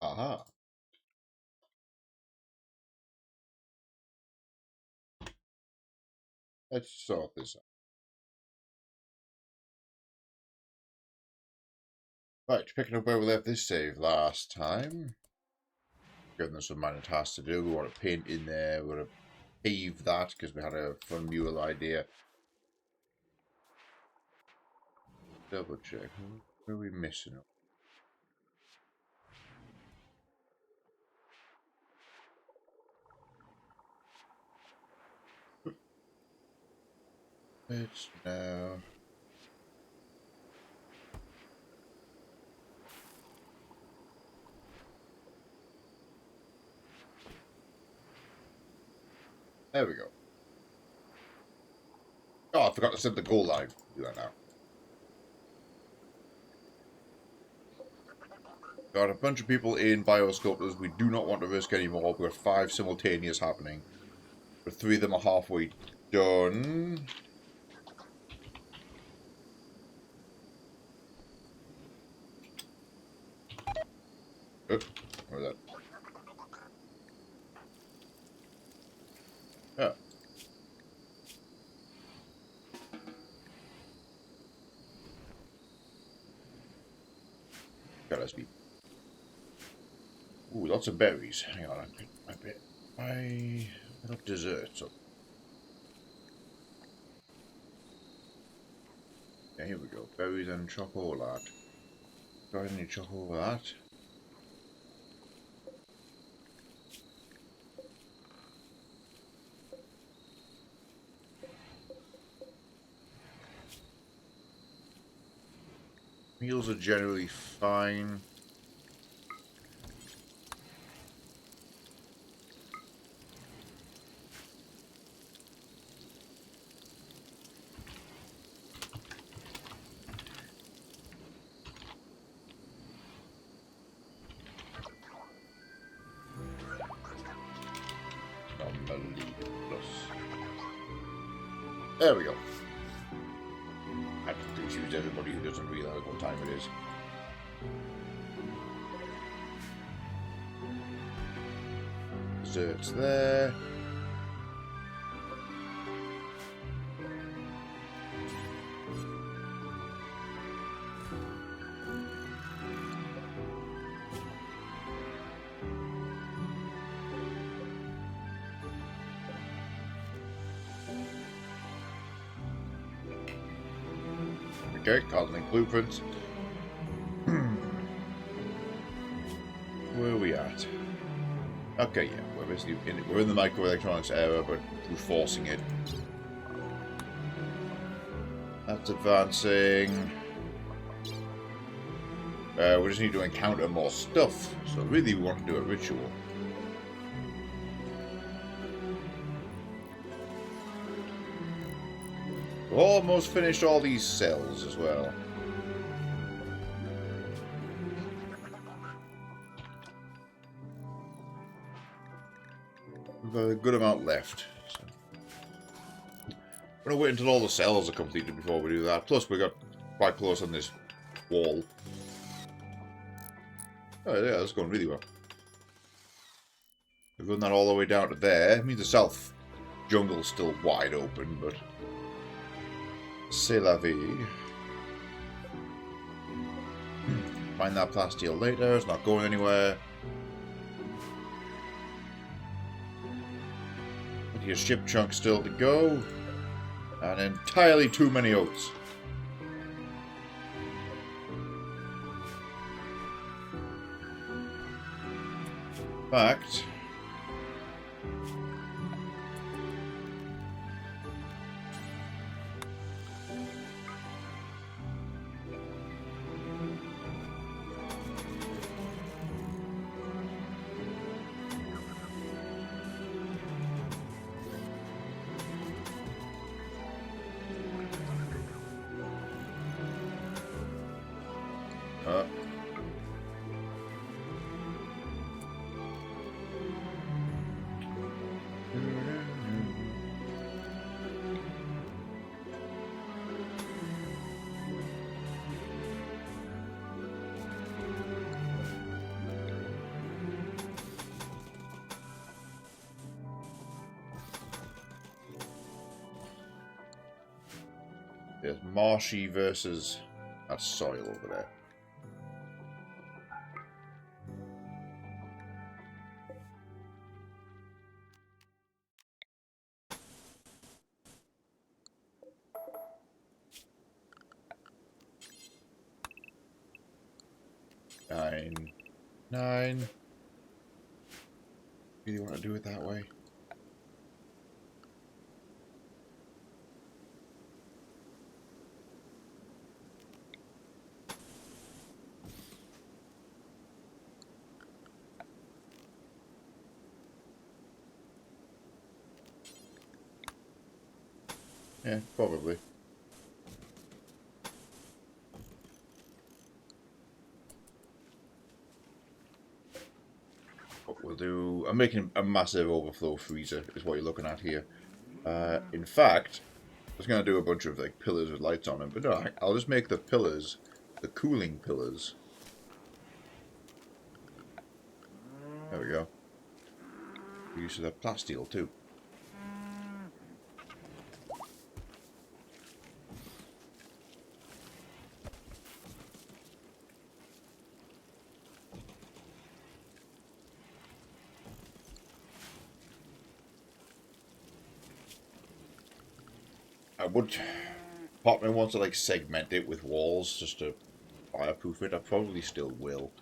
Aha. Let's sort this out. Right, picking up where we left this save last time. Given us some minor tasks to do. We want to paint in there. We want to pave that because we had a fun mural idea. Double check. Where are we missing? It's now. There we go. Oh, I forgot to set the goal line. Do that now. Got a bunch of people in biosculptors. We do not want to risk anymore. We've got 5 simultaneous happening. But 3 of them are halfway done. Oh, where's that? Yeah. God, that's me. Ooh, lots of berries. Hang on, I got desserts. Yeah, here we go. Berries and chocolate. Got any chocolate? Meals are generally fine. Anomaly plus. There we go. I have to confuse everybody who doesn't realize what time it is. Desserts there. Okay, cosmic blueprints. Where are we at? Okay, yeah, we're basically we're in the microelectronics era, but we're forcing it. That's advancing. We just need to encounter more stuff. So really, we want to do a ritual. We've almost finished all these cells as well. We've got a good amount left. So. We're going to wait until all the cells are completed before we do that. Plus, we got quite close on this wall. Oh yeah, that's going really well. We've run that all the way down to there. It means the south jungle's still wide open, but... C'est la vie. Find that plasteel later, it's not going anywhere. Your ship chunk still to go. And entirely too many oats. In fact... There's marshy versus that soil over there. Nine. Really want to do it that way? Yeah, probably. What we'll do... I'm making a massive overflow freezer, is what you're looking at here. In fact, I was going to do a bunch of like pillars with lights on them, but no, I'll just make the pillars, the cooling pillars. There we go. Use of that plasteel too. I would... Part of me wants to like segment it with walls just to fireproof it. I probably still will.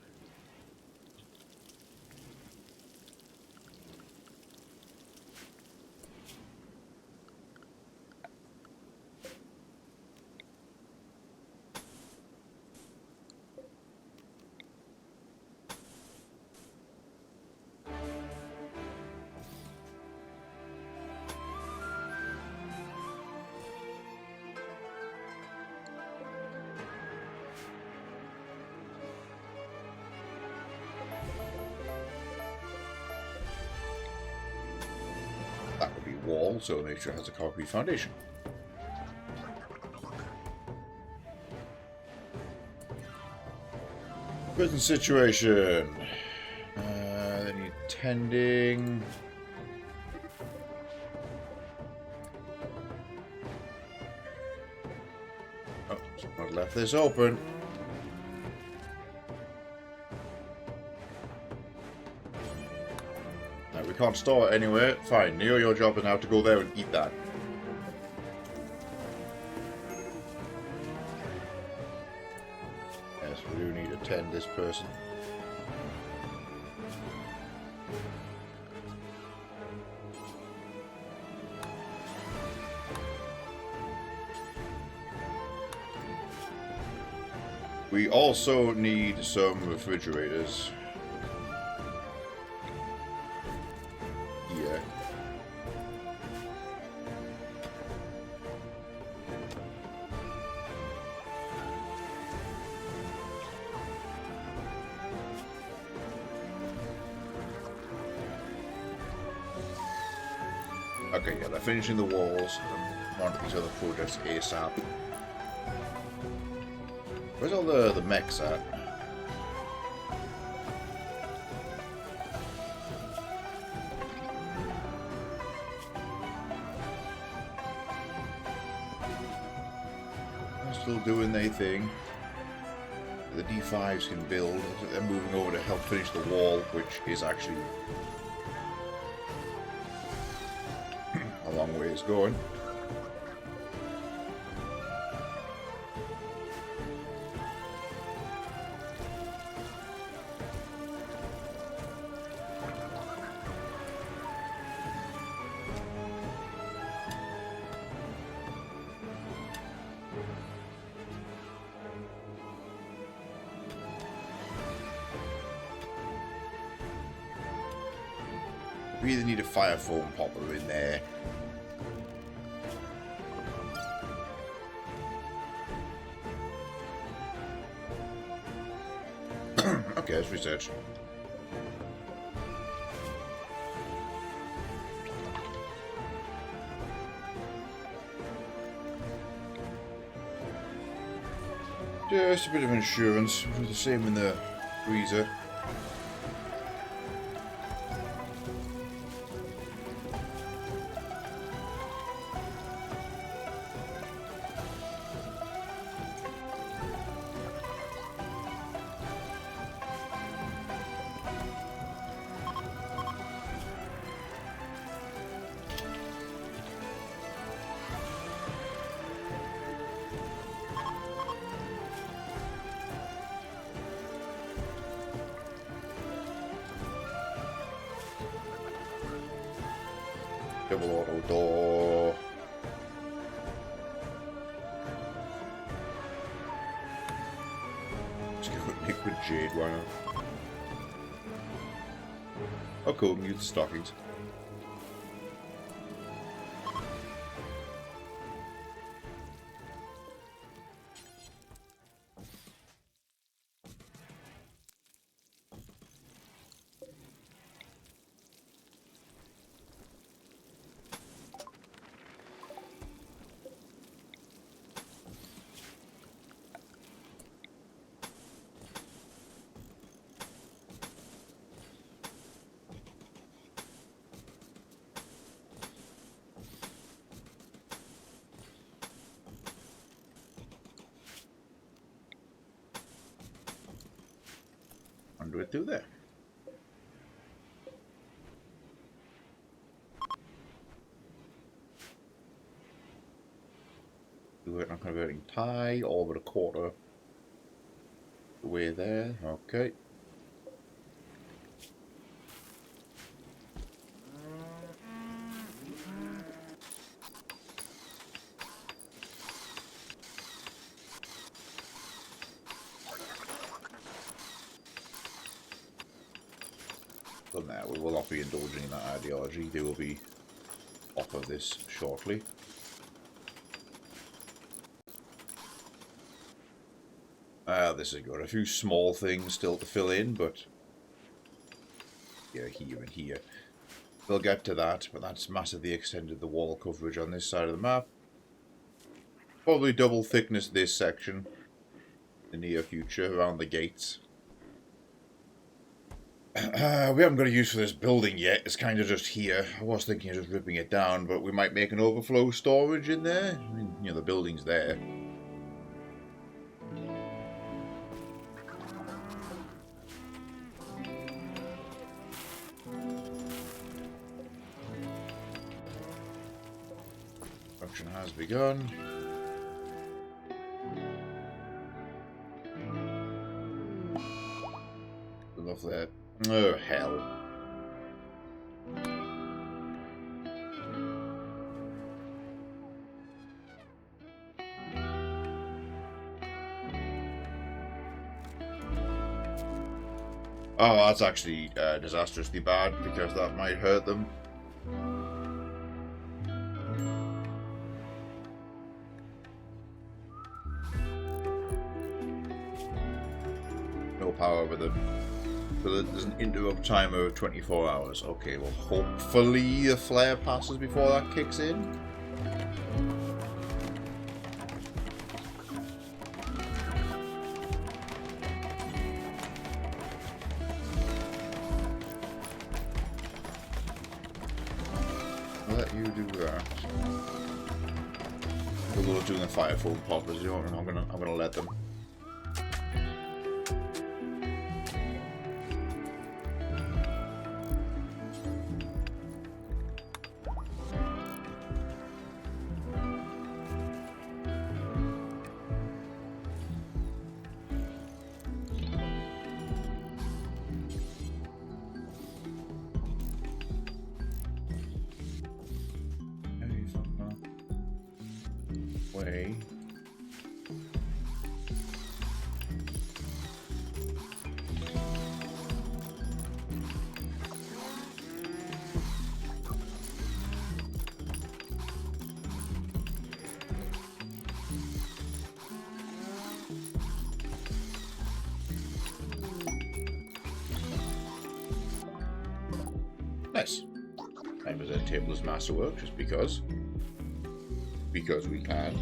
That would be wall, so make sure it has a concrete foundation. Prison situation. They need tending. Oh, someone left this open. No, we can't store it anywhere. Fine, Neo, your job is now to go there and eat that. Yes, we do need to tend this person. We also need some refrigerators. Yeah. Okay, yeah, they're finishing the walls. On to these other projects ASAP. Where's all the mechs at? They're still doing their thing. The D5s can build. They're moving over to help finish the wall, which is actually a long ways going. We either need a fire foam popper in there. Okay, let's research. Just a bit of insurance. We'll do the same in the freezer. Double auto door. Let's go with liquid jade, why not? Oh cool, we can use the stockings. Do it through there. Do it on converting tie all but a quarter the way there. Okay. Done there. We will not be indulging in that ideology. They will be off of this shortly. This has got a few small things still to fill in, but yeah, here and here. We'll get to that, but that's massively extended the wall coverage on this side of the map. Probably double thickness this section in the near future around the gates. We haven't got a use for this building yet. It's kind of just here. I was thinking of just ripping it down, but we might make an overflow storage in there. I mean, you know, the building's there. Construction has begun. Love that. Oh, hell. Oh, that's actually disastrously bad, because that might hurt them. No power with them. So there's an interrupt timer of 24 hours. Okay, well, hopefully the flare passes before that kicks in. I'll let you do that. Although doing the fire foam poppers, you know, I'm gonna let them. Way. Nice. 9% table's masterwork, just because we can.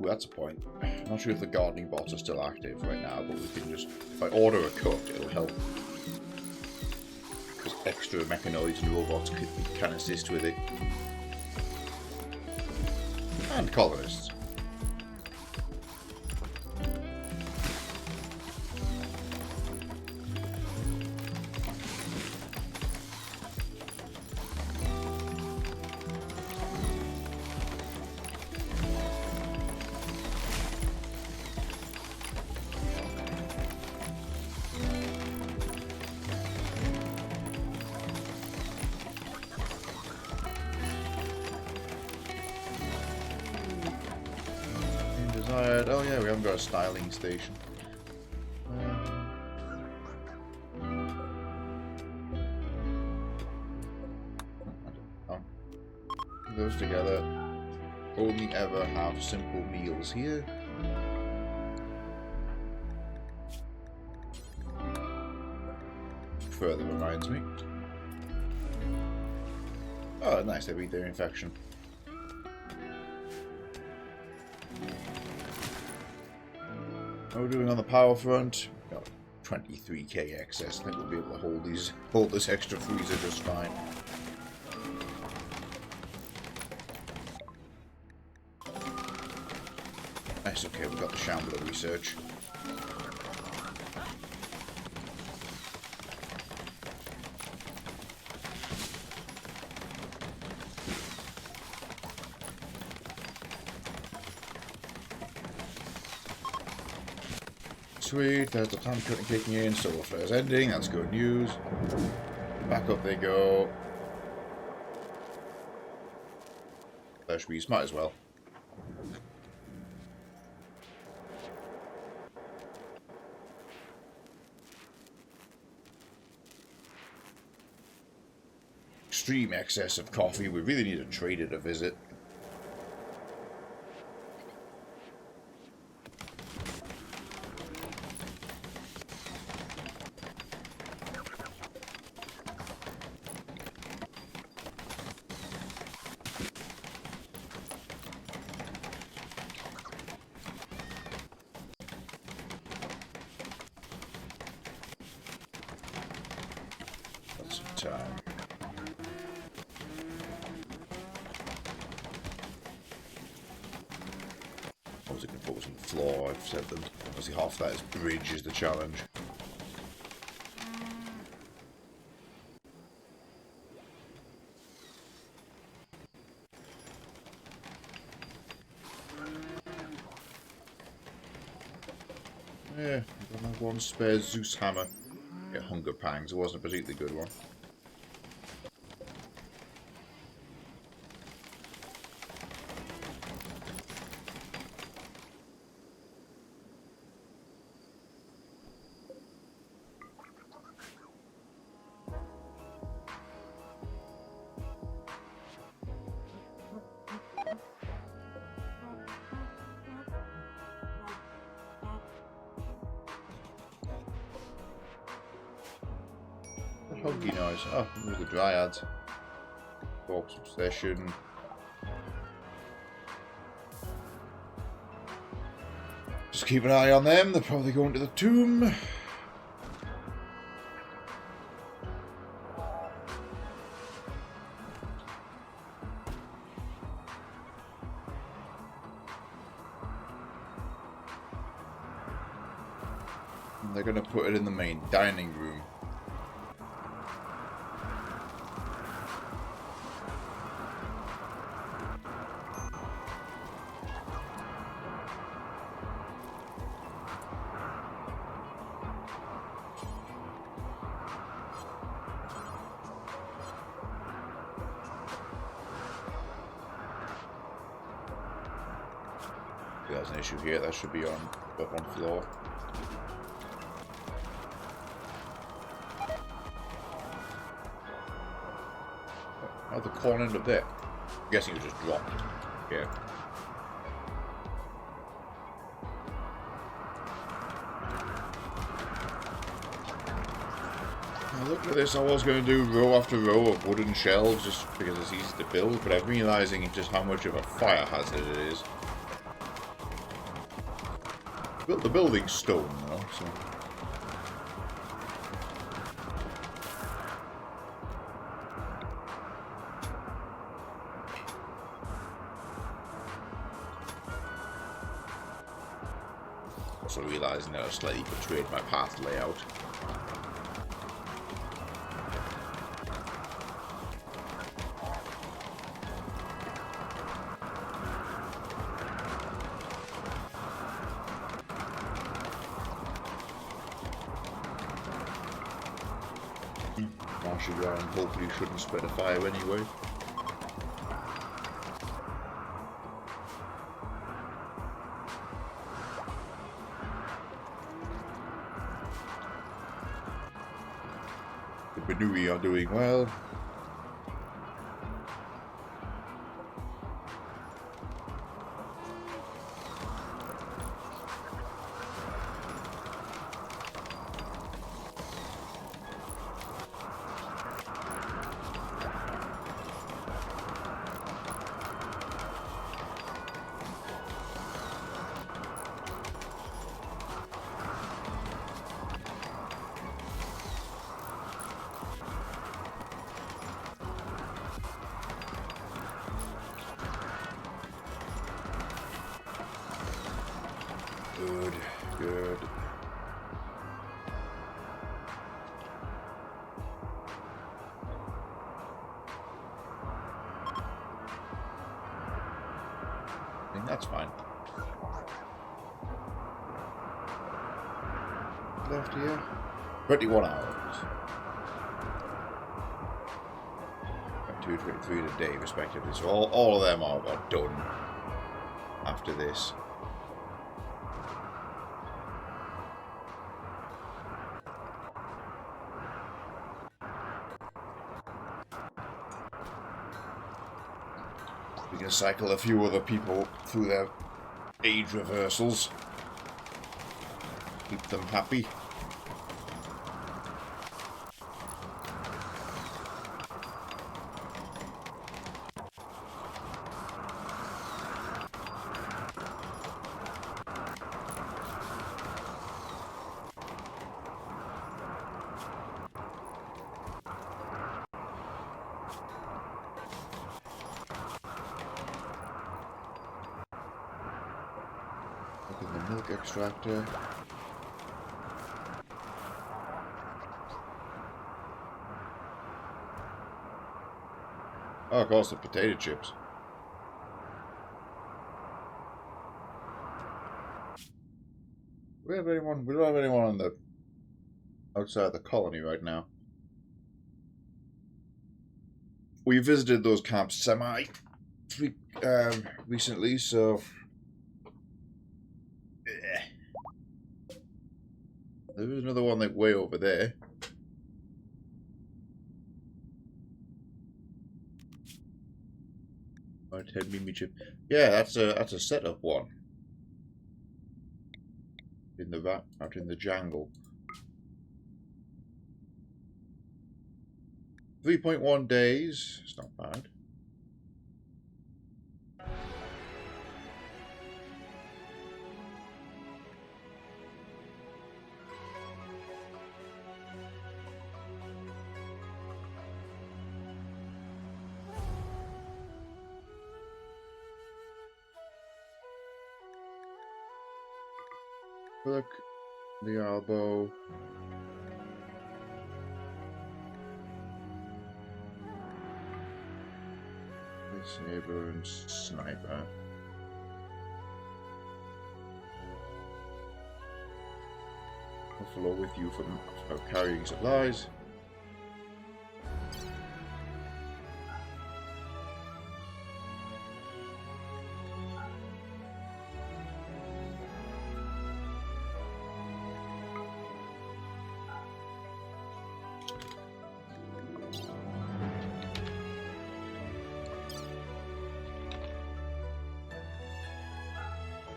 Ooh, that's a point. I'm not sure if the gardening bots are still active right now, but we can just... If I order a cook, it'll help. Because extra mechanoids and robots can assist with it. And colonists. Oh yeah, we haven't got a styling station. Those together. Only ever have simple meals here. Further reminds me. Oh, nice, they beat their infection. What are we doing on the power front? Got 23k excess. I think we'll be able to hold this extra freezer just fine. Nice, okay, we've got the Shambler research. Sweet, there's the time cutting kicking in, solar flares ending, that's good news. Back up they go. Flash beast, might as well. Extreme excess of coffee, we really need a trader to visit. Time. I was looking for some floor, I've said them. Obviously half that is bridge is the challenge. Yeah, I've got one spare Zeus hammer. Get hunger pangs, it wasn't a particularly good one. Huggy noise. Oh, there's the dryads. Corpse obsession. Just keep an eye on them. They're probably going to the tomb. And they're going to put it in the main dining room. There's an issue here, that should be on up one floor. Oh, the corn end up there. I'm guessing it just dropped. Yeah. Now look at this, I was going to do row after row of wooden shelves just because it's easy to build, but I'm realising just how much of a fire hazard it is. Built the building stone, though, so... Also realising that I slightly betrayed my path layout. Marshy ground hopefully shouldn't spread a fire anyway. The Benui are doing well. Good, good. I think that's fine. Left here. 21 hours. 22, 23 a day, respectively. So all of them are done after this. We can cycle a few other people through their age reversals. Keep them happy. Look at the milk extractor. Oh, of course, the potato chips. We don't have anyone on the outside the colony right now. We visited those camps recently, so there is another one like way over there. Oh, 10 Mimi chip. Yeah, that's a setup one. In the out in the jungle. 3.1 days. It's not bad. Look, the elbow. The saber and sniper. Buffalo with you for carrying supplies.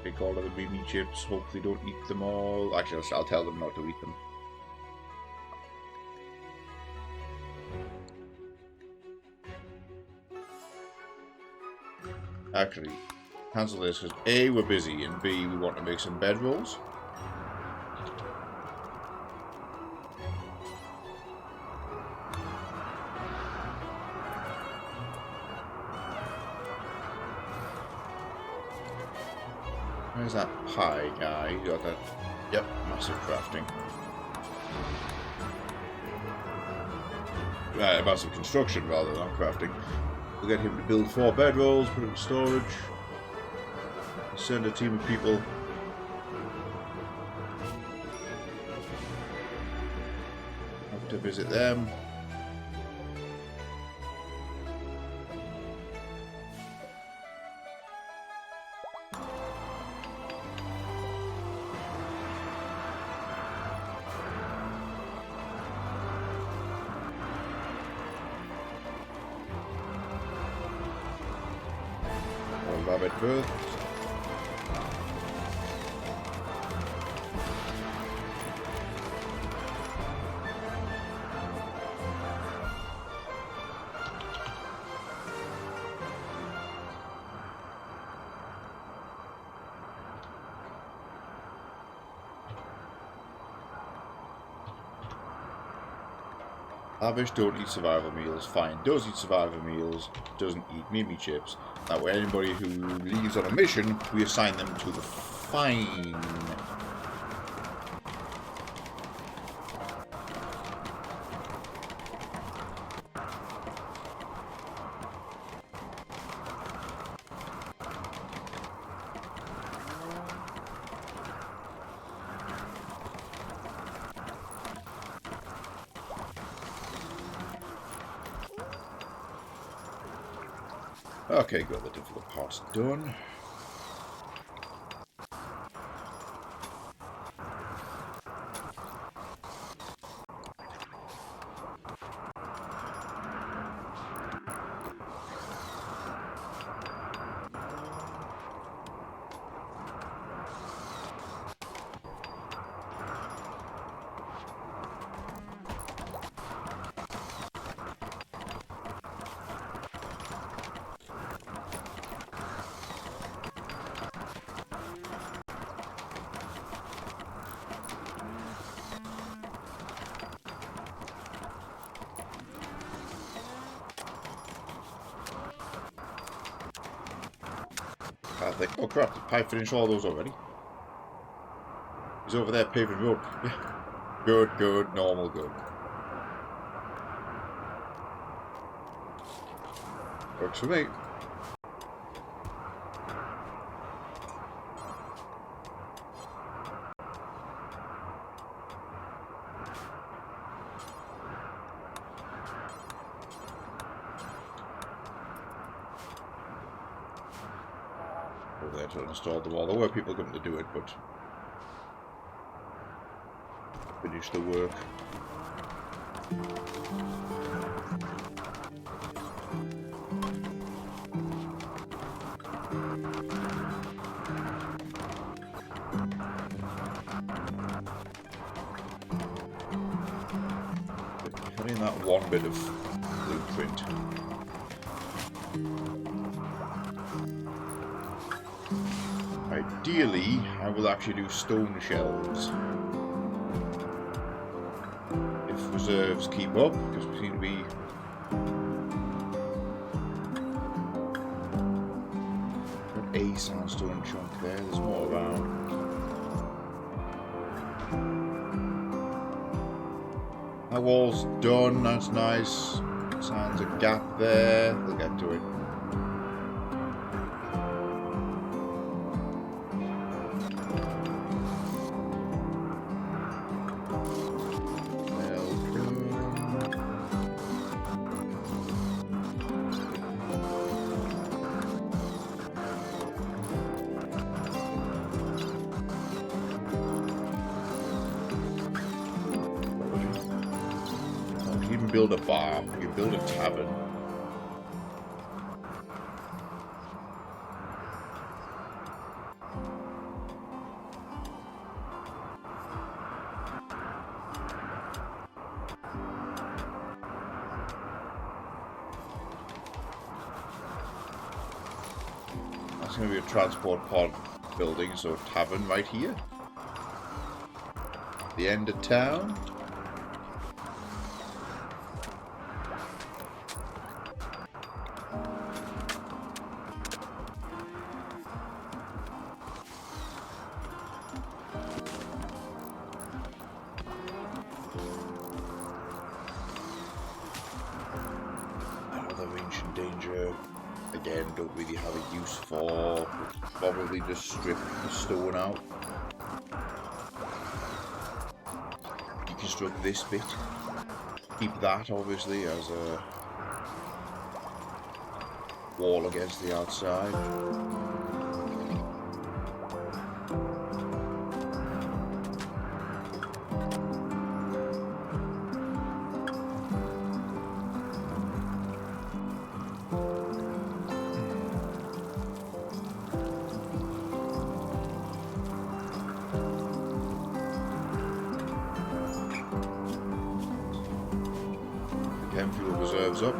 Take all of the Mimi chips, hopefully don't eat them all. Actually, I'll tell them not to eat them. Actually, cancel this because A, we're busy, and B, we want to make some bedrolls. Where's that pie guy? You got that? Yep, massive crafting. Massive construction rather than crafting. We'll get him to build 4 bedrolls, put it in storage. Send a team of people. Have to visit them. Rabbit birth. Lavish don't eat survival meals. Fine. Does eat survival meals. Doesn't eat Mimi chips. That way anybody who leaves on a mission, we assign them to the fine. Okay, got the difficult parts done. I think, oh crap, did Pi finish all those already? He's over there paving road. Good, good, normal, good. Works for me. Over there to install the wall. There were people coming to do it, but finish the work. Having that one bit of blueprint. Ideally, I will actually do stone shelves. If reserves keep up, because we seem to be... Got a sandstone chunk there, there's more around. That wall's done, that's nice. Sounds a gap there, we'll get to it. Build a bar, you can build a tavern. That's going to be a transport pod building, so a tavern right here. The end of town. again, don't really have a use for. Probably just strip the stone out. Deconstruct this bit. Keep that obviously as a wall against the outside. Chem fuel reserves up.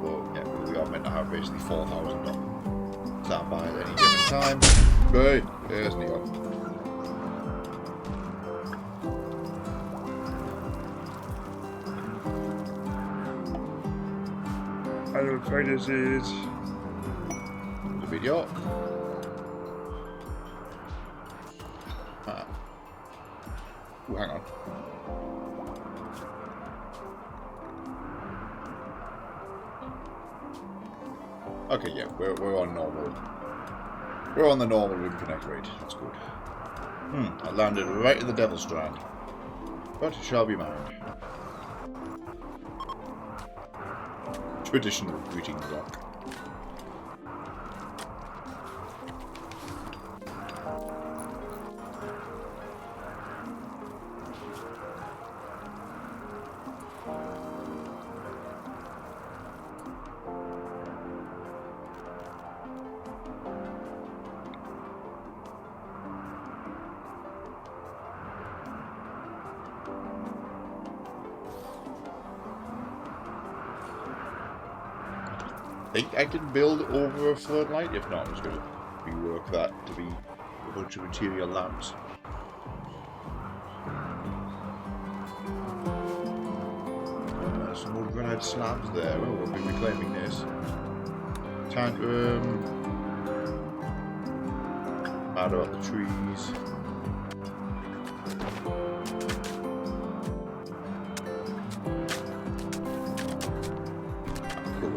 But yeah, we are meant to have basically 4,000 on standby at any given time. Right, there's Neon. I don't quite as it. The video. Ooh, hang on. Okay, yeah, we're on normal. We're on the normal Rimconnect rate. That's good. I landed right in the Devil's Strand, but it shall be mine. Traditional greeting rock. I think I can build over a floodlight. If not, I'm just going to rework that to be a bunch of interior lamps. Some more granite slabs there. Oh, we'll be reclaiming this. Tank room. Mad about the trees.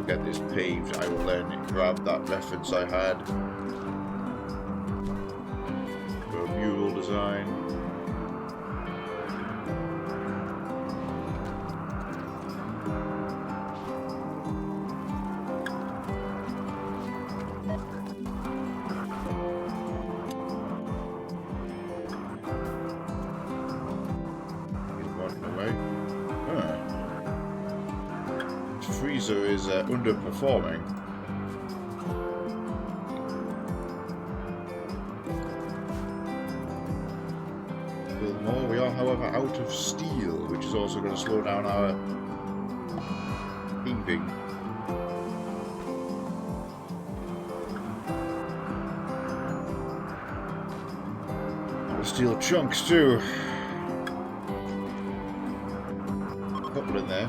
Get this paved, I will then grab that reference I had for a mural design. He's walking away. Freezer is underperforming. Build more. We are, however, out of steel, which is also going to slow down our heaving. Steel chunks too. A couple in there.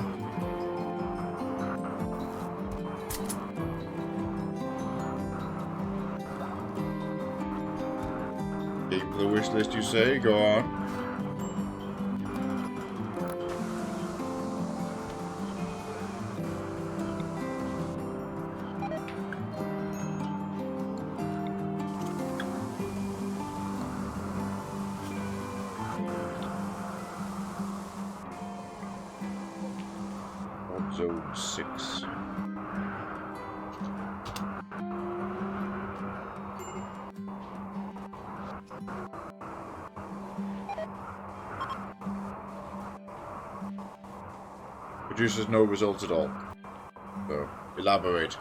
The wish list, you say? Go on. Zone 6. Produces no results at all. So, elaborate.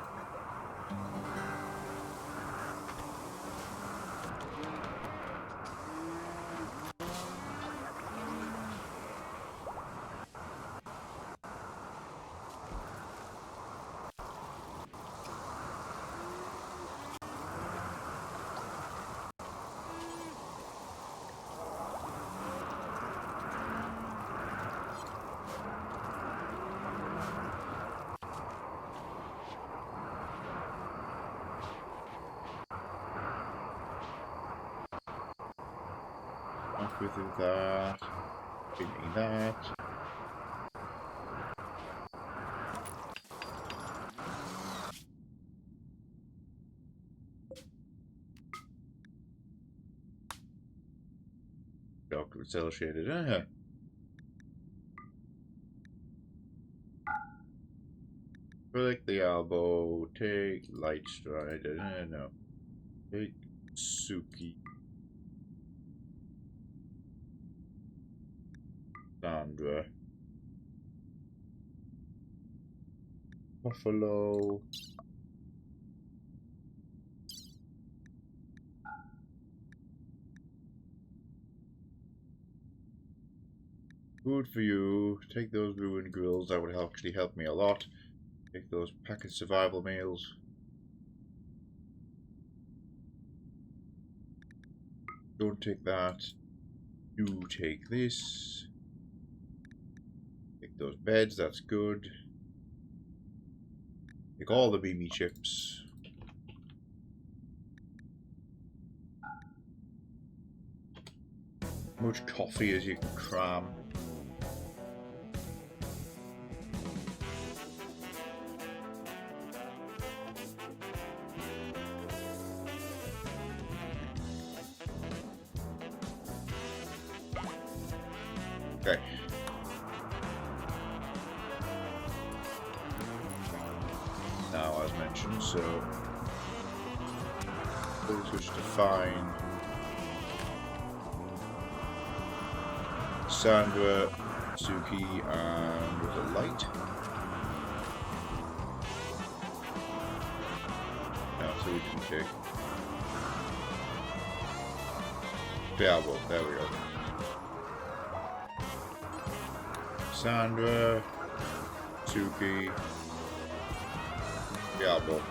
With that, give me that. dark cell shaded. Uh-huh. Click the elbow. Take light stride. No. Take Suki. Sandra. Buffalo. Good for you. Take those ruined grills. That would actually help me a lot. Take those packaged survival meals. Don't take that. You take this. Take those beds. That's good. Take all the BB chips. Much coffee as you can cram. Okay. Now, as mentioned, so we'll switch to fine. Sandra, Suki, and with a light. Now, so we can take. Yeah, well, there we go. Sandra, Suki, Diablo.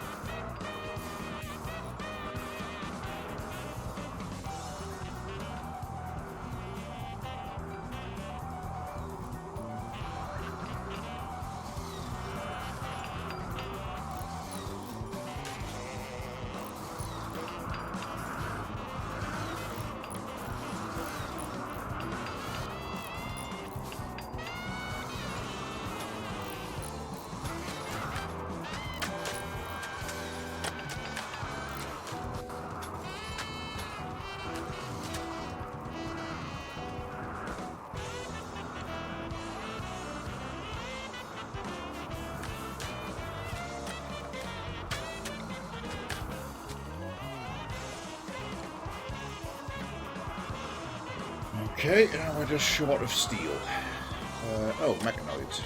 Okay, now we're just short of steel. Oh, mechanoids.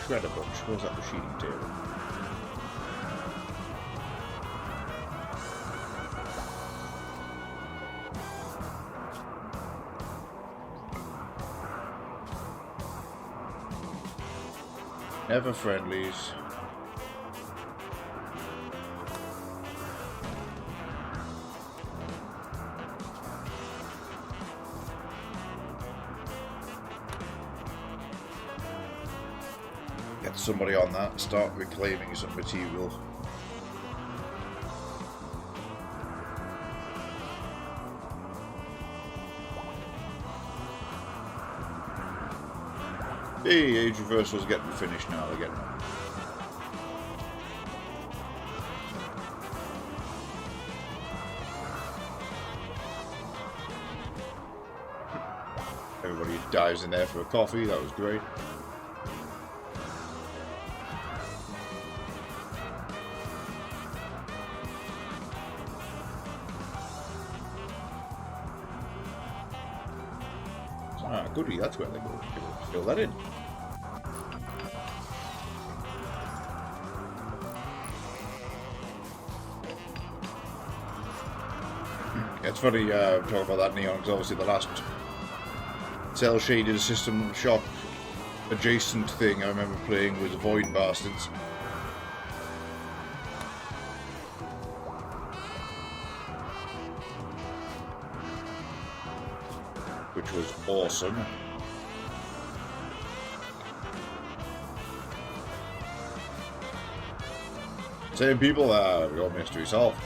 Shred a bunch. Where's that machining table? Never friendlies. Get somebody on that, start reclaiming some material. Hey, age reversal's getting finished now, they're getting on. Everybody dives in there for a coffee, that was great. Ah, goody, that's where they go. Fill that in. It's funny talking about that neon, because obviously the last cell shaded system shock adjacent thing I remember playing was Void Bastards. Which was awesome. Same people, your mystery solved.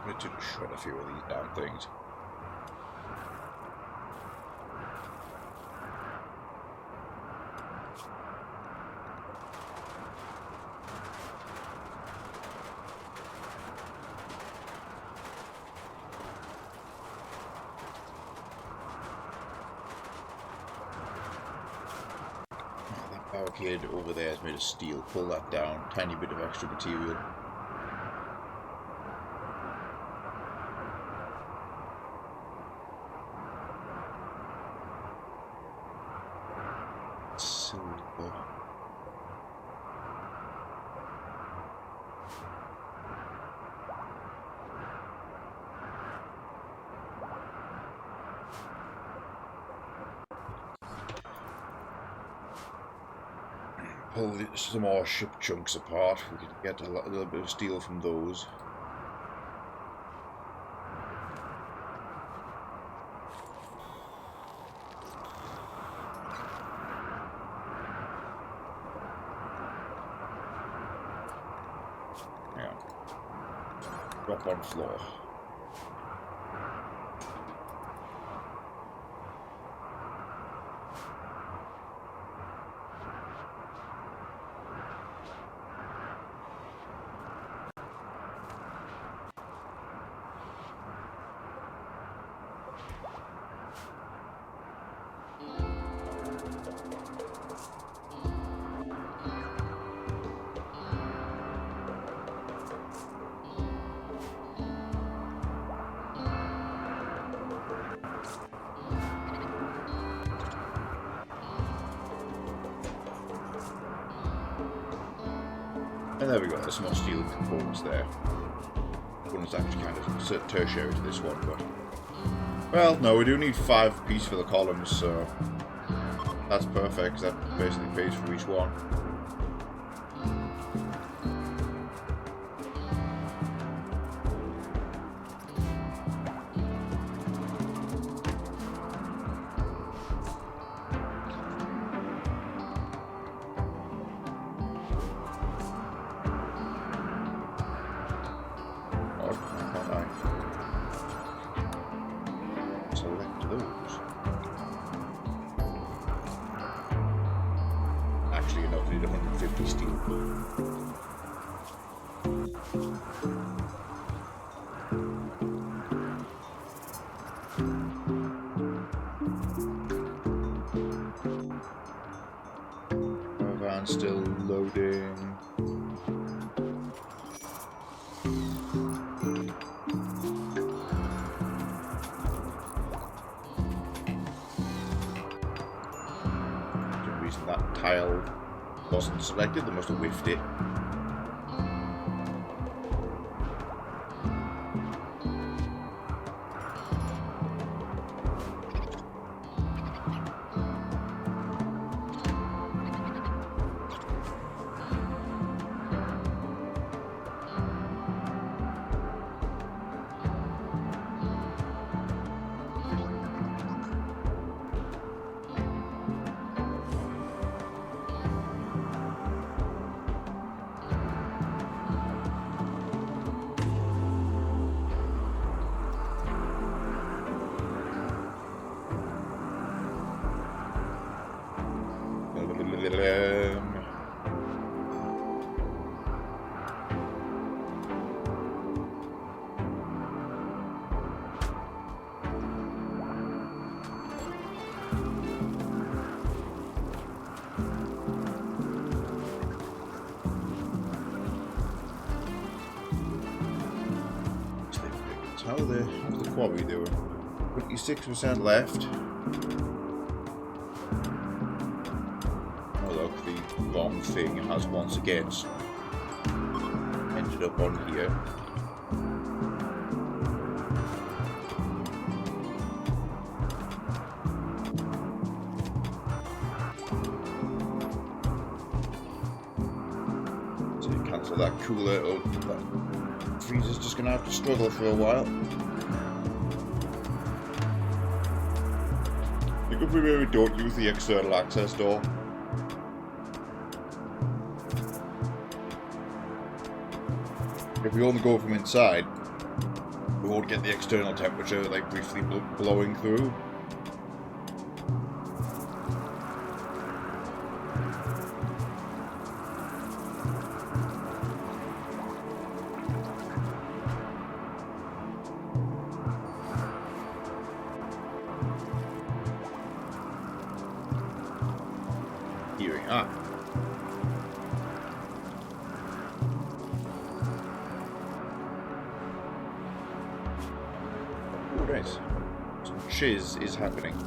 I'm going to shred a few of these damn things. Barricade over there is made of steel. Pull that down. Tiny bit of extra material. Silver. Pull some more ship chunks apart. We could get a little bit of steel from those. Yeah. Drop on floor. And there we go, there's some more steel components there. One is actually kind of tertiary to this one, but... Well, no, we do need 5 pieces for the columns, so... That's perfect, because that basically pays for each one. Select those. Actually, no, we need 150 steel. Van still loading. That tile wasn't selected, they must have whiffed it. How's the quarry doing? 26% left. Oh look, the wrong thing has once again ended up on here. So you cancel that cooler. Oh, that freezer's just gonna have to struggle for a while. If we really don't use the external access door. If we only go from inside, won't get the external temperature like briefly blowing through. Hearing. Ah. Oh, nice. Some chiz is happening.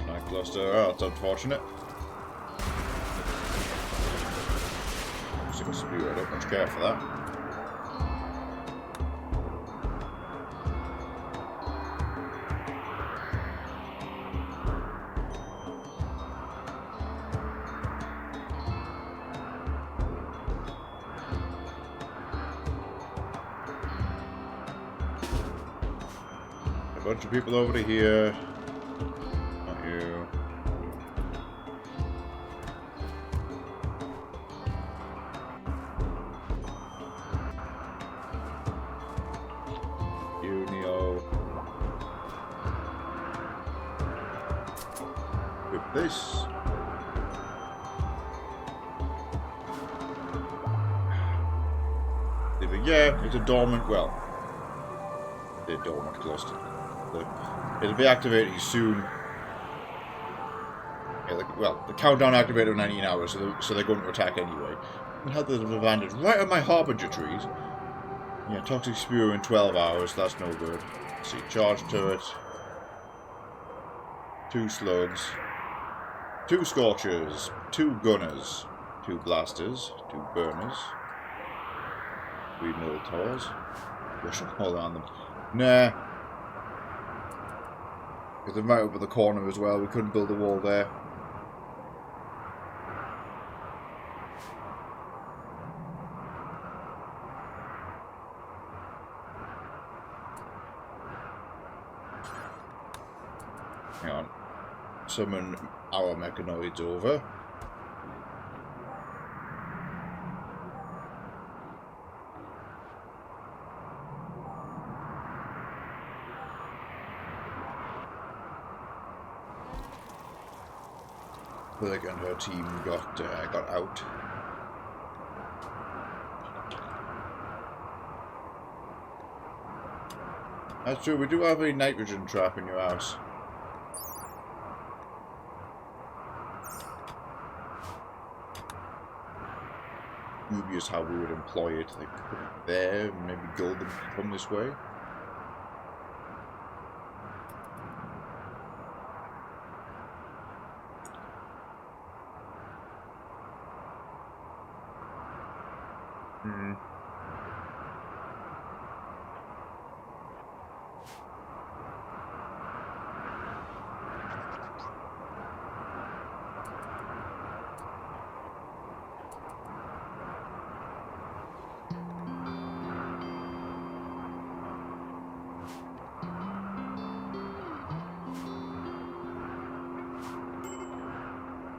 Night cluster. Oh, that's unfortunate. Just got a spear. I don't much care for that. A bunch of people over to here. Not you. You, Neo. With this. Yeah, it's a dormant. Well, the dormant cluster. It'll be activating soon. Yeah, well, the countdown activated in 19 hours, so they're going to attack anyway. And how they've landed right on my harbinger trees. Yeah, toxic spew in 12 hours. That's no good. Let's see, charge turret. 2 slugs. 2 scorchers. 2 gunners. 2 blasters. 2 burners. 3 Molotovs. Russian all on them. Nah. Because they're right up at the corner as well. We couldn't build a wall there. Hang on. Summon our mechanoids over. Like, and her team got out. That's true. We do have a nitrogen trap in your house. Maybe is how we would employ it. Like put it there, and maybe build them from this way.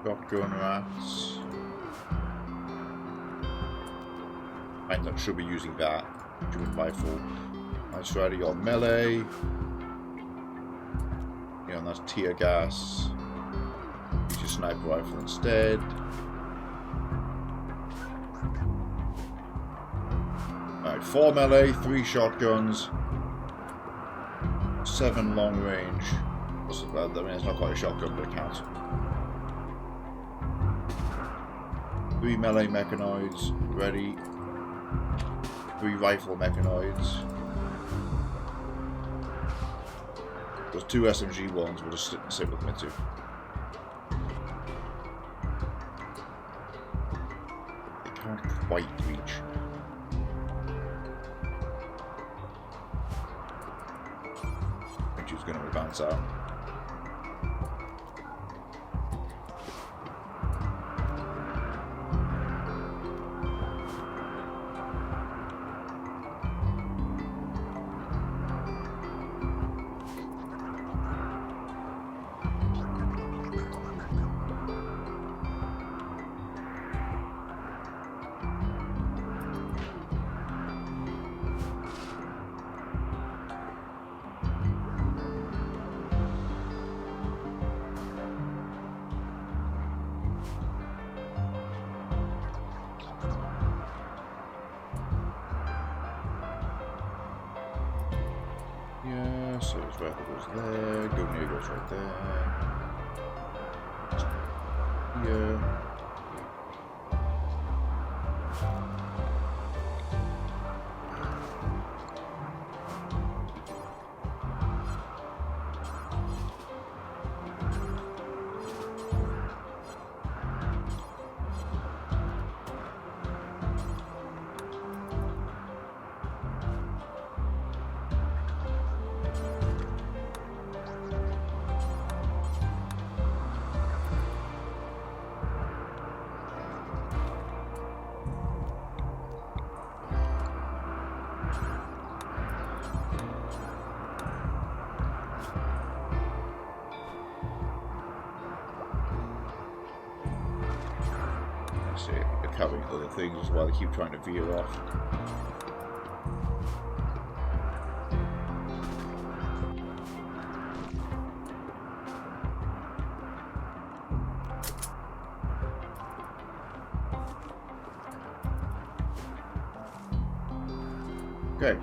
Shotgun rats. I should be using that. Doing rifle. Nice ready on melee. Yeah, and that's tear gas. Use your sniper rifle instead. Alright, 4 melee, 3 shotguns, 7 long range. I mean, it's not quite a shotgun, but it counts. 3 melee mechanoids ready. 3 rifle mechanoids. Those 2 SMG ones will just sit with me too. They can't quite reach. I think she's going to advance out. So his rifle goes there, Gungnir goes right there. Here. They're covering other things as well. They keep trying to veer off. Okay.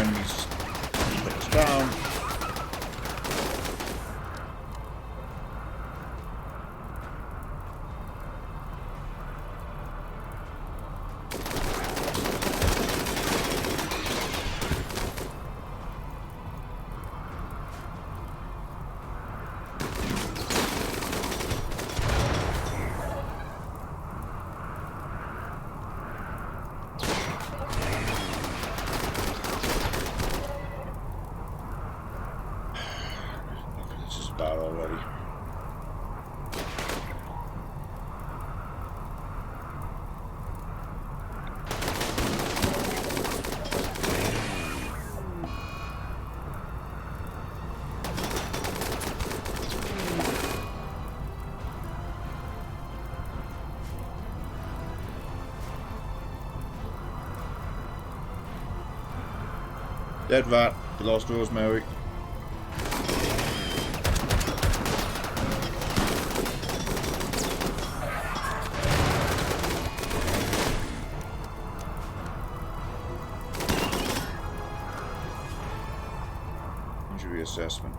Enemies put us down. Already. Dead rat. We lost Rosemary. Assessment.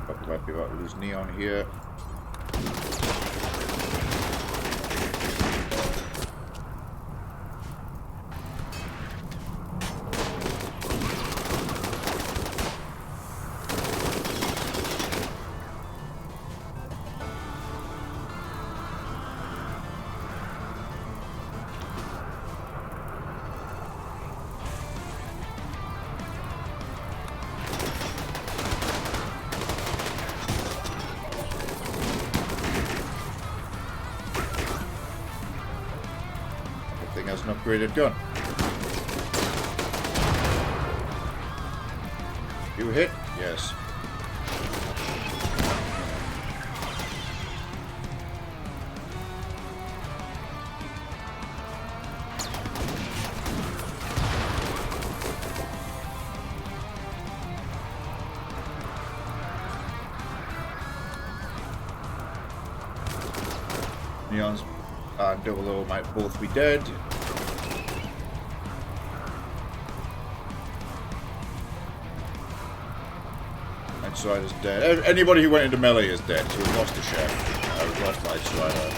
Probably might be about to lose Neon here. Has an upgraded gun. You hit? Yes. Neons and Double O might both be dead. Light Strider's dead. Anybody who went into melee is dead, so we've lost the chef. We've lost Light Strider.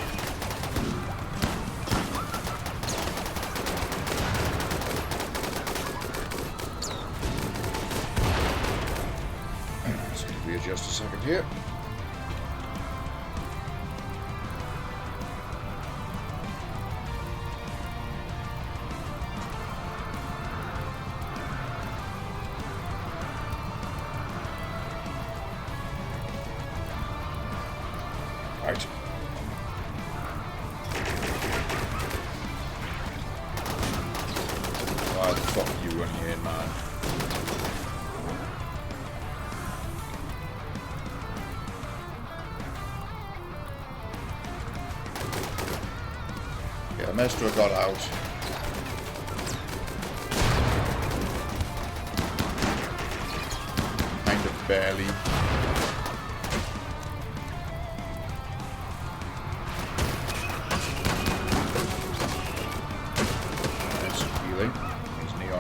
Let's readjust a second here. Right. Why the fuck are you running in, man? Yeah, Mestra got out. Kind of barely.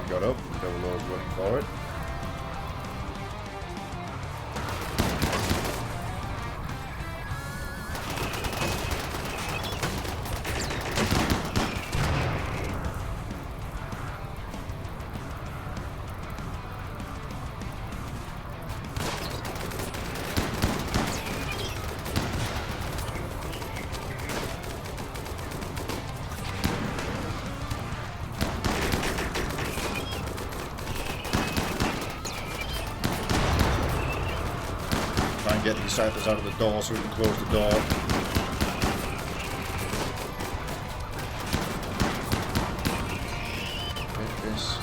Got up, Double Lord's running for it. Get the disciples out of the door so we can close the door. Take this.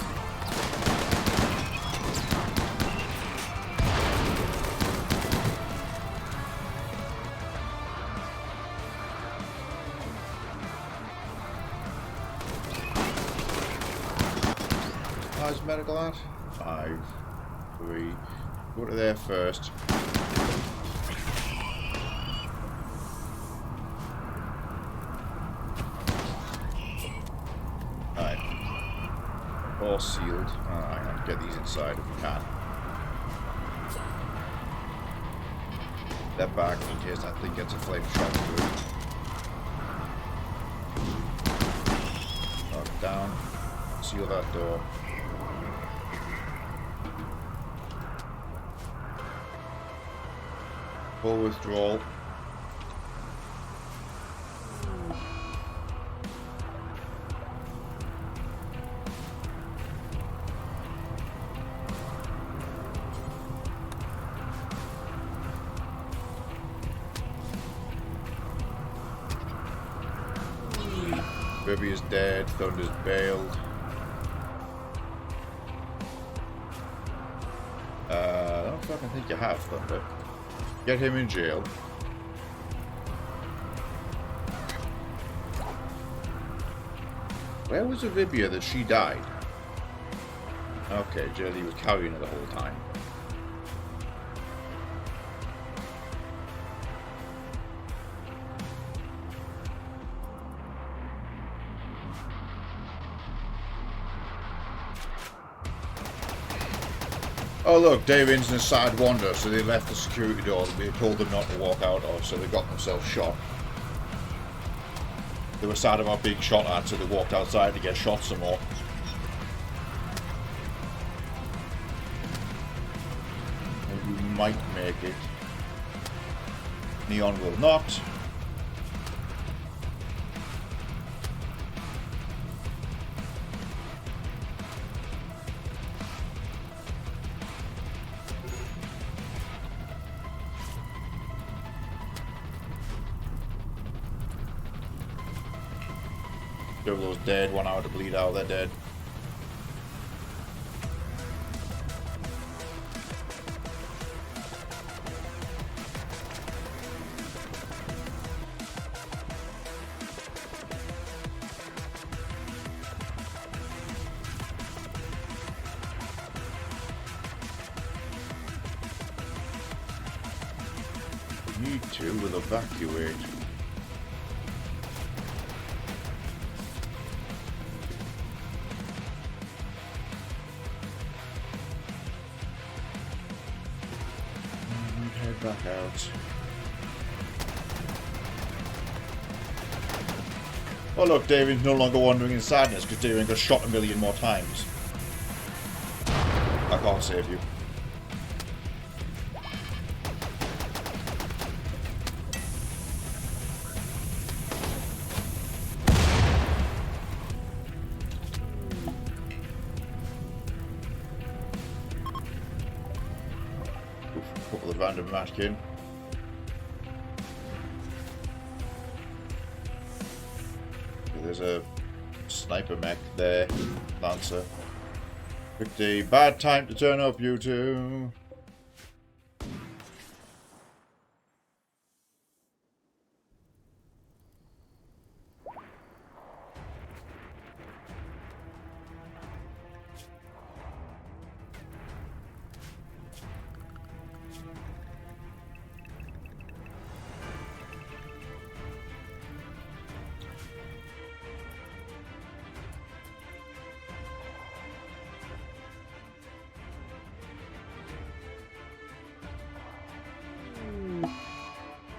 How's medical at? 5, 3. Go to there first. All sealed. Hang on, get these inside if we can. Step back in case that thing gets a flame shot through. Knock down. Seal that door. Full withdrawal. Ruby is dead, Thunder's bailed. I don't fucking think you have Thunder. Get him in jail. Where was Avibia that she died? Okay, Jelly was carrying her the whole time. Oh look, Davin's in a side wander, so they left the security door that we had told them not to walk out of, so they got themselves shot. They were sad about being shot at, so they walked outside to get shot some more. And you might make it. Neon will not. Double dead, 1 hour to bleed out, they're dead. You two will evacuate. back out. Oh look, David's no longer wandering in sadness because David got shot a million more times. I can't save you. Oof, couple of random matchkin. There's a sniper mech there, Lancer. Picked a bad time to turn up, you two.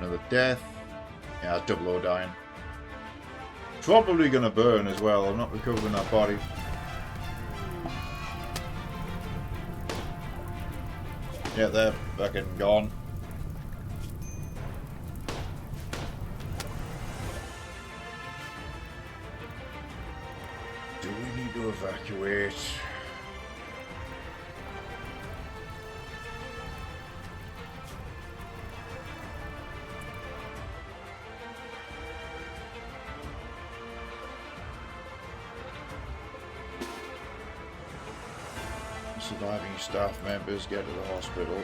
Another death. Yeah, double O dying. Probably gonna burn as well. I'm not recovering that body. Yeah, they're fucking gone. Do we need to evacuate? Surviving staff members get to the hospital.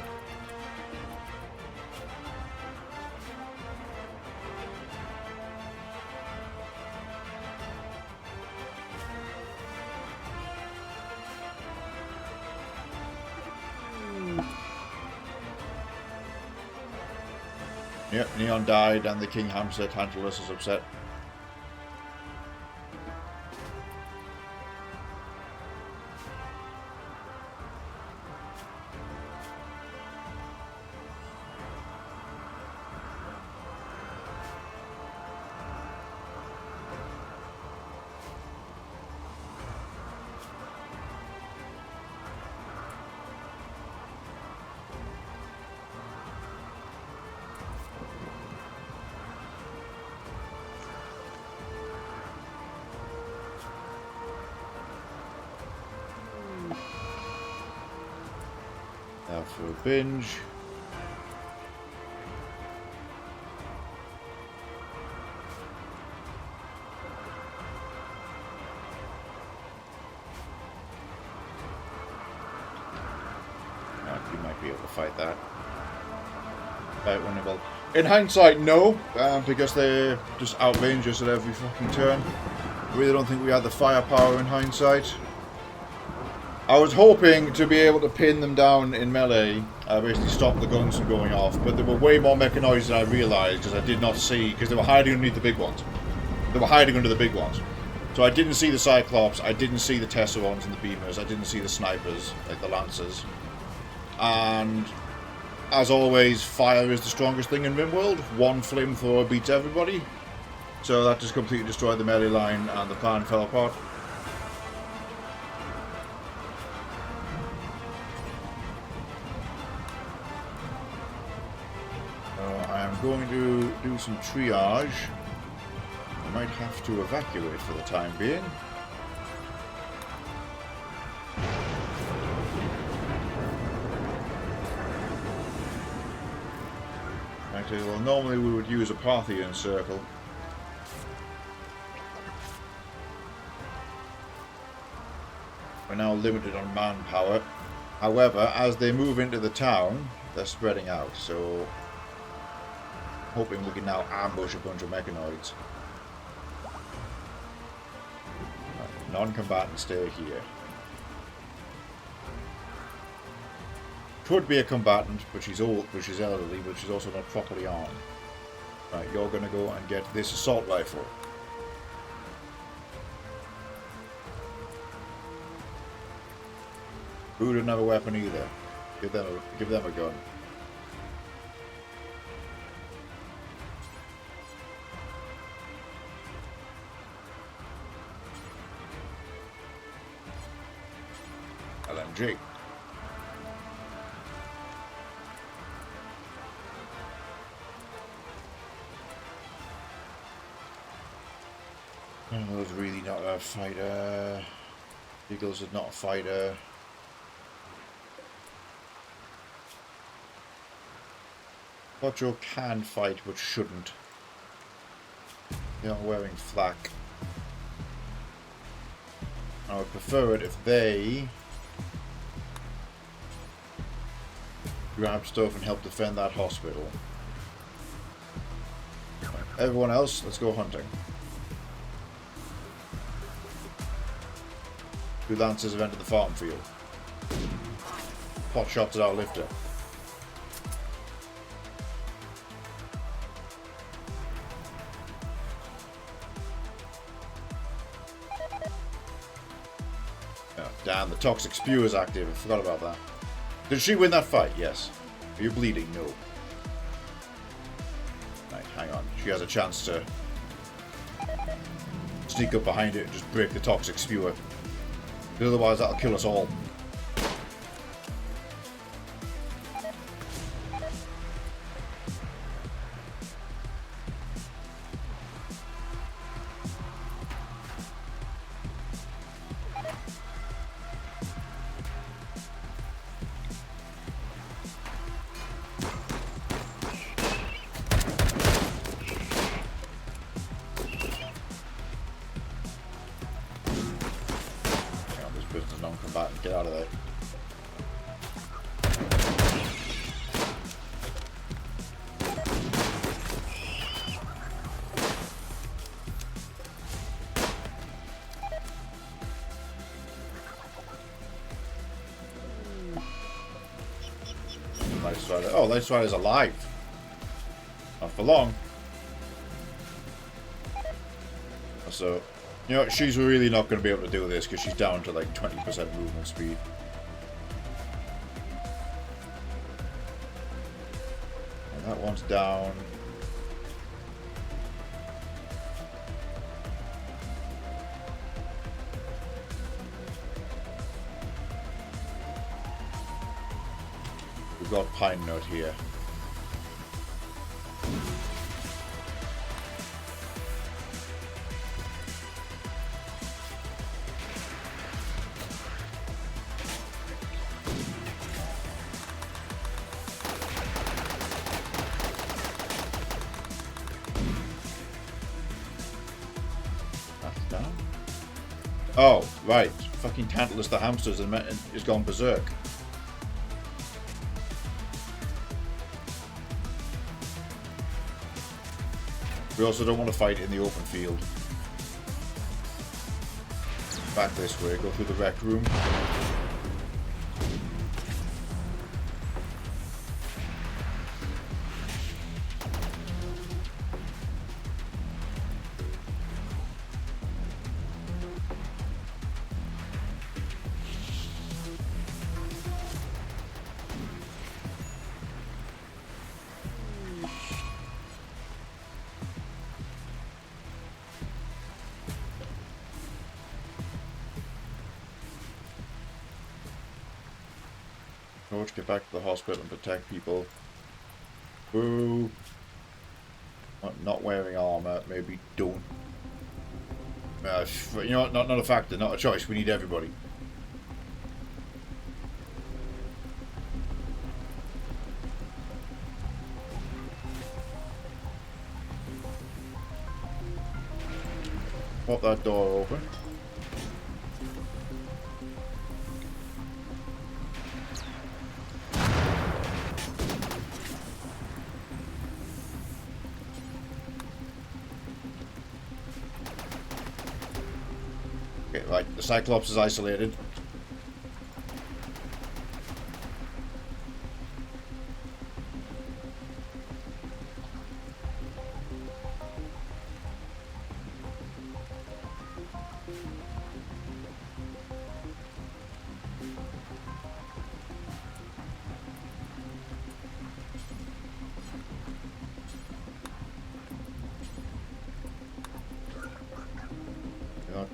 Yep, Neon died and the King Hamster Tantalus is upset. Now for a binge. You might be able to fight that. Quite winnable. In hindsight, no, because they just outrange us at every fucking turn. I really don't think we had the firepower in hindsight. I was hoping to be able to pin them down in melee, basically stop the guns from going off, but there were way more mechanoids than I realised because I did not see, because they were hiding underneath the big ones. They were hiding under the big ones. So I didn't see the Cyclops, I didn't see the Tesserons and the Beamers, I didn't see the Snipers, like the Lancers. And, as always, fire is the strongest thing in Rimworld. One flamethrower beats everybody. So that just completely destroyed the melee line and the plan fell apart. Going to do some triage. I might have to evacuate for the time being. Actually, well, normally we would use a Parthian circle. We're now limited on manpower. However, as they move into the town, they're spreading out, so hoping we can now ambush a bunch of mechanoids. Non-combatants stay here. Could be a combatant, but she's old, but she's elderly, but she's also not properly armed. Right, you're gonna go and get this assault rifle. Who didn't have a weapon either? Give them a gun. OMG. Oh, was really not a fighter. Eagles is not a fighter. Quattro can fight, but shouldn't. They are wearing flak. I would prefer it if they grab stuff and help defend that hospital. Everyone else, let's go hunting. 2 lancers have entered the farm field. Pot shots at our lifter. Oh, damn, the toxic spew is active. I forgot about that. Did she win that fight? Yes. Are you bleeding? No. Right, hang on. She has a chance to sneak up behind it and just break the toxic spewer. Because otherwise that'll kill us all. Non-combatant, get out of there. Light Strider. Oh, Light Strider's alive. Not for long. So, you know, she's really not going to be able to do this because she's down to like 20% movement speed. And that one's down. We've got Pine Nut here. Oh, right. Fucking Tantalus the hamster is gone berserk. We also don't want to fight in the open field. Back this way, go through the rec room. Coach, get back to the hospital and protect people. Boo. Not wearing armor, maybe don't. You know what, not a factor, not a choice, we need everybody. Pop that door open. Okay, right, the Cyclops is isolated.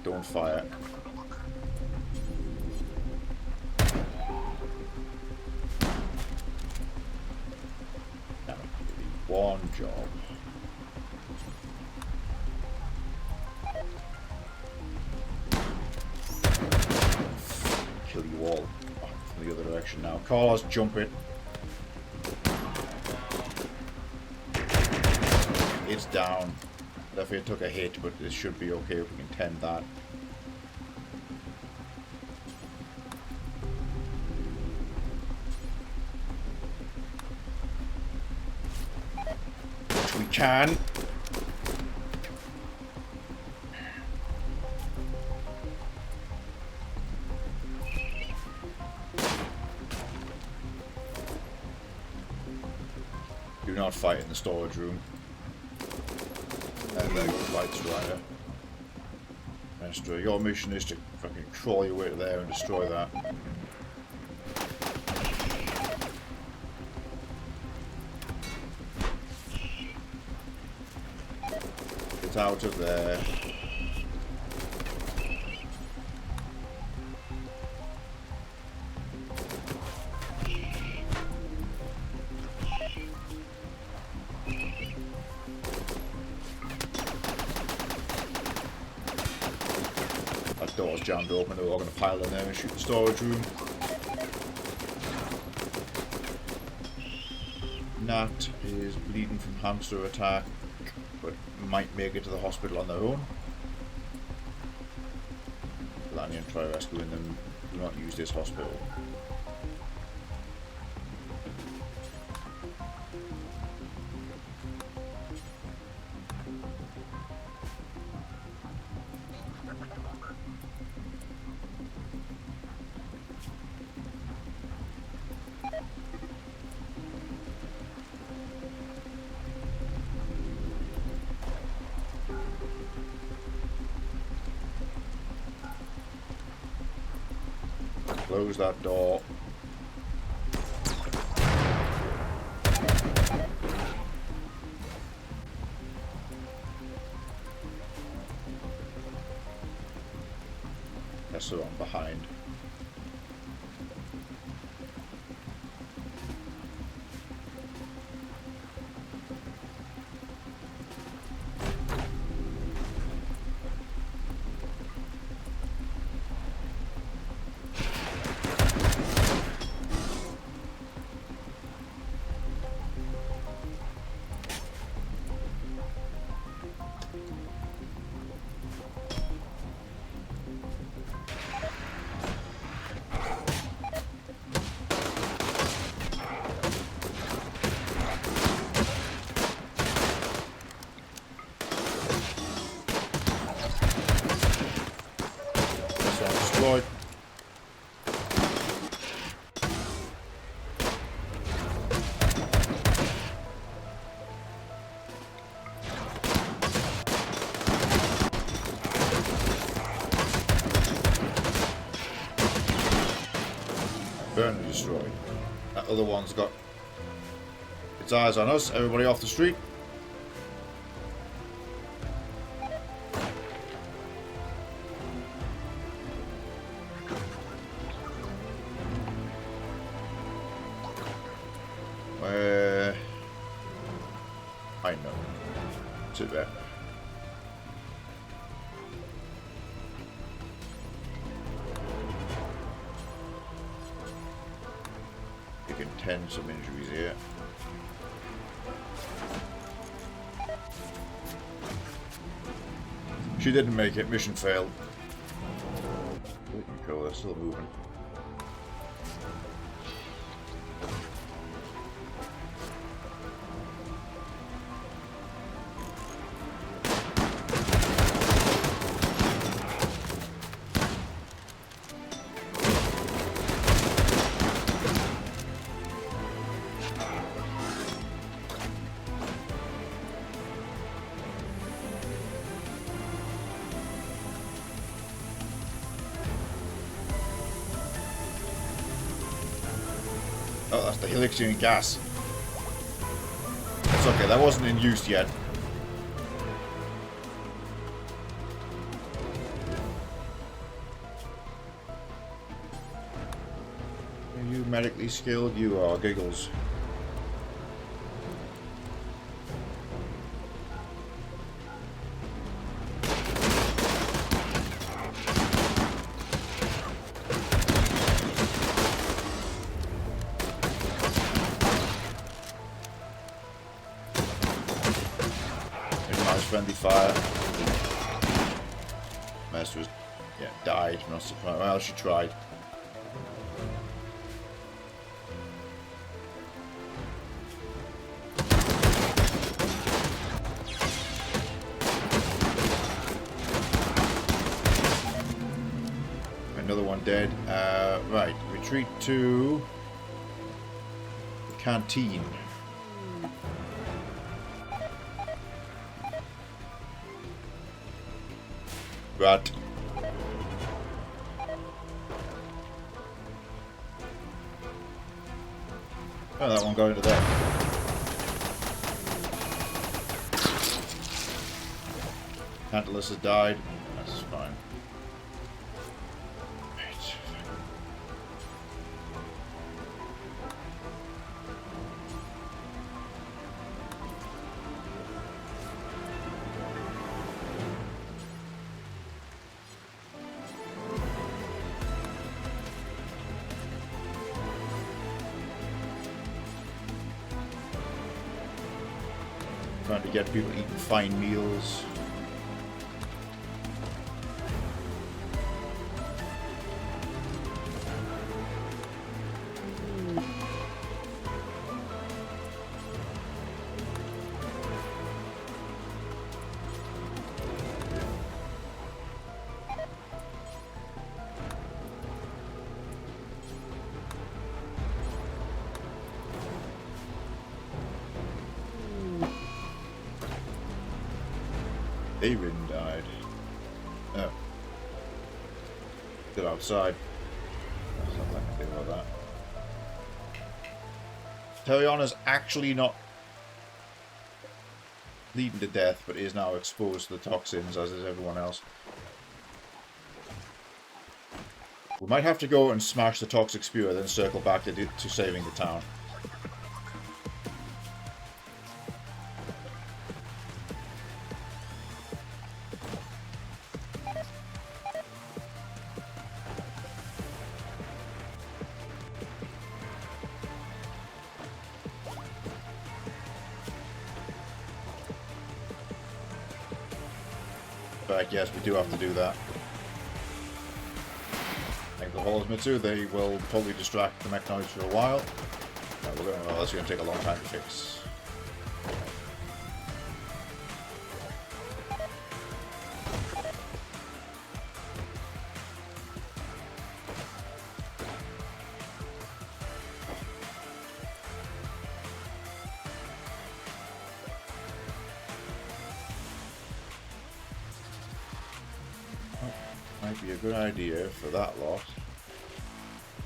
Don't fire. one job. Kill you all. Oh, from the other direction now. Carlos, jump it. It's down. Definitely took a hit, but it should be okay if we can tend that. Which we can. Do not fight in the storage room. And then lights rider. Destroy. Your mission is to fucking crawl your way to there and destroy that. Get out of there. Doors jammed open, they're all going to pile in there and shoot the storage room. Nat is bleeding from hamster attack, but might make it to the hospital on their own. Lanny and try rescuing them. Do not use this hospital. Close that door. That's the one behind. Destroyed. Burn and destroyed. That other one's got its eyes on us. Everybody off the street. I know. Sit there. You can tend some injuries here. She didn't make it. Mission failed. Control, they're still moving. Oh, that's the Helixian gas. It's okay, that wasn't in use yet. Are you medically skilled? You are, Giggles. friendly fire. Master was, yeah, died. Not surprised. Well, she tried. Another one dead. Right, retreat to the canteen. Right. Oh, that one got into there. Tantalus has died. That's fine. Right. Trying to get people eating fine meals. Aaron died. Oh. Still outside. There's nothing I can do about that. Teleana's actually not bleeding to death, but is now exposed to the toxins, as is everyone else. We might have to go and smash the toxic spewer, then circle back to saving the town. But yes, we do have to do that. I think the Holes Mitsu, they will probably distract the mechanoids for a while. Well, that's going to take a long time to fix. Might be a good idea for that lot.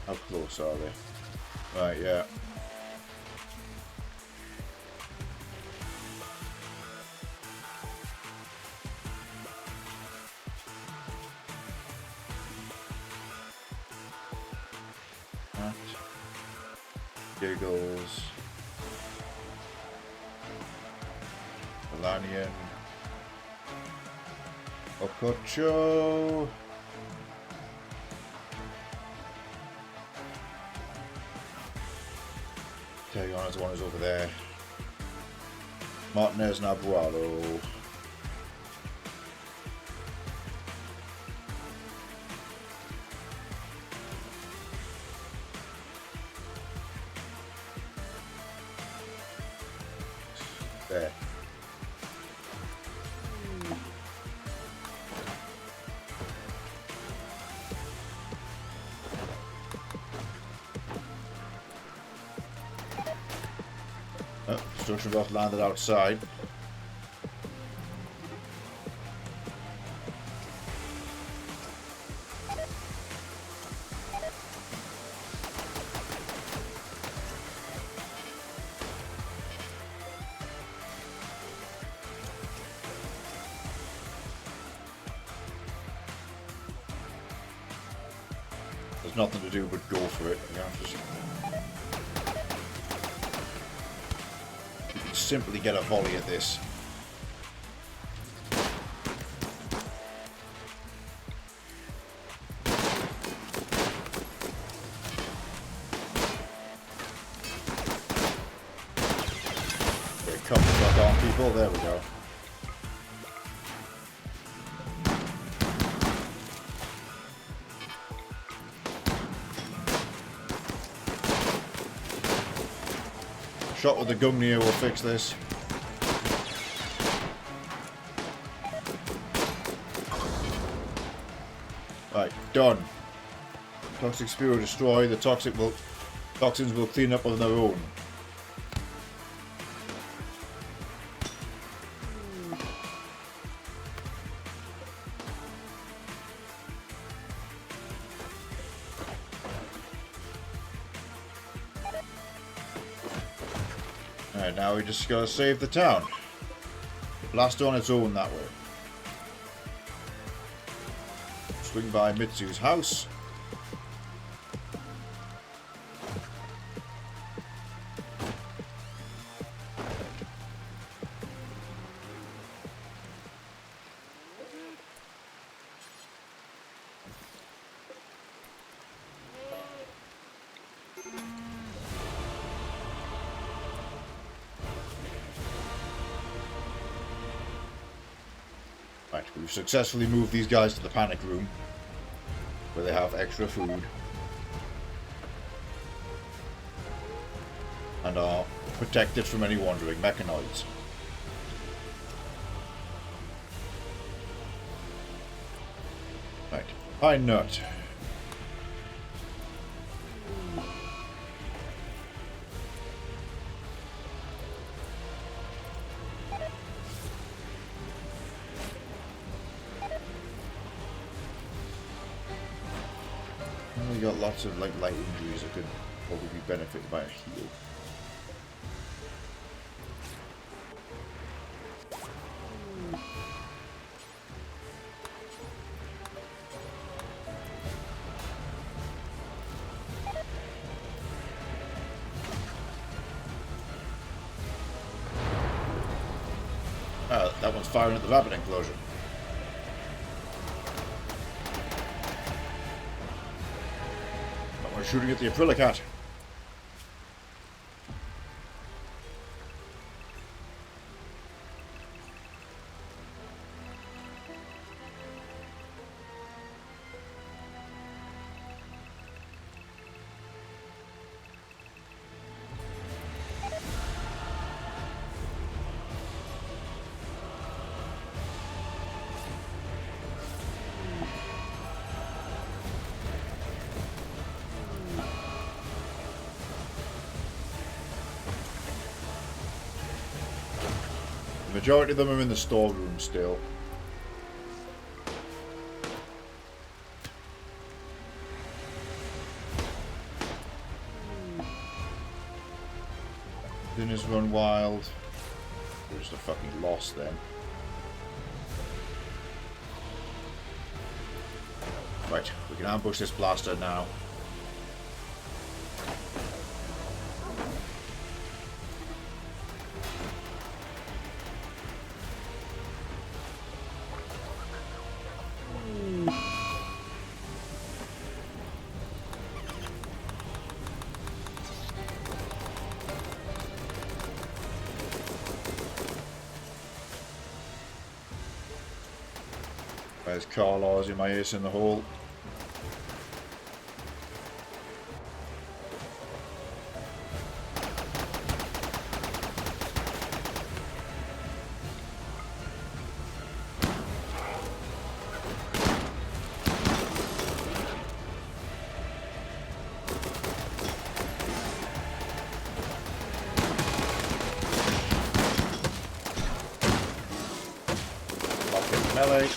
How close are they? Right, yeah. That. Giggles. Melanian. Okocho. Teleana's the one who's over there. Martinez and Abualo. There. Construction block landed outside. There's nothing to do but go for it. Simply get a volley at this. Okay, come back on, people. There we go. Shot with the gun here will fix this. Right, done. Toxic spear will destroy. The toxins will clean up on their own. Alright, now we just gotta save the town. Blast on its own that way. Swing by Mitsu's house. Right, we've successfully moved these guys to the panic room, where they have extra food and are protected from any wandering mechanoids. Right, pine nut. We got lots of like light injuries that could probably be benefited by a heal. That one's firing at the rabbit enclosure. That one's shooting at the Aprilia. The majority of them are in the storeroom still. Dinners run wild. We're just a fucking loss then. Right, we can ambush this blaster now. There's Carlos in my ace in the hole. Lock in melee.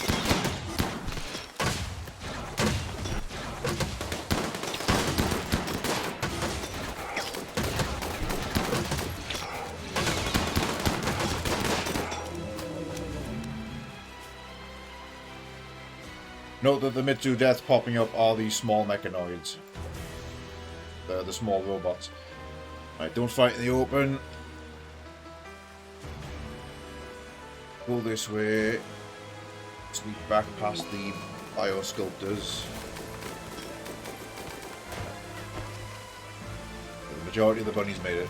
Note that the Mitsu deaths popping up are these small mechanoids. They're the small robots. Right, don't fight in the open. Go this way. Sneak back past the biosculptors. The majority of the bunnies made it.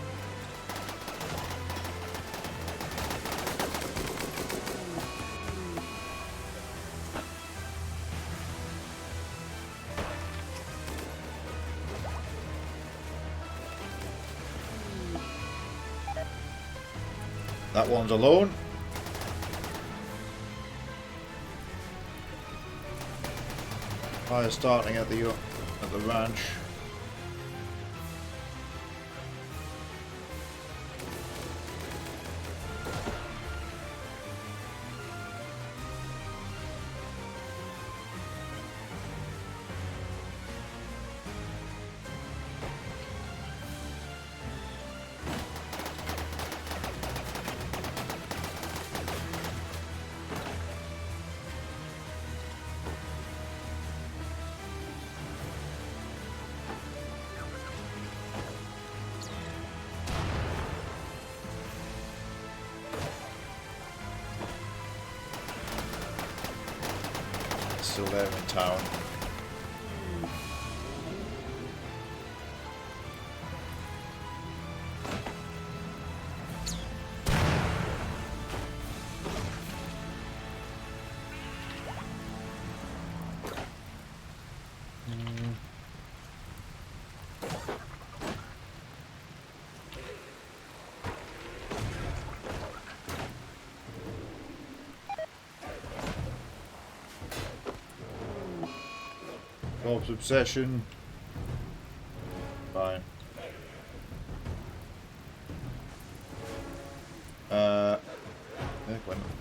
That one's alone. Fire starting at the ranch. Still there in town. Bob's obsession. Fine.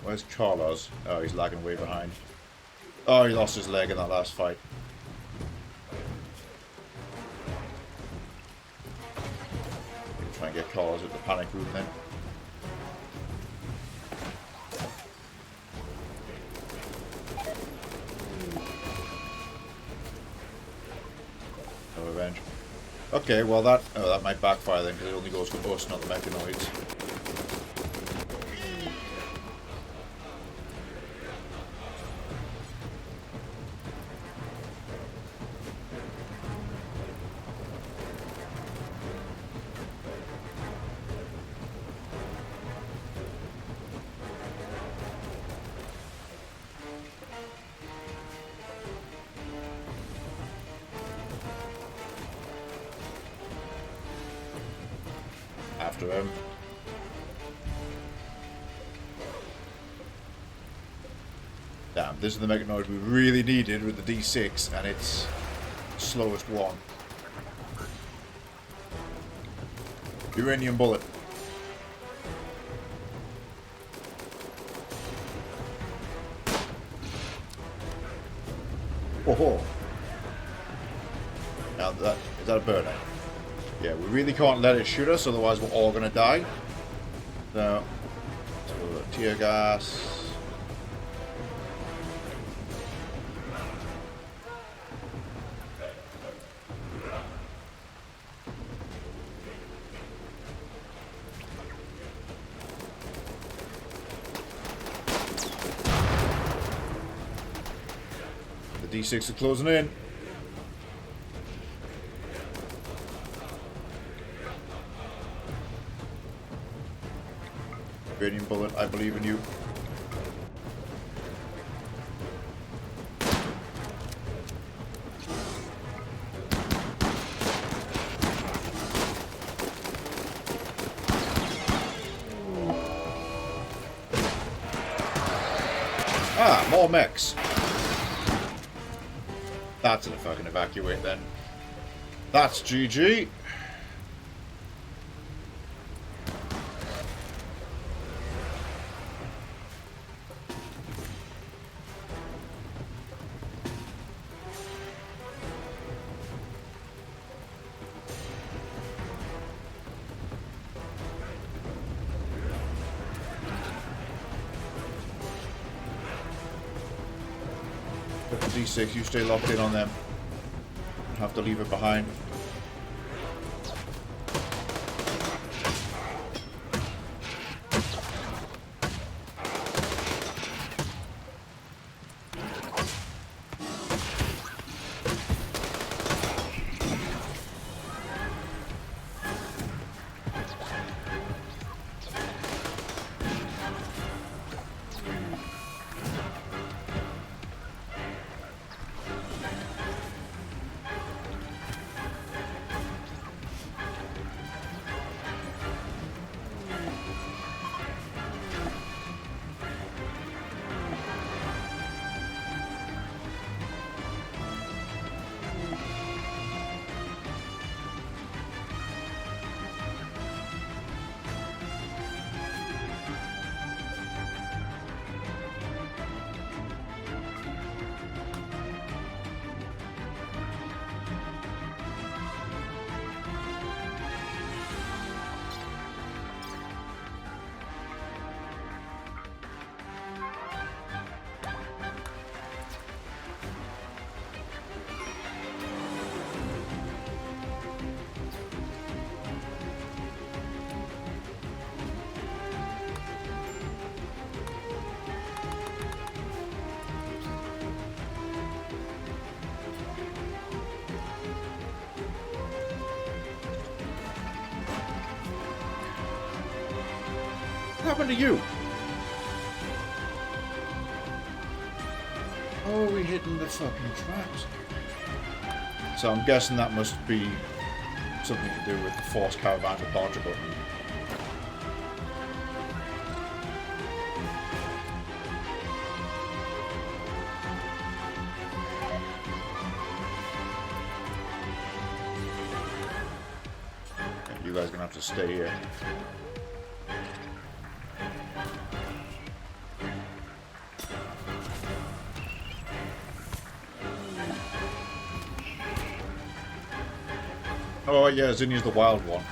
Where's Carlos? Oh, he's lagging way behind. Oh, he lost his leg in that last fight. Try and get Carlos at the panic room then. No revenge. Okay, well that might backfire then because it only goes for us, not the mechanoids. After him. Damn, this is the mechanoid we really needed with the D6, and it's the slowest one. Uranium bullet. Oh, now is that a bird? Yeah, we really can't let it shoot us, otherwise we're all gonna die. So tear gas. The D6 are closing in. Uranium bullet, I believe in you. Ah, more mechs. That's an fucking evacuate then. That's GG. D6, you stay locked in on them. You have to leave it behind. What happened to you? Oh, we hitting the fucking tracks. So I'm guessing that must be something to do with the force caravan departure button. You guys are gonna have to stay here. Oh yeah, Zinnia's the wild one.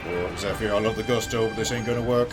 Oh, Zephyr, I love the gusto, but this ain't gonna work.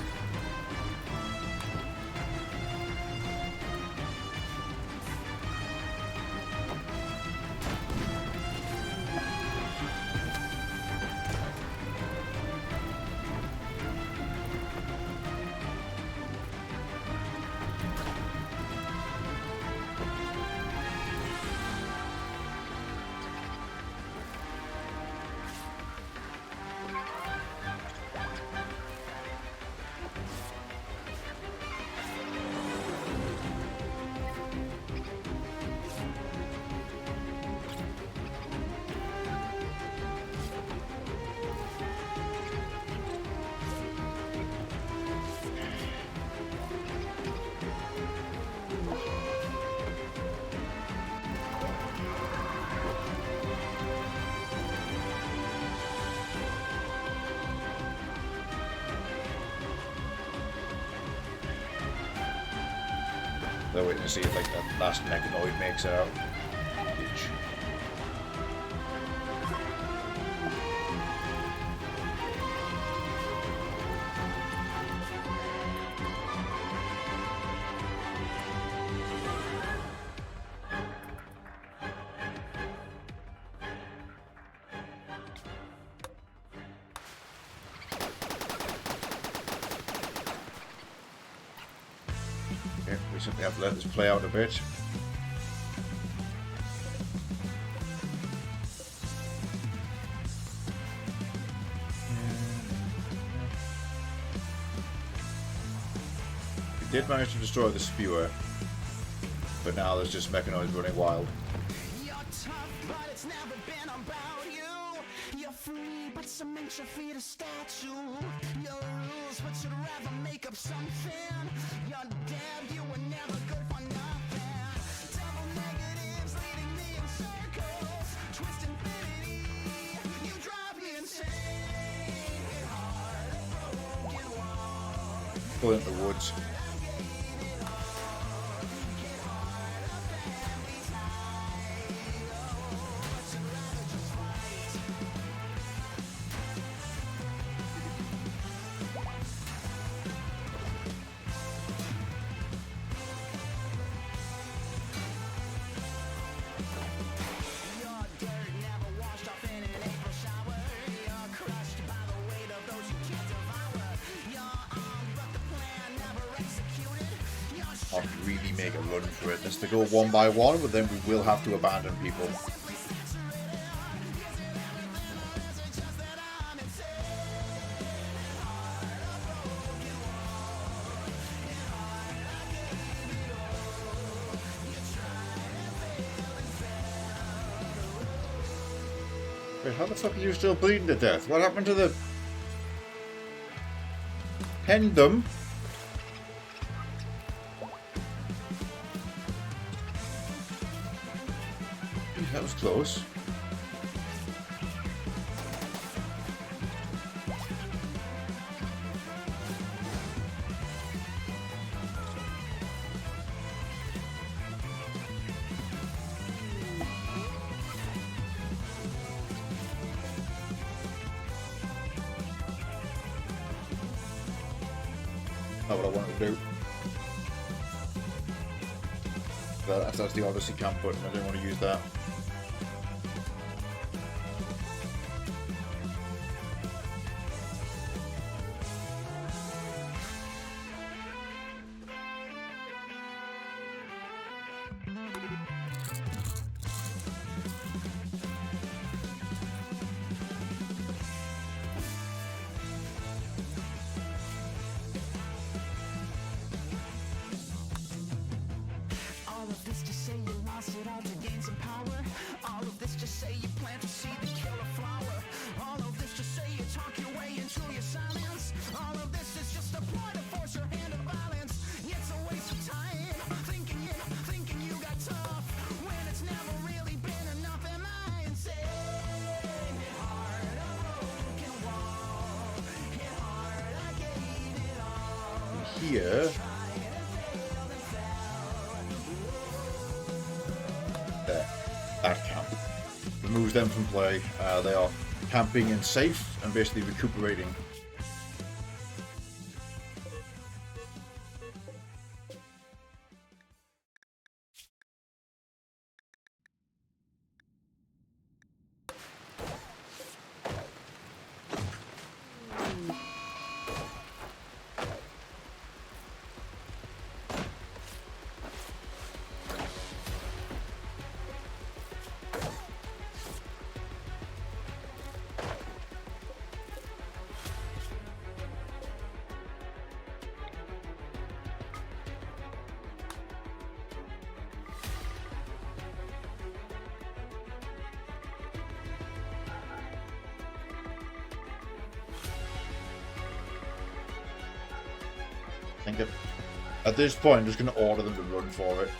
They're waiting to see if like that last mechanoid makes it out. Bitch. We simply have to let this play out a bit. We did manage to destroy the spewer, but now there's just mechanoids running wild. You're tough, but it's never been about you. You're free, but cement your feet a statue. Your rules, but you'd rather make up something. You're dead, you were never good for nothing. Double negatives leading me in circles. Twist infinity, you drive me insane. Get hard, a broken wall. Pull into the woods. I'll really make a run for it. Just to go one by one, but then we will have to abandon people. Wait, how the fuck are you still bleeding to death? What happened to the... Pendum? That was close. Not what I wanted to do. But that's the Odyssey camp button. I didn't want to use that. lost it all to gain some power. All of this just say you plant a seed to kill a flower. All of this just say you talk your way into your silence. All of this is just a ploy to force your hand of violence. It's a waste of time thinking you got tough when it's never really been enough. Am I insane? Hit hard, a broken wall. Hit hard, I gave it all. Here. There. That camp. Removes them from play. They are camping and safe and basically recuperating. I think at this point, I'm just going to order them to run for it.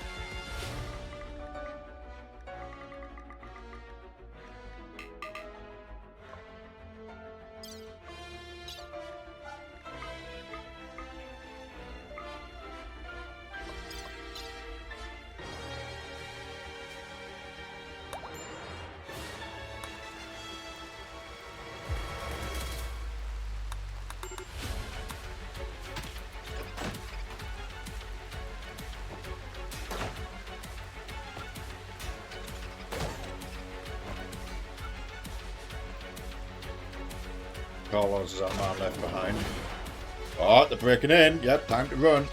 Carlos is our man left behind. Oh, they're breaking in. Yep, time to run.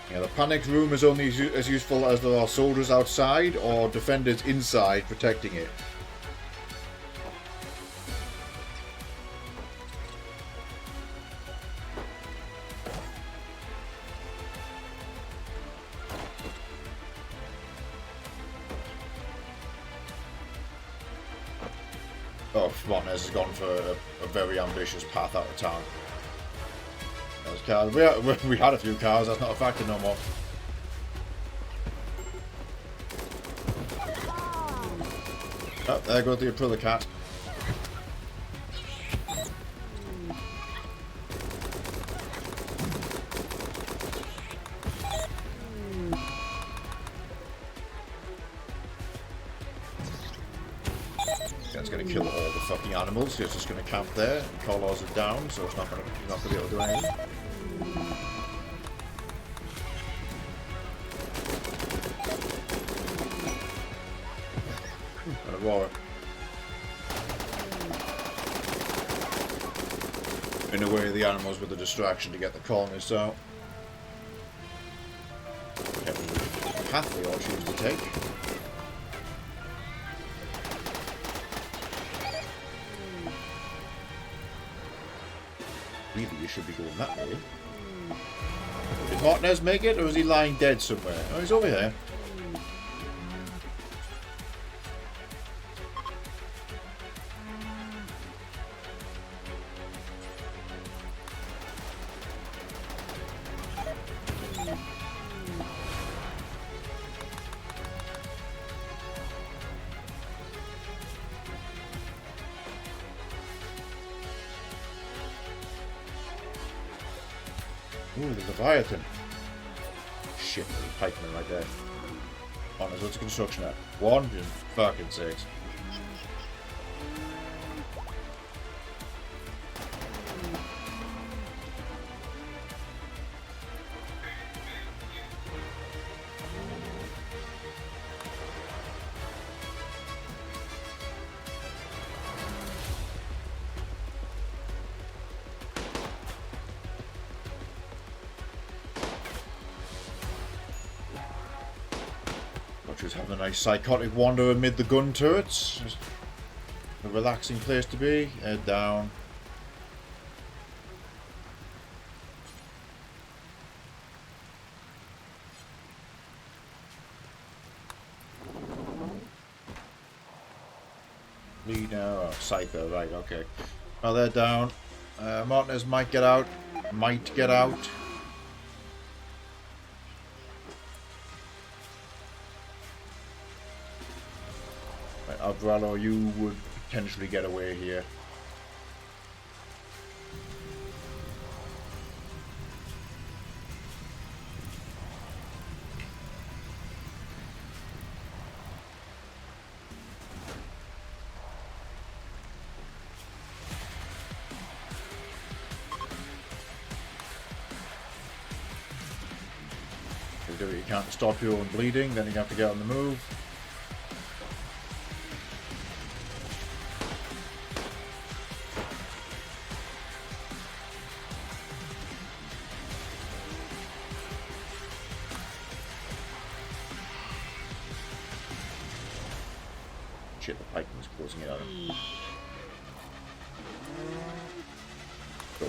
Yeah, the panicked room is only as useful as there are soldiers outside or defenders inside protecting it. Oh, Monez has gone for a very ambitious path out of town. Those cars. We had a few cars, that's not a factor no more. Oh, there goes the Aprilla cat. That's going to kill all the fucking animals. He's just going to camp there. And Carlos is down, so it's not going to, he's not going to be able to do anything. And a roar. In a way, the animals were the distraction to get the colonists out. Careful path they all choose to take. Really, you should be going that way. Did Martinez make it, or is he lying dead somewhere? Oh, he's over here. Ooh, the Leviathan. Shit, there's a pikeman right there. Oh, there's lots of construction at. One, just fucking sakes. Just having a nice psychotic wander amid the gun turrets. Just a relaxing place to be. Head down. Lead now. Oh, Scyther, right, okay. Well, they're down. Martinez might get out. Might get out. Right, Alvarado, you would potentially get away here. You can't stop your own bleeding, then you have to get on the move. Shit, the Python was closing it on him. Go.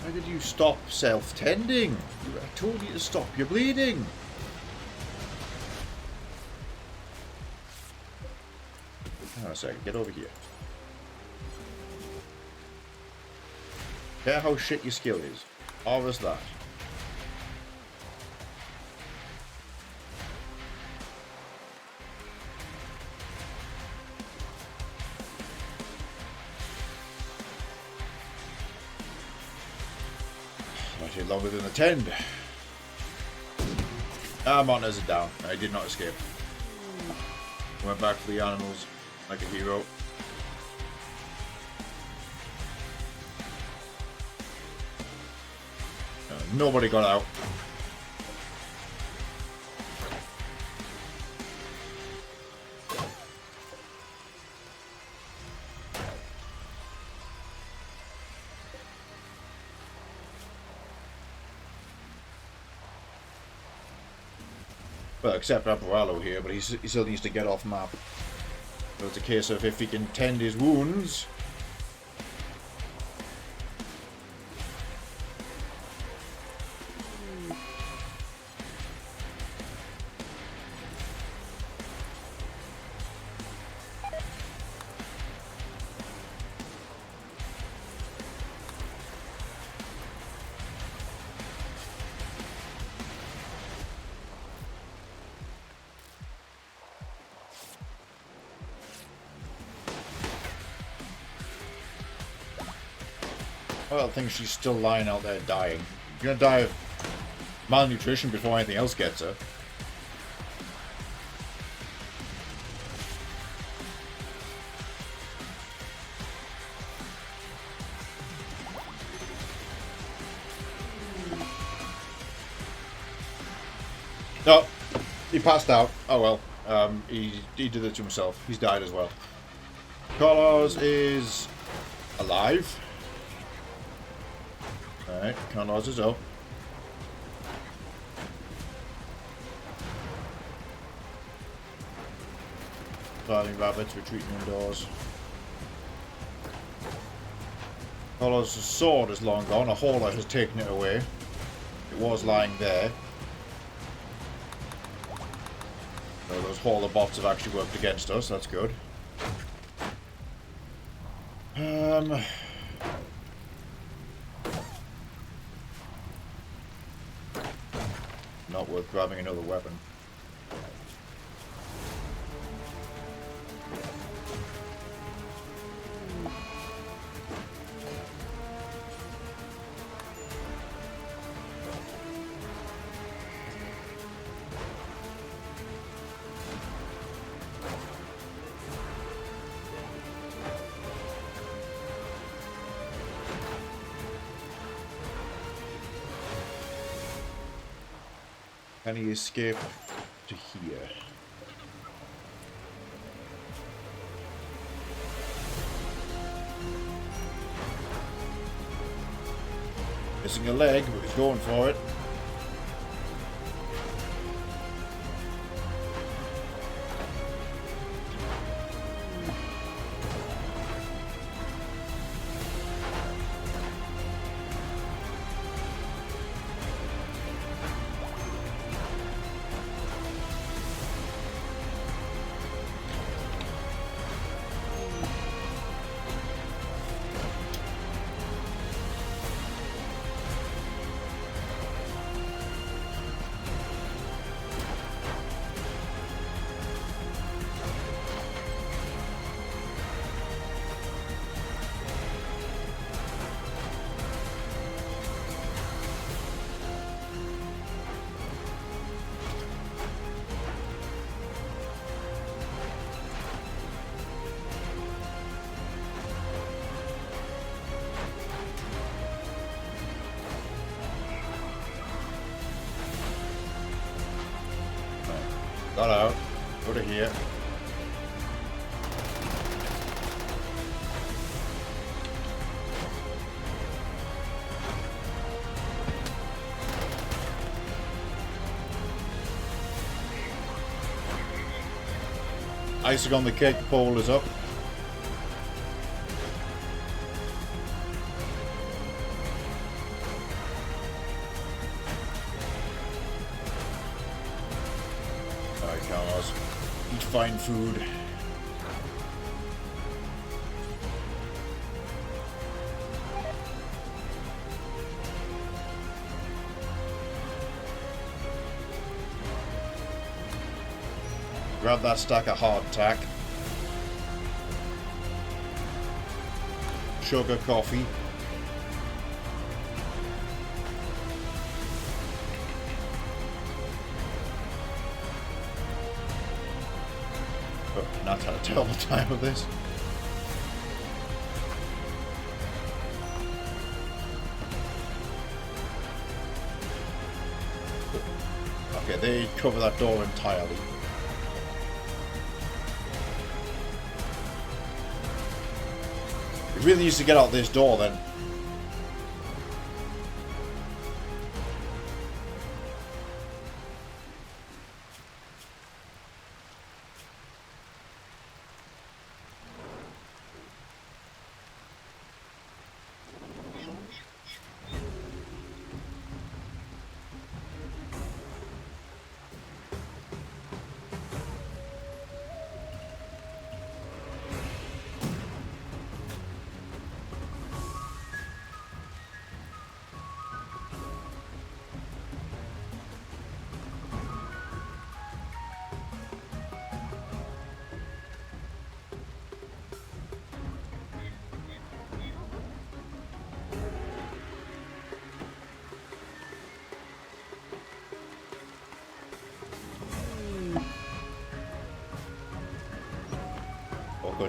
Why did you stop self-tending? I told you to stop your bleeding. Hang on a second, get over here. Care how shit your skill is. Or is that? Actually longer than the 10. Ah, Martinez is down. I did not escape. Went back for the animals like a hero. Nobody got out. Well, except Apparello here, but he still needs to get off map. So it's a case of if he can tend his wounds. Well, I think she's still lying out there dying. You're gonna die of malnutrition before anything else gets her. No, he passed out. Oh well. He did it to himself. He's died as well. Carlos is alive. Alright, Carlos is up. Fighting rabbits, retreating indoors. Carlos' sword is long gone. A hauler has taken it away. It was lying there. So those hauler bots have actually worked against us. That's good. Not worth grabbing another weapon. Can he escape to here? Missing a leg, but he's going for it. Got out. Go to here. Icing on the cake pole is up. Alright, Carlos. Eat fine food. Grab that stack of hardtack. Sugar, coffee. Oh, not had a terrible time with this. Okay, they cover that door entirely. It really needs to get out this door then.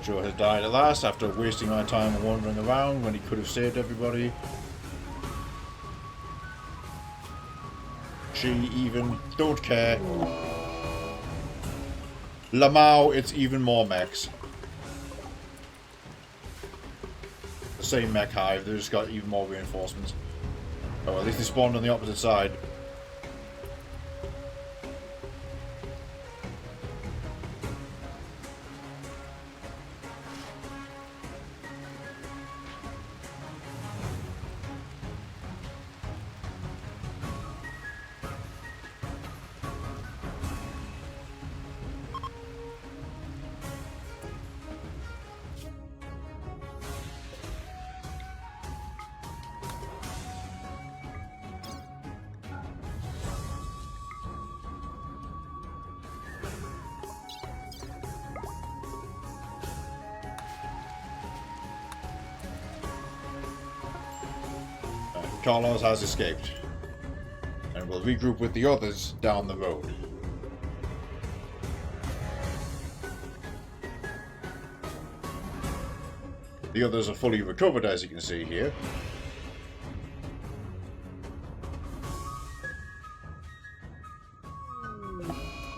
Joe has died at last after wasting my time wandering around when he could have saved everybody. She even don't care. Lamau, it's even more mechs. The same mech hive, they just got even more reinforcements. Oh, at least they spawned on the opposite side. Carlos has escaped, and will regroup with the others down the road. The others are fully recovered, as you can see here.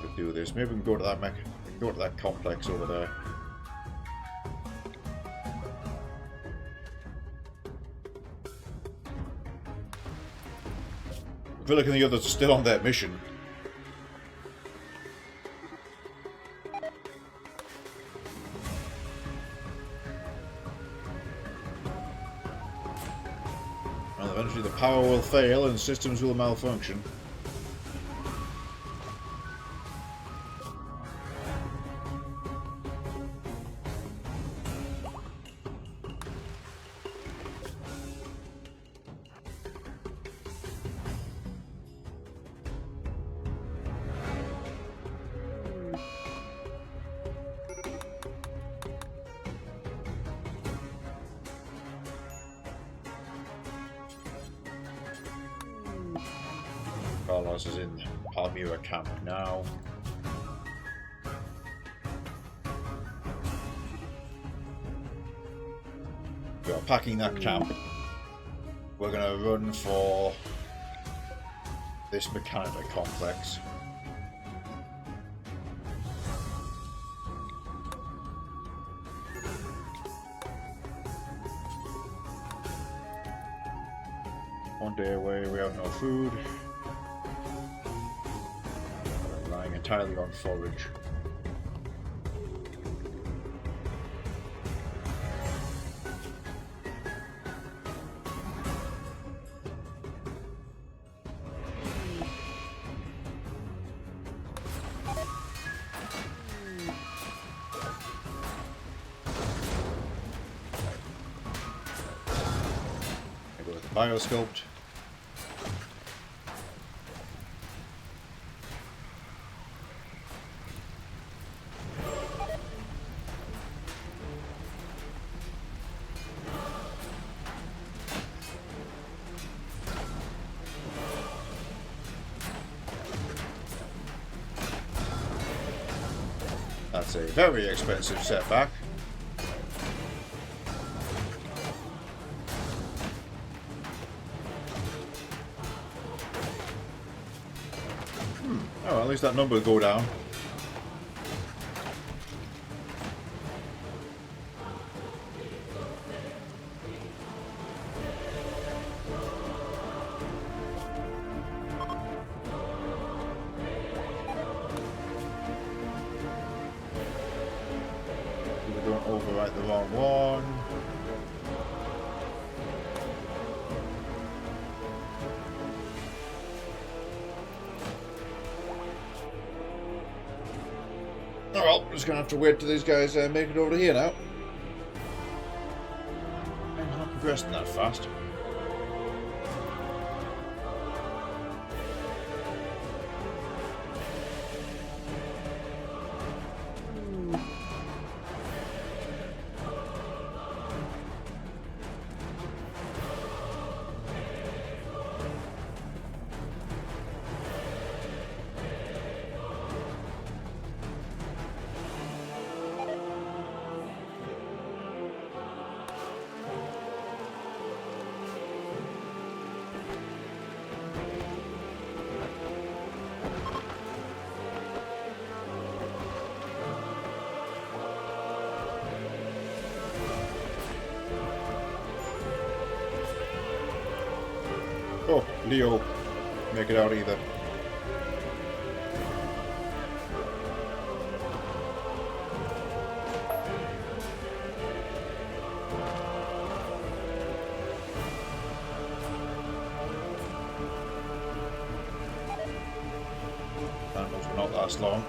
We'll do this. Maybe we can go to that mech. We can go to that complex over there. I feel like the others are still on their mission. Well, eventually the power will fail and systems will malfunction. Carlos is in Palmyra camp now. We are packing that camp. We're going to run for this mechanical complex. One day away, we have no food. Relying entirely on forage. Biosculpt. That's a very expensive setback. Oh, at least that number will go down. We don't overwrite the wrong one. Oh well, just gonna have to wait till these guys make it over to here now. I'm not progressing that fast. Oh, Leo, make it out either. That will not last long.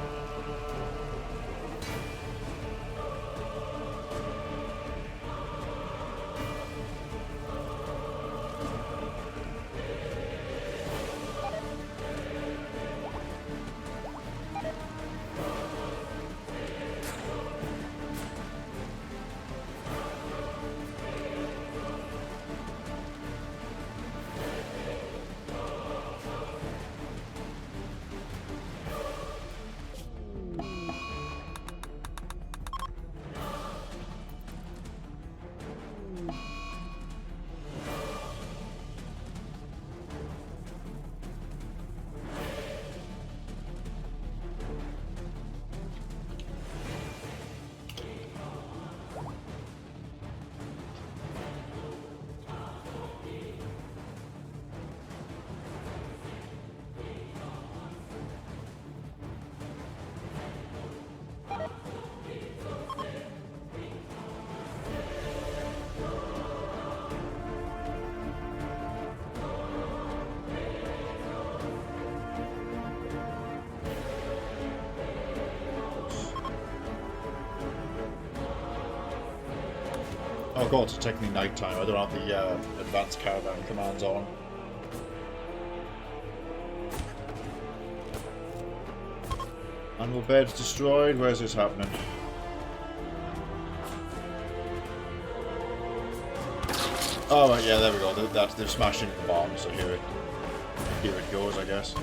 Oh god, it's technically night time. I don't have the advanced caravan commands on. Animal beds destroyed. Where's this happening? Oh right, yeah, there we go. They've smashed into the bomb, so here it goes, I guess.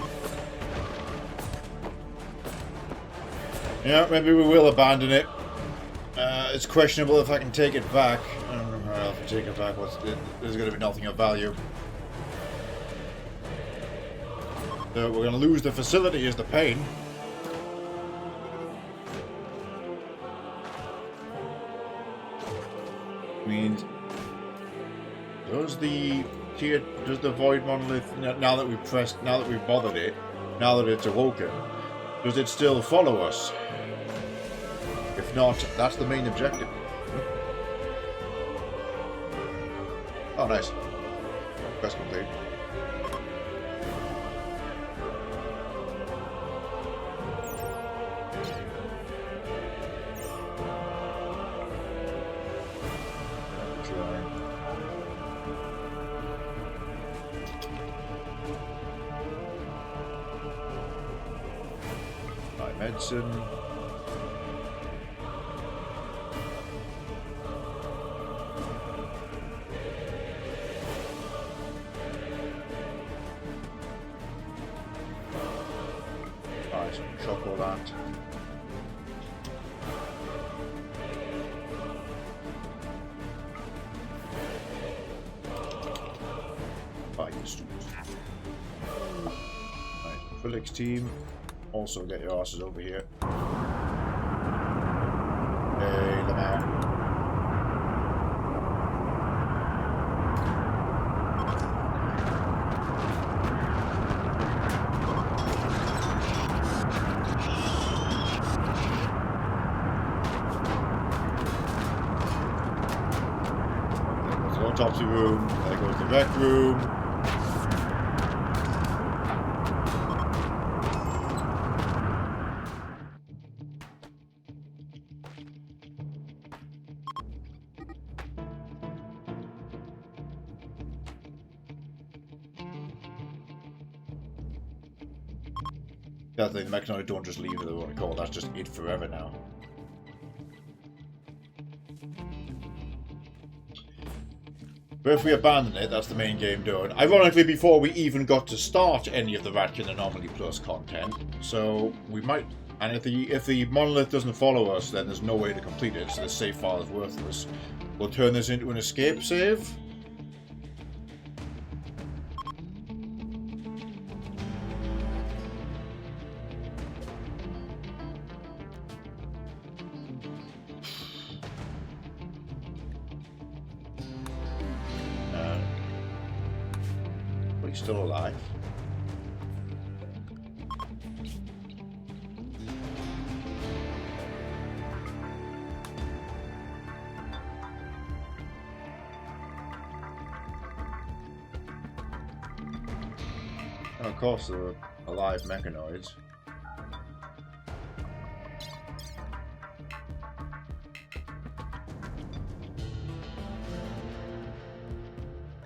Yeah, maybe we will abandon it. It's questionable if I can take it back. I don't know how if I take it back. There's going to be nothing of value. So we're going to lose the facility is the pain. Means does the here? Does the void monolith, now that we've bothered it, now that it's awoken, does it still follow us? If not, that's the main objective. Oh, nice. Quest complete. Medicine. Nice, shock all that. Fire students. Right, Felix team. Also get your asses over here. Hey, Lamar. There goes the autopsy room. There goes the rec room. The other thing, the Mechanoid don't just leave of their own accord, that's just it forever now. But if we abandon it, that's the main game done. Ironically, before we even got to start any of the Ratkin Anomaly Plus content, so we might... And if the monolith doesn't follow us, then there's no way to complete it, so the save file is worthless. We'll turn this into an escape save. Still alive. And of course, there are alive mechanoids.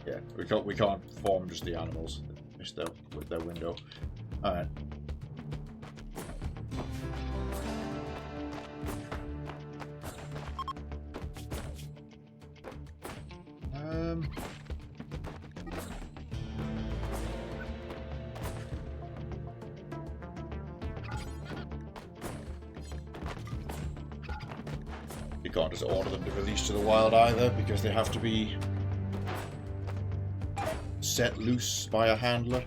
Yeah, we can't form just the animals. Just with their window. Alright. You can't just order them to release to the wild either, because they have to be set loose by a handler.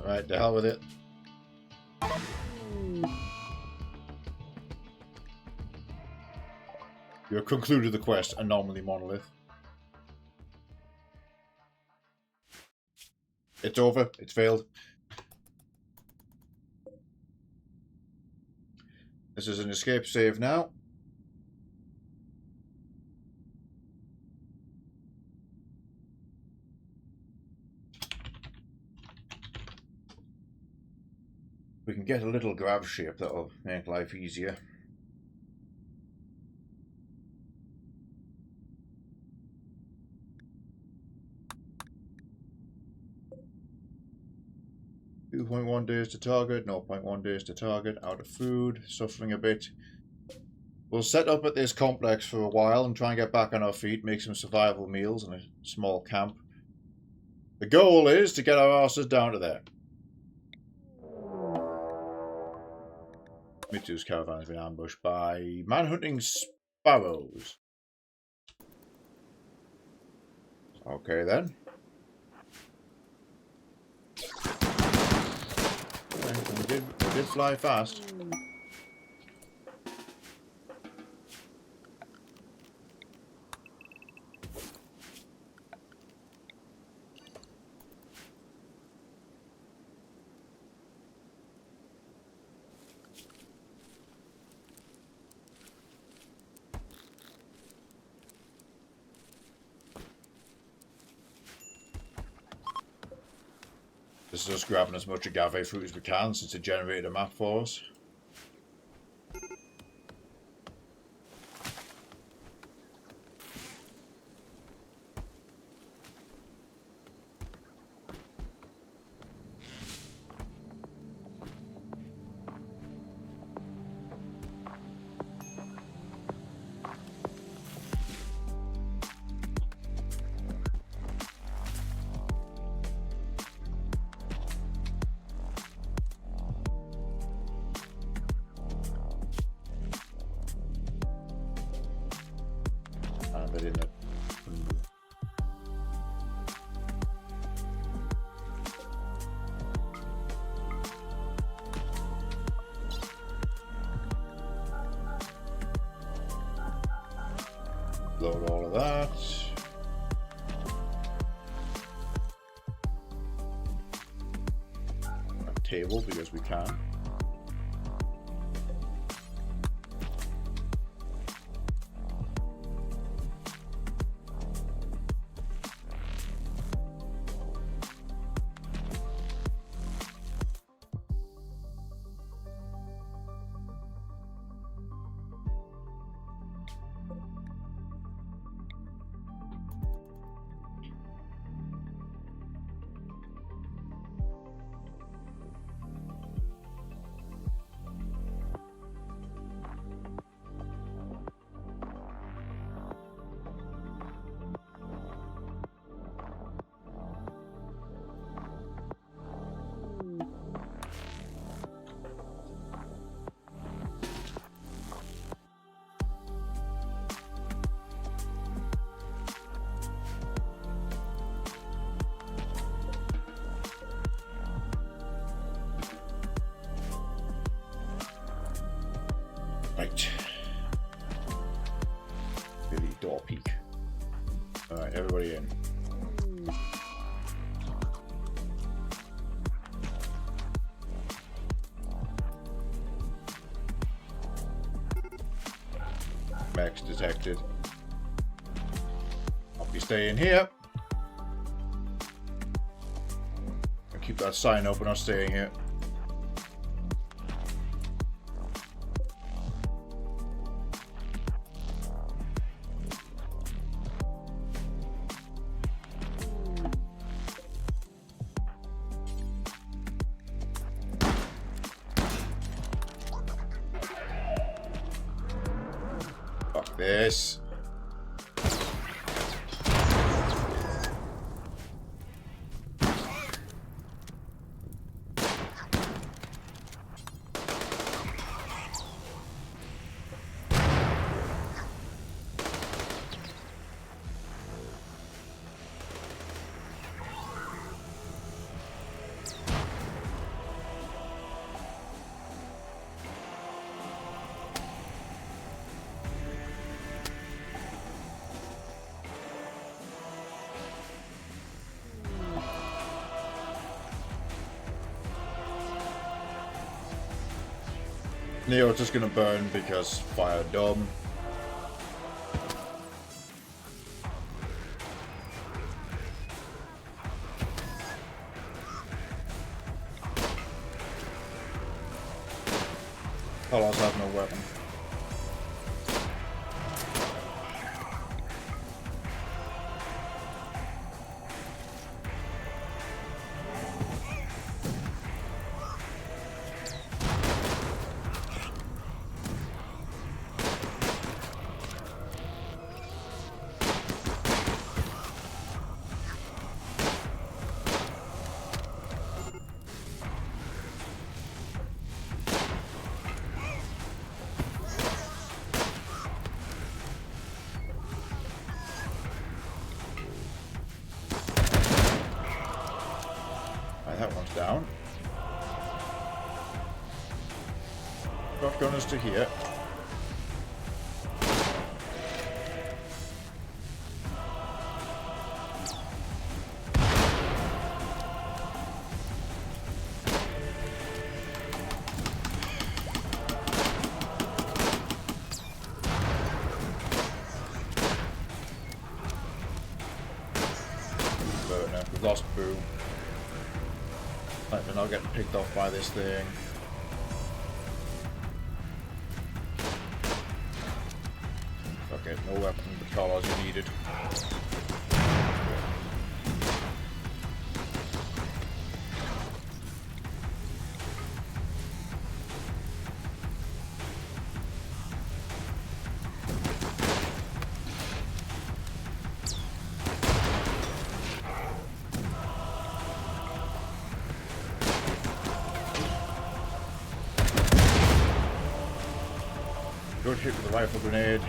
Right, to hell with it. You have concluded the quest, Anomaly Monolith. It's over. It's failed. This is an escape save now. We can get a little grab shape that'll make life easier. .1 days to target, 0.1 days to target, out of food, suffering a bit. We'll set up at this complex for a while and try and get back on our feet, make some survival meals in a small camp. The goal is to get our asses down to there. Mitsu's caravan has been ambushed by man-hunting sparrows. Okay then. Okay, we did fly fast. This is us grabbing as much agave fruit as we can since it generated a map for us. Load all of that. A table because we can. Right. Billy door peak. Alright, everybody in. Max detected. I'll be staying here. I'll keep that sign open, I'm staying here. This. Neo's just gonna burn because fire dumb. Hollows have no weapon. That one's down. Shotgunners to here. We've lost Boo. They're not getting picked off by this thing. Okay, no weapon but collars you needed. Good hit with the rifle grenade.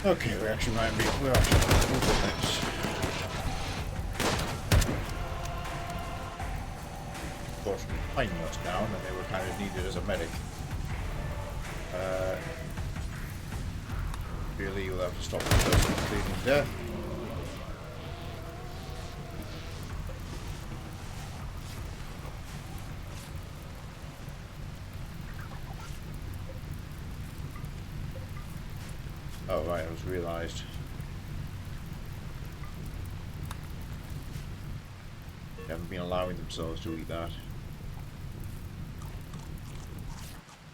Okay, we're actually moving this. Unfortunately, Pine was down and they were kind of needed as a medic. Really, you'll have to stop the person bleeding to death. Oh right, I was realised. They haven't been allowing themselves to eat that.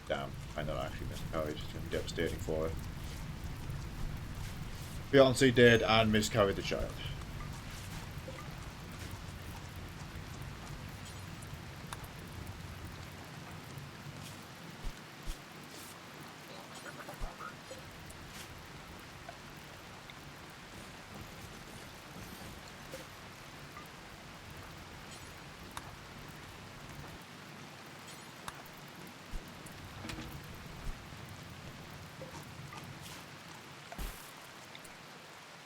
Damn, I know actually miscarried. It's going to be devastating for her. Fiancé dead and miscarried the child.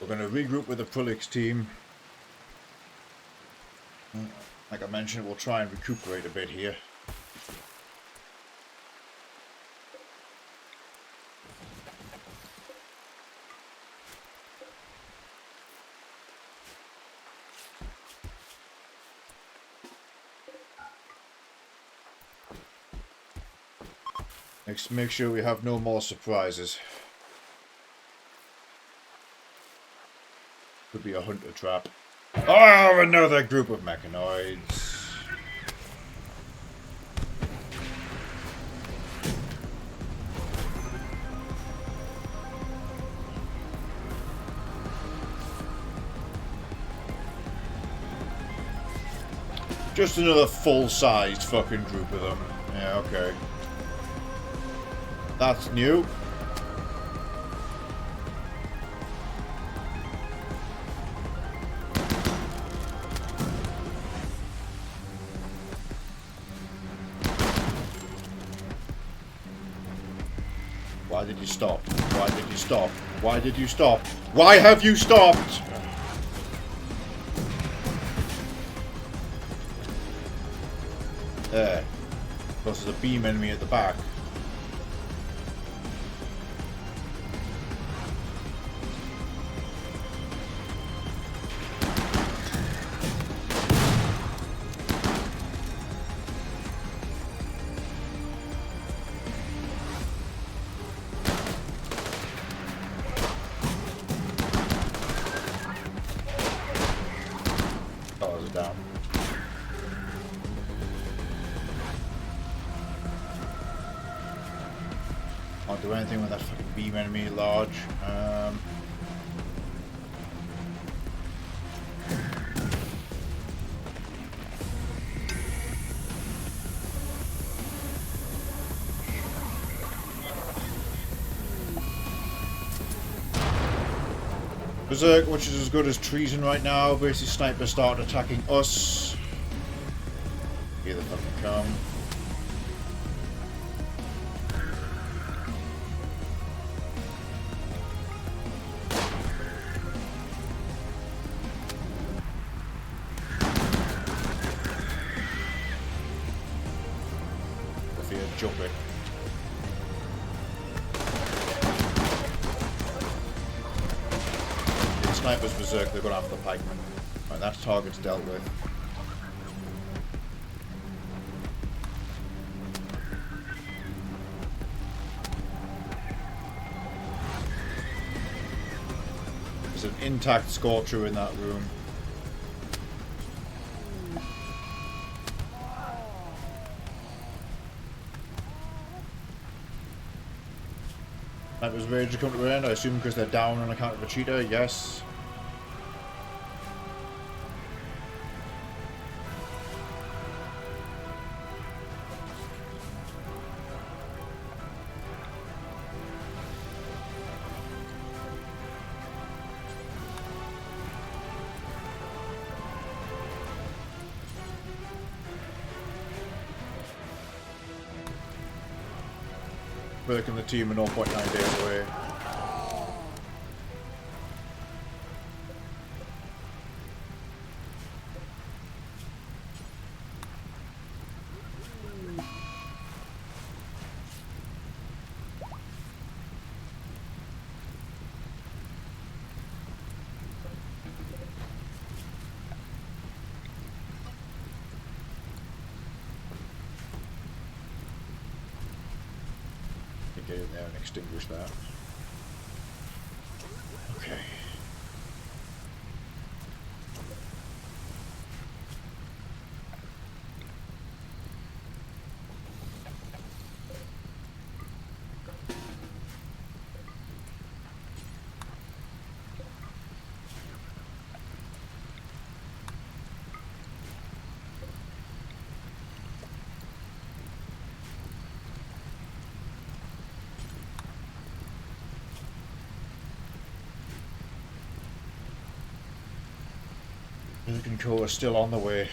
We're going to regroup with the Prolix team. Like I mentioned, we'll try and recuperate a bit here. Let's make sure we have no more surprises. Could be a hunter trap. Oh, another group of mechanoids. Just another full-sized fucking group of them. Yeah, okay. That's new. Why did you stop? Why did you stop? Why did you stop? Why have you stopped? There. Of course, there's a beam enemy at the back. Can't do anything with that fucking beam enemy at large. Berserk, which is as good as treason right now. Basically, snipers start attacking us. Here they fucking come. If you're jumping. Snipers berserk, they're going after the pikemen. Right, that target's dealt with. There's an intact Scorcher in that room. Snipers ready to come to the end, I assume because they're down on account of a cheater, yes. Burke and the team are 0.9 days away. Get in there and extinguish that. Okay. The control is still on the way.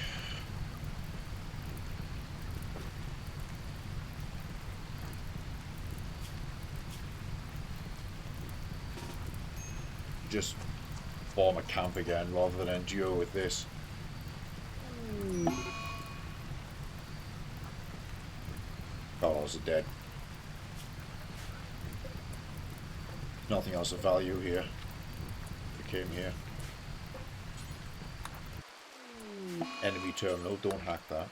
Just form a camp again rather than endure with this. Carlos are dead. Nothing else of value here. We came here. Enemy terminal, don't hack that.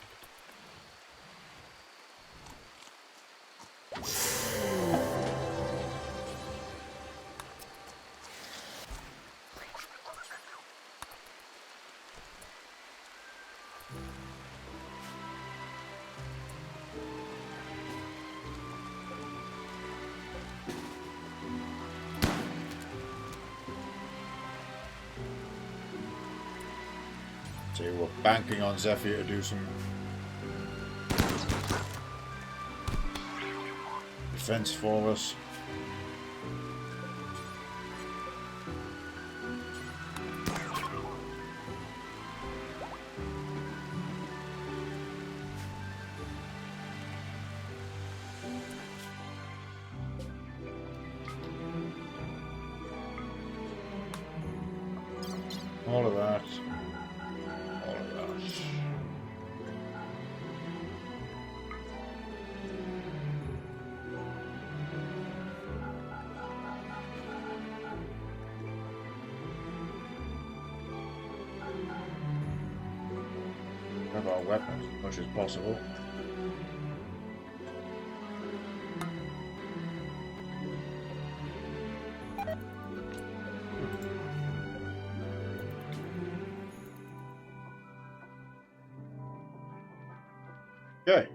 So we're banking on Zephyr to do some defense for us. All of that. Have our weapons as much as possible. Okay.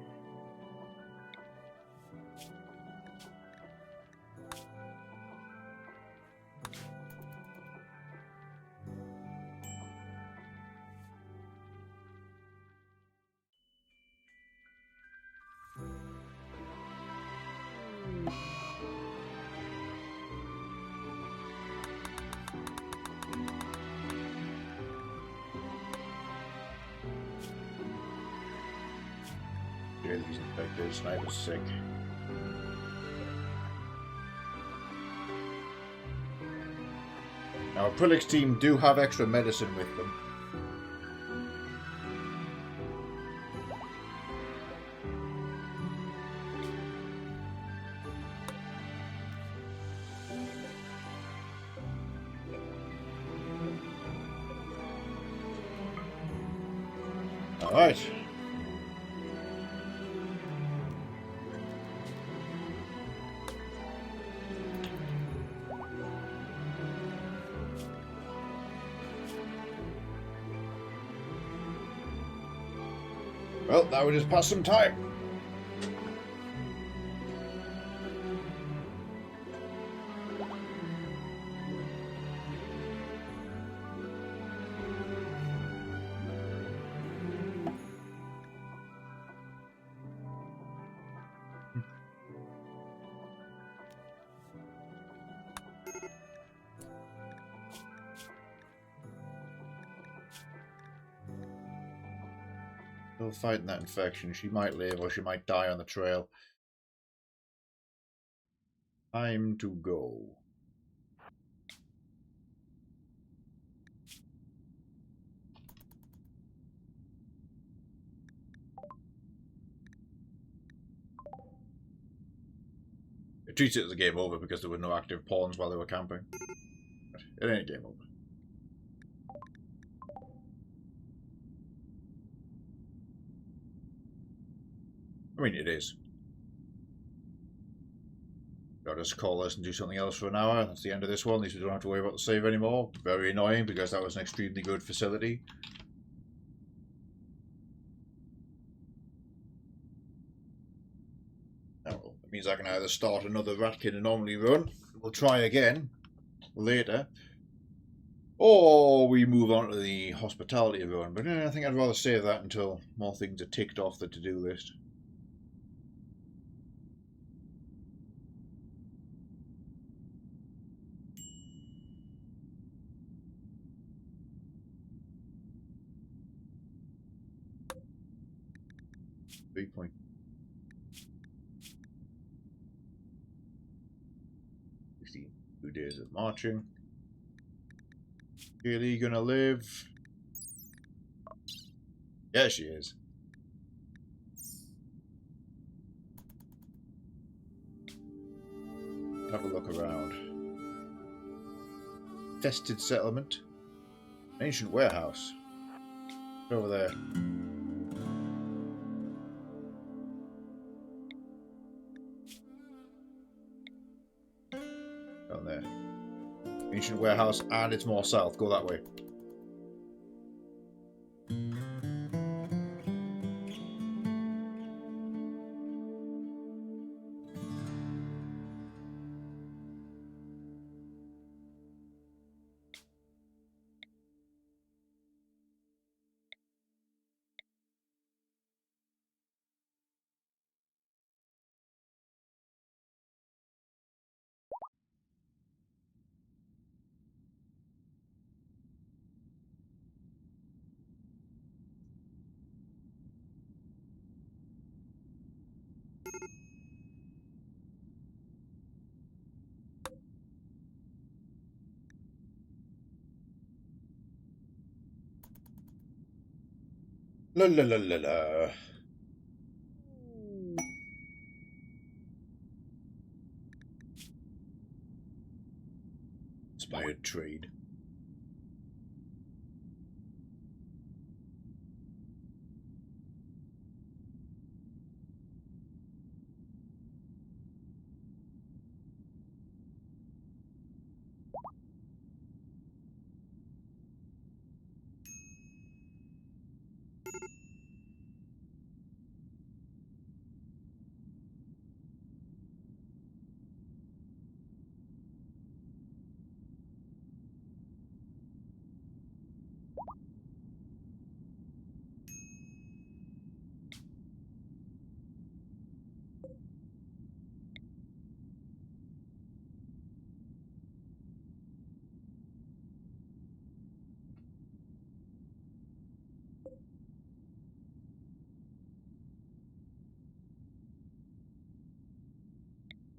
Jailer's infected, Sniper's sick. Now, Acrylic's team do have extra medicine with them. Alright. Well, now we just pass some time. Still fighting that infection. She might live or she might die on the trail. Time to go. It treats it as a game over because there were no active pawns while they were camping. But it ain't a game over. I mean, it is. I'll just call this and do something else for an hour. That's the end of this one. At least we don't have to worry about the save anymore. Very annoying because that was an extremely good facility. Well, it means I can either start another Ratkin anomaly run. We'll try again later. Or we move on to the hospitality run. But I think I'd rather save that until more things are ticked off the to-do list. .3. 2 days of marching. Really gonna live? Yeah, she is. Have a look around. Fested settlement. Ancient warehouse. Over there. Down there. Ancient warehouse, and it's more south. Go that way. La la la la la. Inspired trade.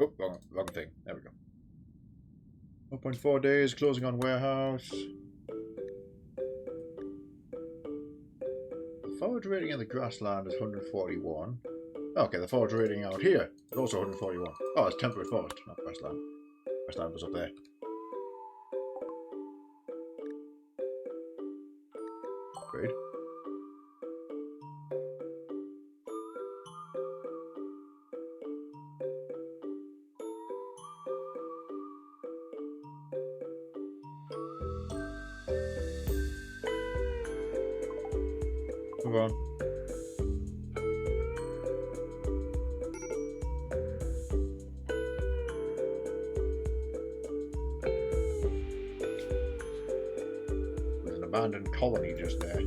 Oh, wrong thing. There we go. 1.4 days, closing on warehouse. The forage rating in the grassland is 141. Okay, the forage rating out here is also 141. Oh, it's temperate forest, not grassland. Grassland was up there. Great. Move on. There's an abandoned colony just there.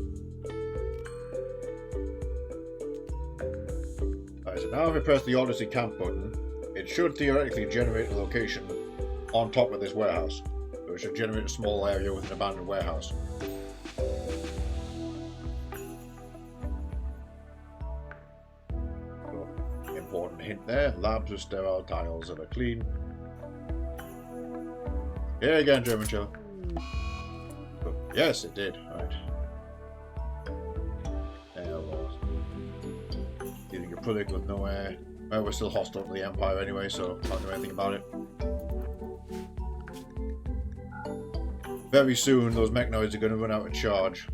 Alright, so now if I press the Odyssey Camp button, it should theoretically generate a location on top of this warehouse. So it should generate a small area with an abandoned warehouse. Important hint there, labs with sterile tiles that are clean. Here again, German chill. Oh, yes, it did. Right. There it was. Dealing a product with no air. Well, we're still hostile to the Empire anyway, so can't do anything about it. Very soon, those mechanoids are going to run out of charge.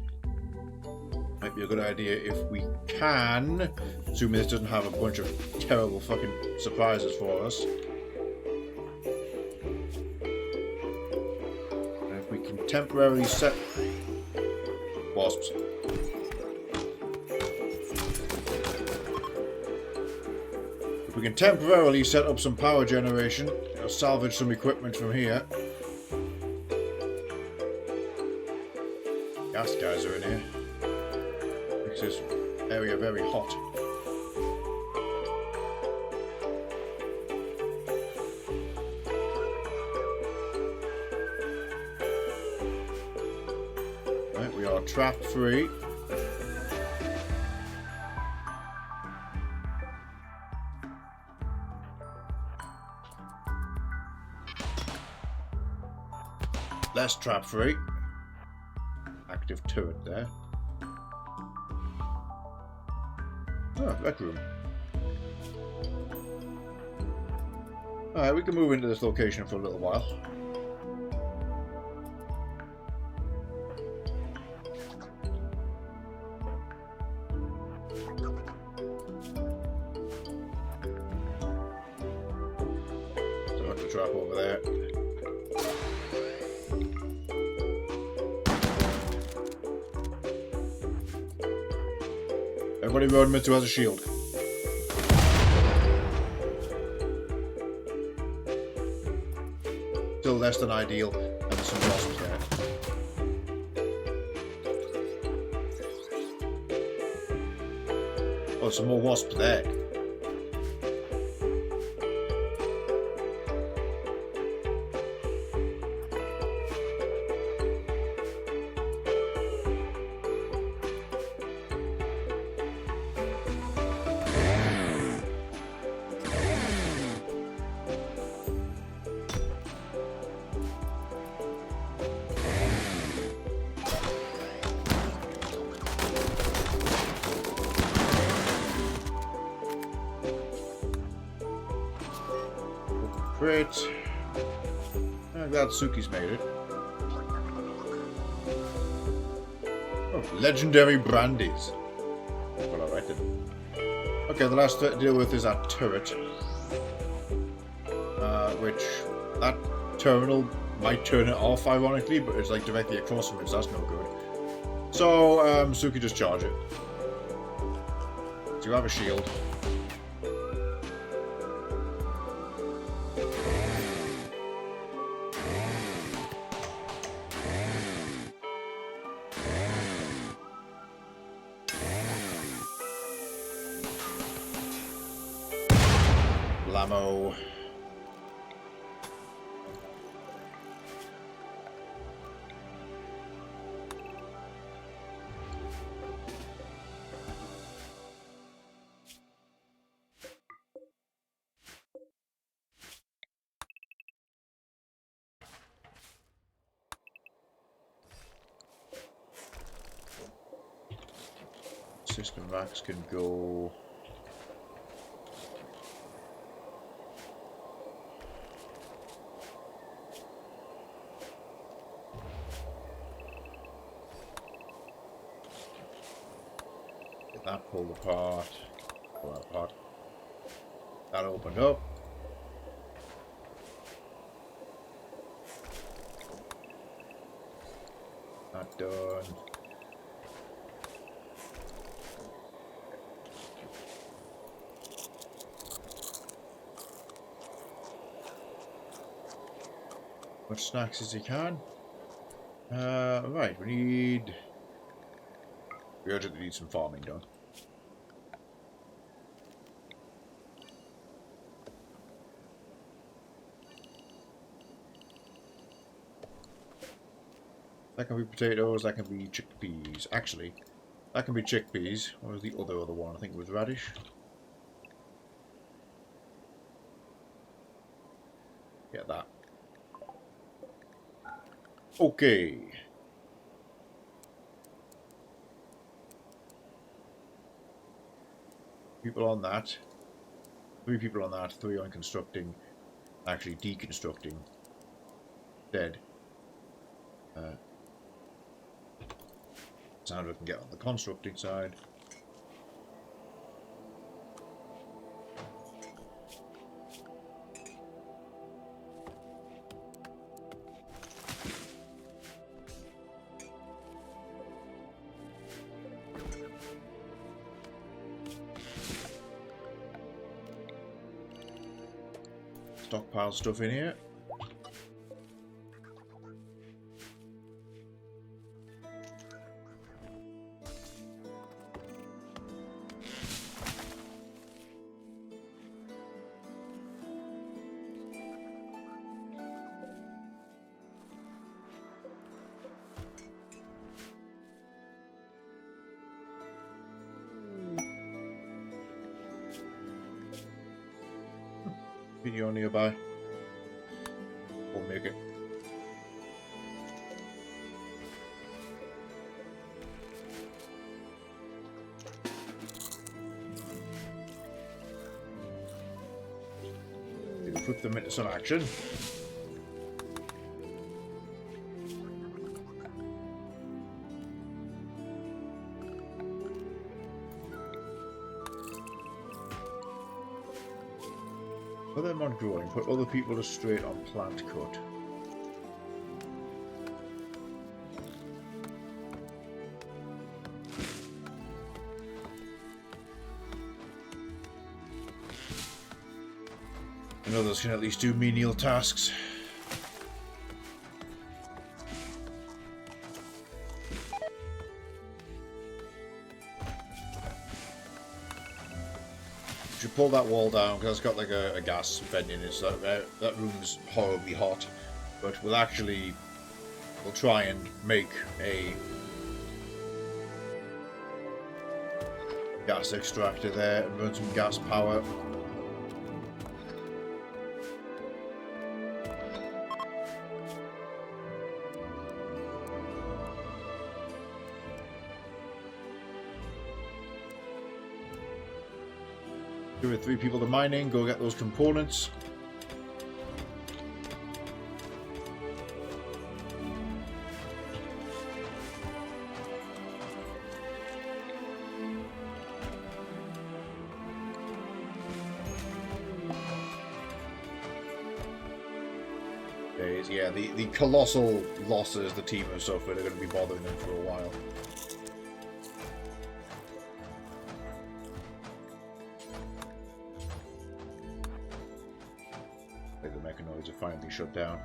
Might be a good idea if we can, assuming this doesn't have a bunch of terrible fucking surprises for us. And if we can temporarily set... Wasps. If we can temporarily set up some power generation, or salvage some equipment from here. Gas guys are in here. Makes this area very hot. Right, we are trap free. Less trap free. Active turret there. Oh, rec room. Alright, we can move into this location for a little while. So I can trap over there. Everybody road Mitsu has a shield. Still less than ideal, and there's some wasps there. Oh, some more wasps there. Great. I'm glad Suki's made it. Oh, legendary brandies. Well, alright then. Okay, the last threat to deal with is that turret. Which, that terminal might turn it off, ironically, but it's like directly across from it, so that's no good. So, Suki just charge it. So you have a shield. Blammo. System racks can go. Get that pulled apart. Pull that apart. That opened up. That done. Much snacks as you can. Right, we urgently need some farming done. That can be potatoes, that can be chickpeas. Actually, that can be chickpeas. What was the other one? I think it was radish. Yeah, that. Okay. People on that. 3 people on that, 3 on constructing. Actually, deconstructing. Dead. Sandra can get on the constructing side. Stockpile stuff in here. Video nearby. We'll make it. We'll put them into some action. Put them on growing, put other people to straight on plant cut. And others can at least do menial tasks. Should pull that wall down because it's got like a gas vent in it, so that room's horribly hot. But we'll try and make a gas extractor there and run some gas power. Give it 3 people to mining, go get those components. Okay, yeah, the colossal losses the team have suffered are going to be bothering them for a while. Mechanoids are finally shut down.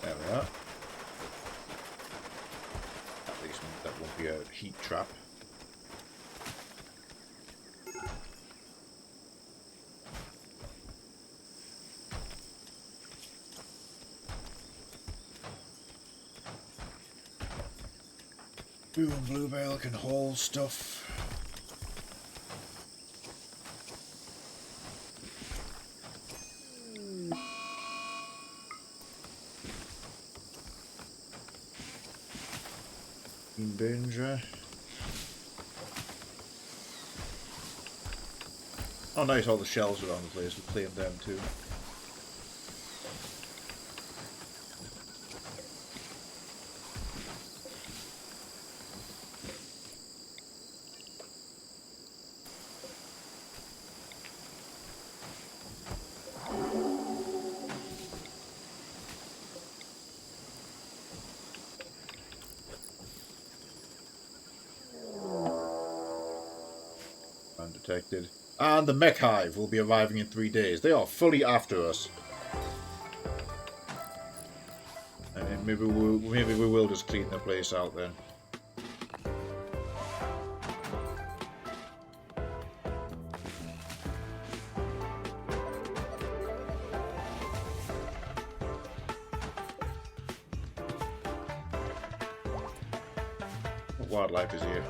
There we are. At least that won't be a heat trap. Blue and bluebell can haul stuff. In danger. Oh nice, all the shells around the place, we claimed them too. Undetected. And the mech hive will be arriving in 3 days. They are fully after us. And maybe we will just clean the place out then. What wildlife is here?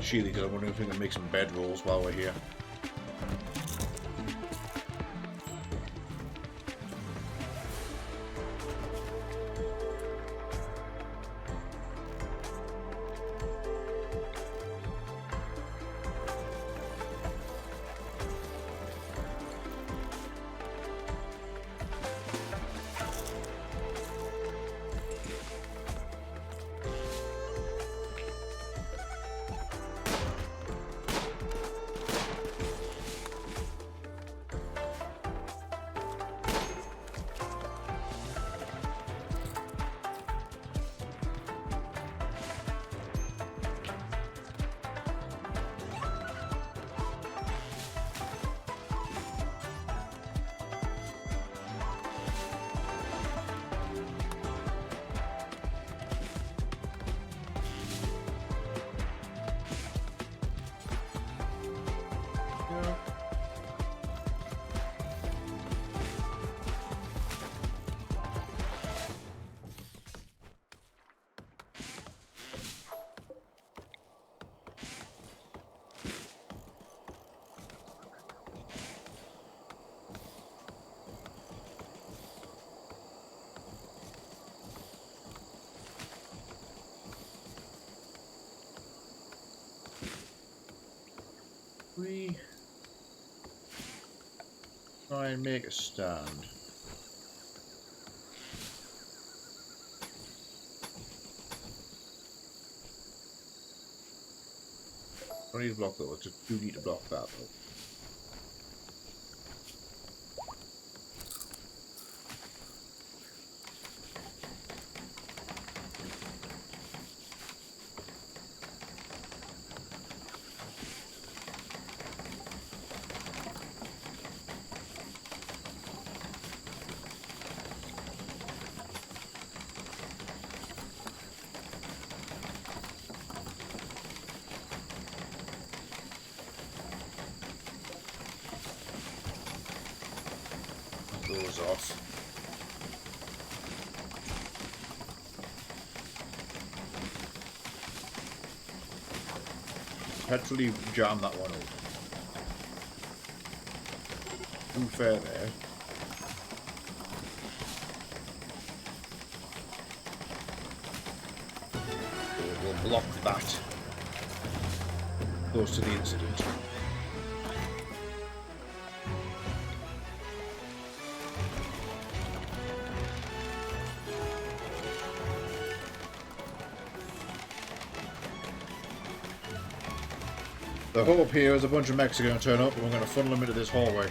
Sheely, because I wonder if we can make some bed rolls while we're here. We try and make a stand. Don't need to block that, just do need to block that though. Those off. Actually jam that one open. Too fair there. We'll block that. Close to the incident. The hope here is a bunch of mechs are going to turn up and we're going to funnel them into this hallway.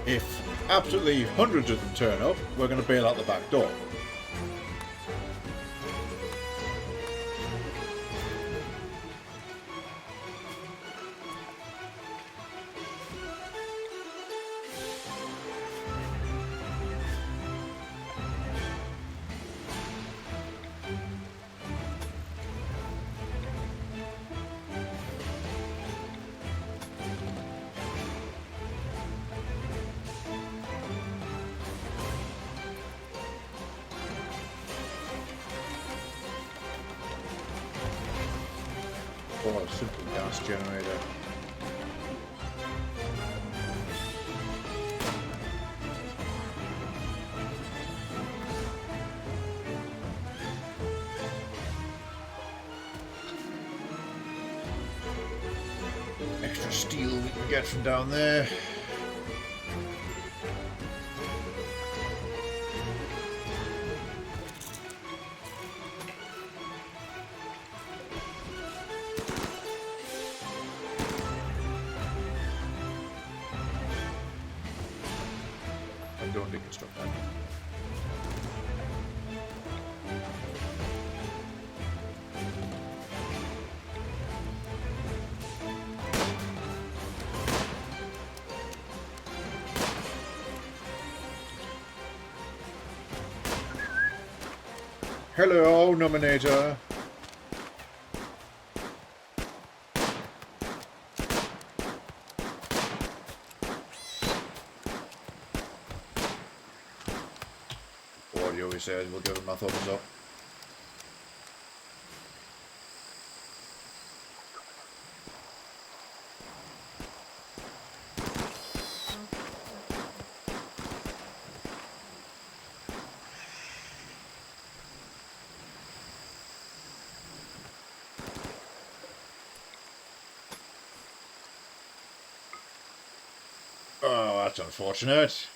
If absolutely hundreds of them turn up, we're going to bail out the back door. Oh, a simple gas generator. Extra steel we can get from down there. I'm going to deconstruct that. Hello, Nominator. Audio, he says, we'll give him a thumbs up. Oh, that's unfortunate.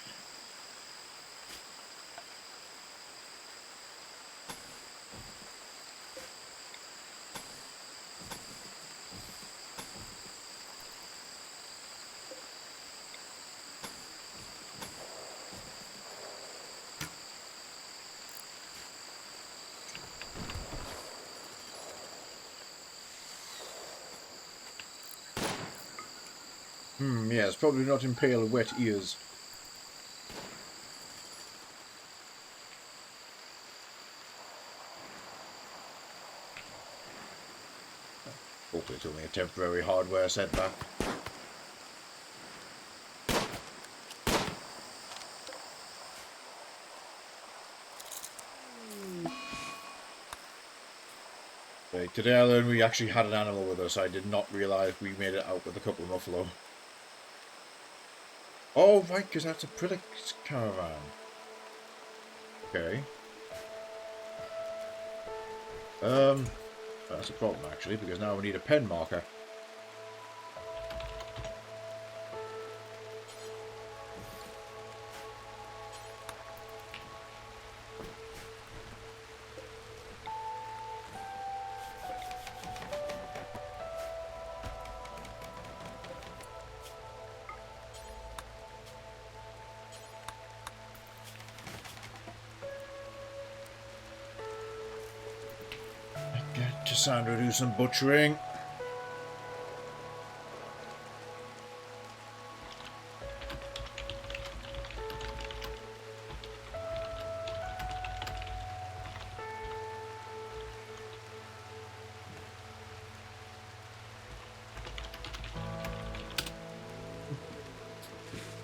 Yes, probably not impale wet ears. Hopefully it's only a temporary hardware setback. Right, today I learned we actually had an animal with us. I did not realise we made it out with a couple of buffalo. Oh, right, because that's a Prilix caravan. Okay. That's a problem, actually, because now we need a pen marker. Get to Sandra do some butchering.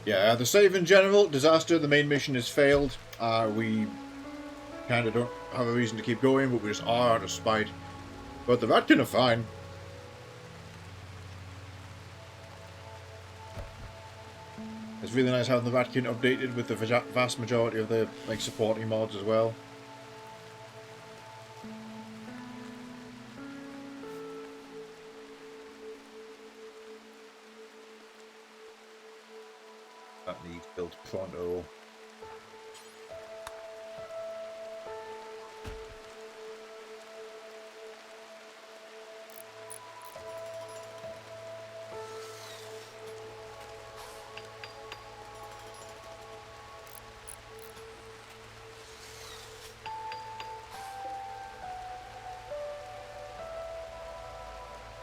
Yeah, the save in general, disaster, the main mission has failed. We kind of don't have a reason to keep going, but we just are out of spite. But the Ratkin are fine. It's really nice having the Ratkin updated with the vast majority of the like supporting mods as well. That needs built pronto.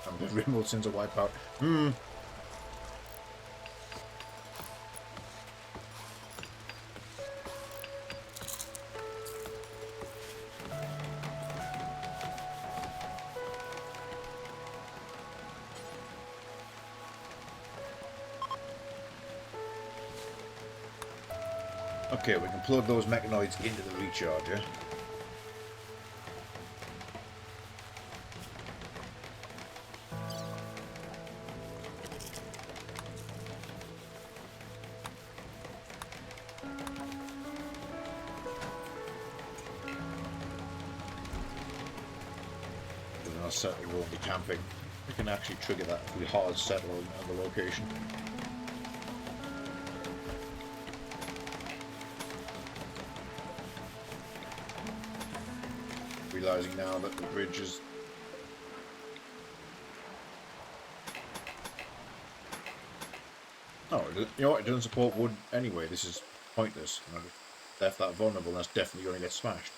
And the remote sends a wipeout. Okay, we can plug those mechanoids into the recharger. And I certainly won't be camping. We can actually trigger that if we hard settle on the location. Realizing now that the bridge is... Oh, you know what? It doesn't support wood anyway. This is pointless. And I've left that vulnerable, and that's definitely going to get smashed.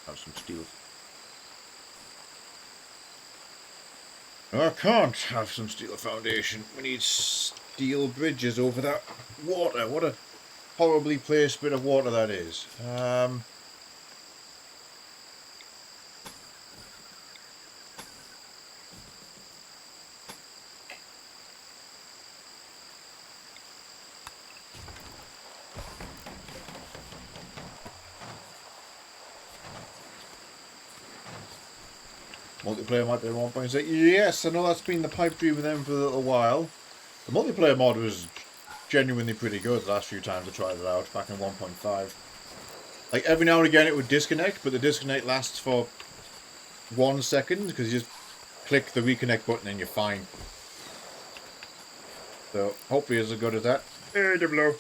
Have some steel. I can't have some steel foundation. We need steel bridges over that water. What a horribly placed bit of water that is. Multiplayer mod 1.6. Yes, I know that's been the pipe dream with them for a little while. The multiplayer mod was genuinely pretty good the last few times I tried it out, back in 1.5. Like, every now and again it would disconnect, but the disconnect lasts for 1 second, because you just click the reconnect button and you're fine. So, hopefully it's as good as that. Hey, Diblo.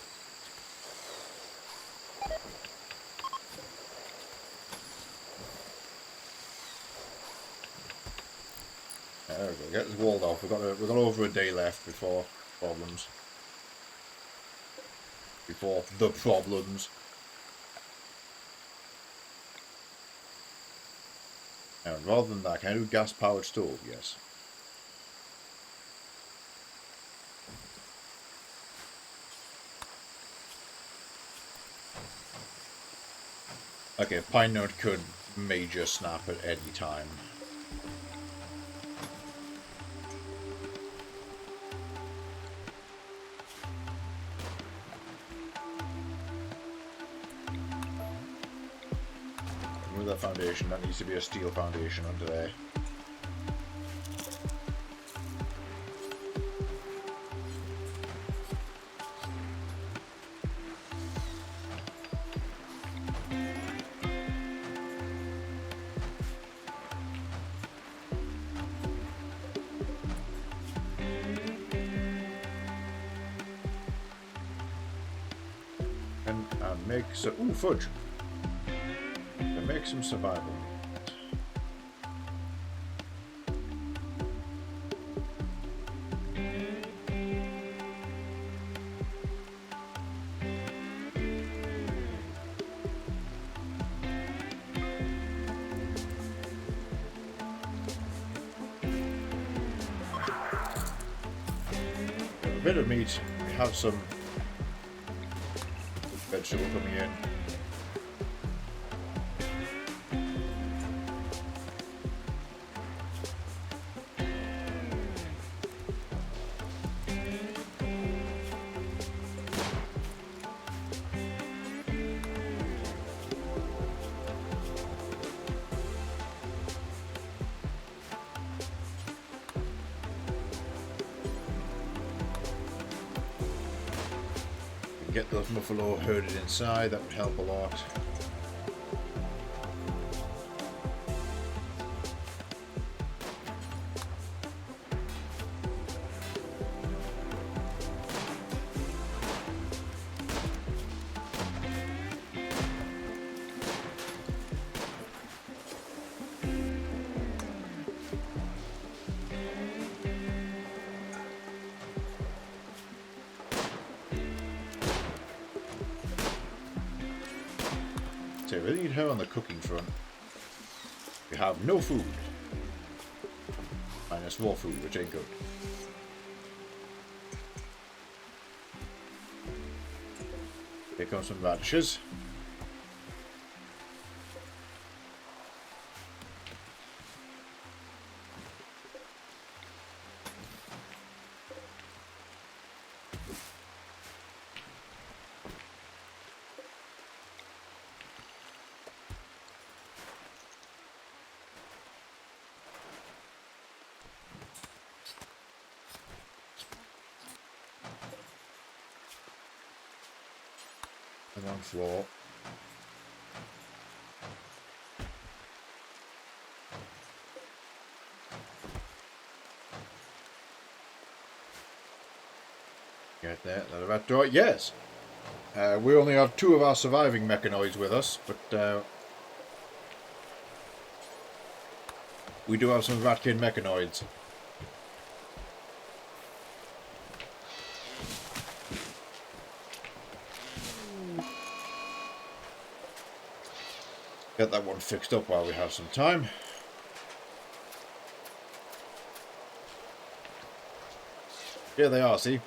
There we go, get this walled off. We've got over a day left before problems. Before the problems. And rather than that, can I do gas-powered stove? Yes. Okay, Pine Note could major snap at any time. Remove that foundation. That needs to be a steel foundation under there. And make some... Ooh, fudge! And make some survival. A bit of meat. We have some vegetable coming in. get those buffalo herded inside, that would help a lot. So we need her on the cooking front. We have no food. Minus more food, which ain't good. Here comes some radishes. On floor. Get there, the rat door. Yes! We only have 2 of our surviving mechanoids with us, but we do have some ratkin mechanoids. Get that one fixed up while we have some time. Here they are, see?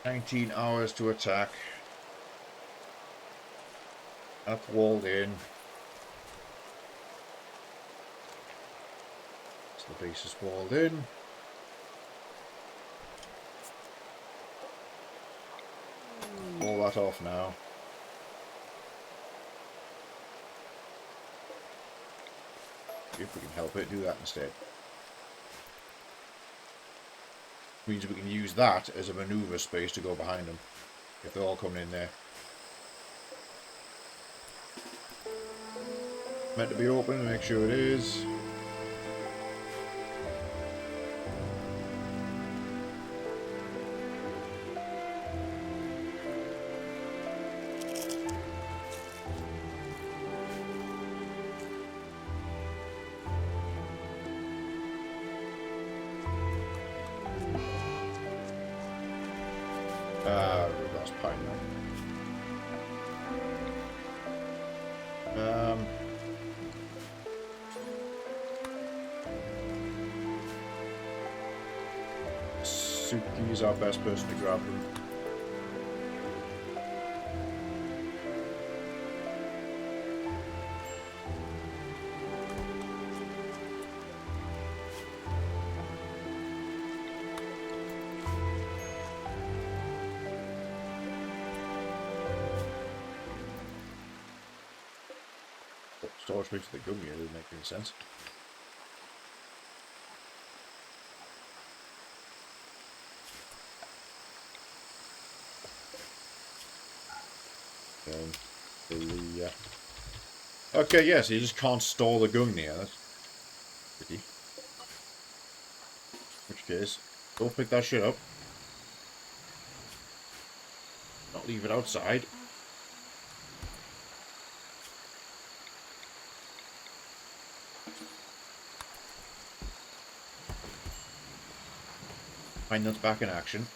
"19 hours to attack. Up walled in. So the base is walled in. Wall that off now. If we can help it, do that instead. Means we can use that as a maneuver space to go behind them if they're all coming in there. Meant to be open, make sure it is. We lost pine now. Suki's our best person to grab them. Storage space for the gun here doesn't make any sense. Okay, yes, you just can't store the gun here. That's tricky. In which case, go pick that shit up. Not leave it outside. Find that's back in action.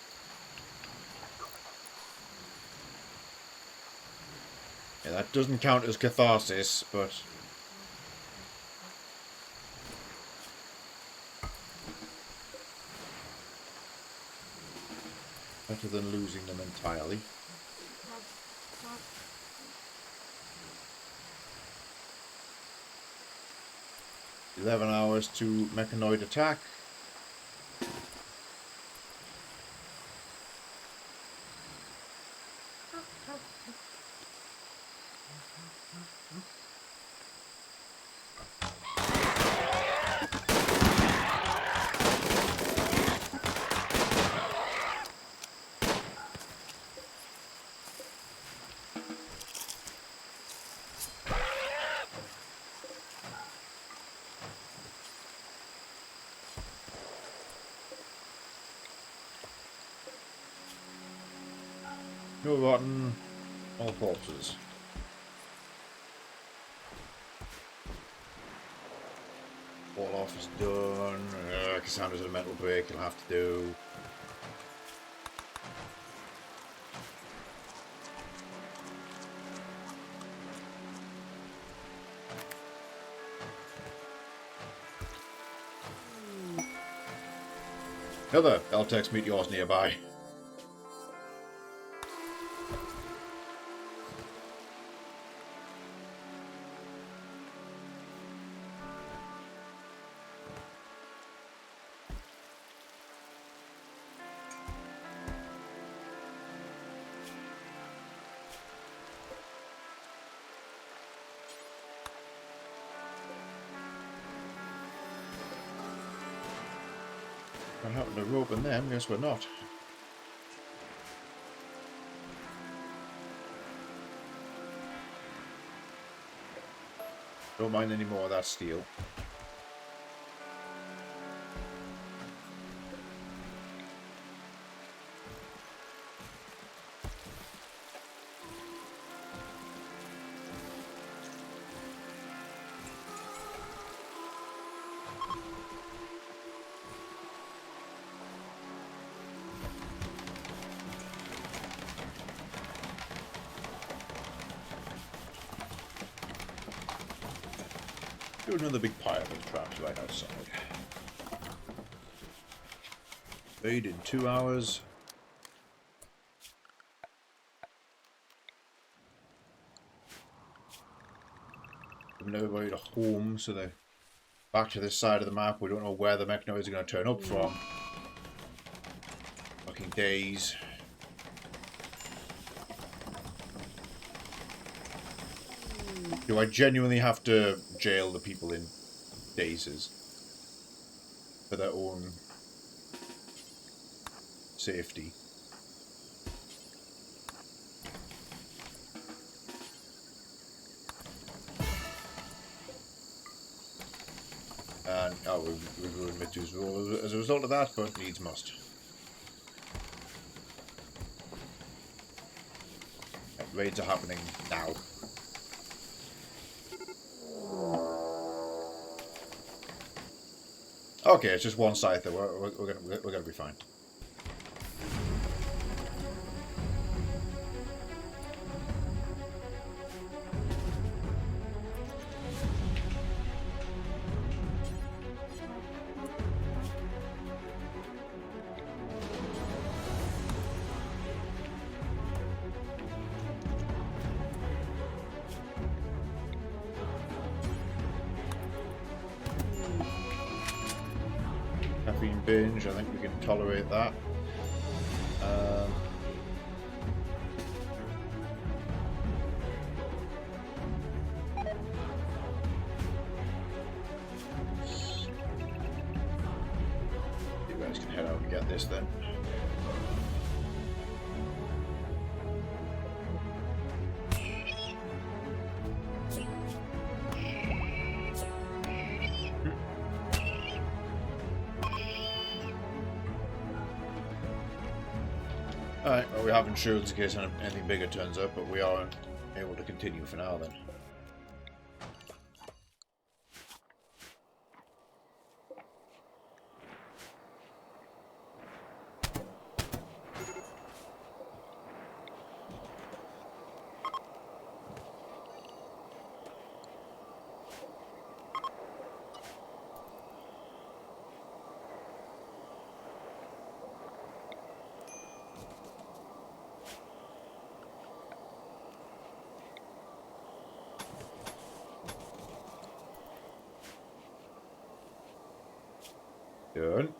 Yeah, that doesn't count as catharsis, but better than losing them entirely. "11 hours to mechanoid attack." No rotten. All corpses. Wall off is done. Cassandra's a mental break. You'll have to do. Another Eltex meteors nearby. What happened to roping them? Guess we're not. Don't mind any more of that steel. Do another big pile of traps right outside. Made in 2 hours. Giving everybody to home, so they're back to this side of the map. We don't know where the mechanoids are going to turn up from. Fucking days. Do I genuinely have to jail the people in dazes for their own safety? And oh, we've ruined Mitsu's role as a result of that, but needs must. Raids are happening now. Okay, it's just one scyther. We're gonna be fine. Caffeine binge, I think we can tolerate that. You guys can head out and get this then. Alright, well we have insurance in case anything bigger turns up, but we are able to continue for now then. Good.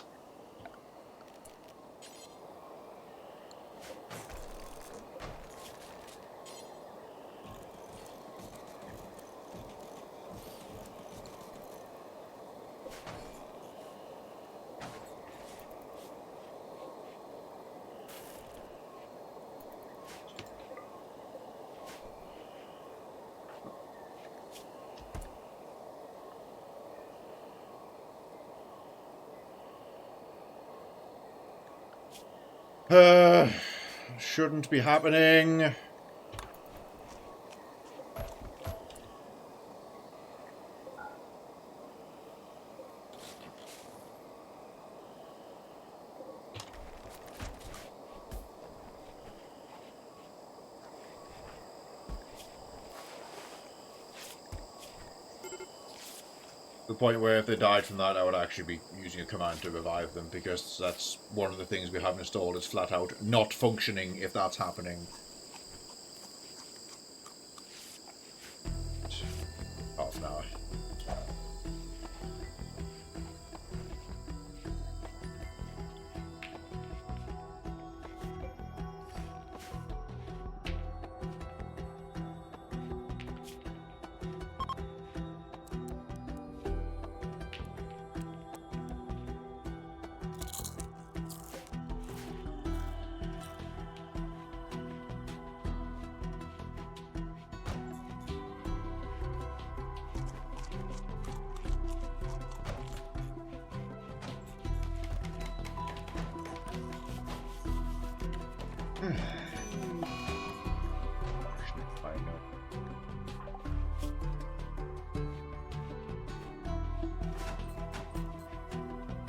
shouldn't be happening. The point where if they died from that, I would actually be using a command to revive them, because that's one of the things we have installed is flat out not functioning if that's happening. Half an hour.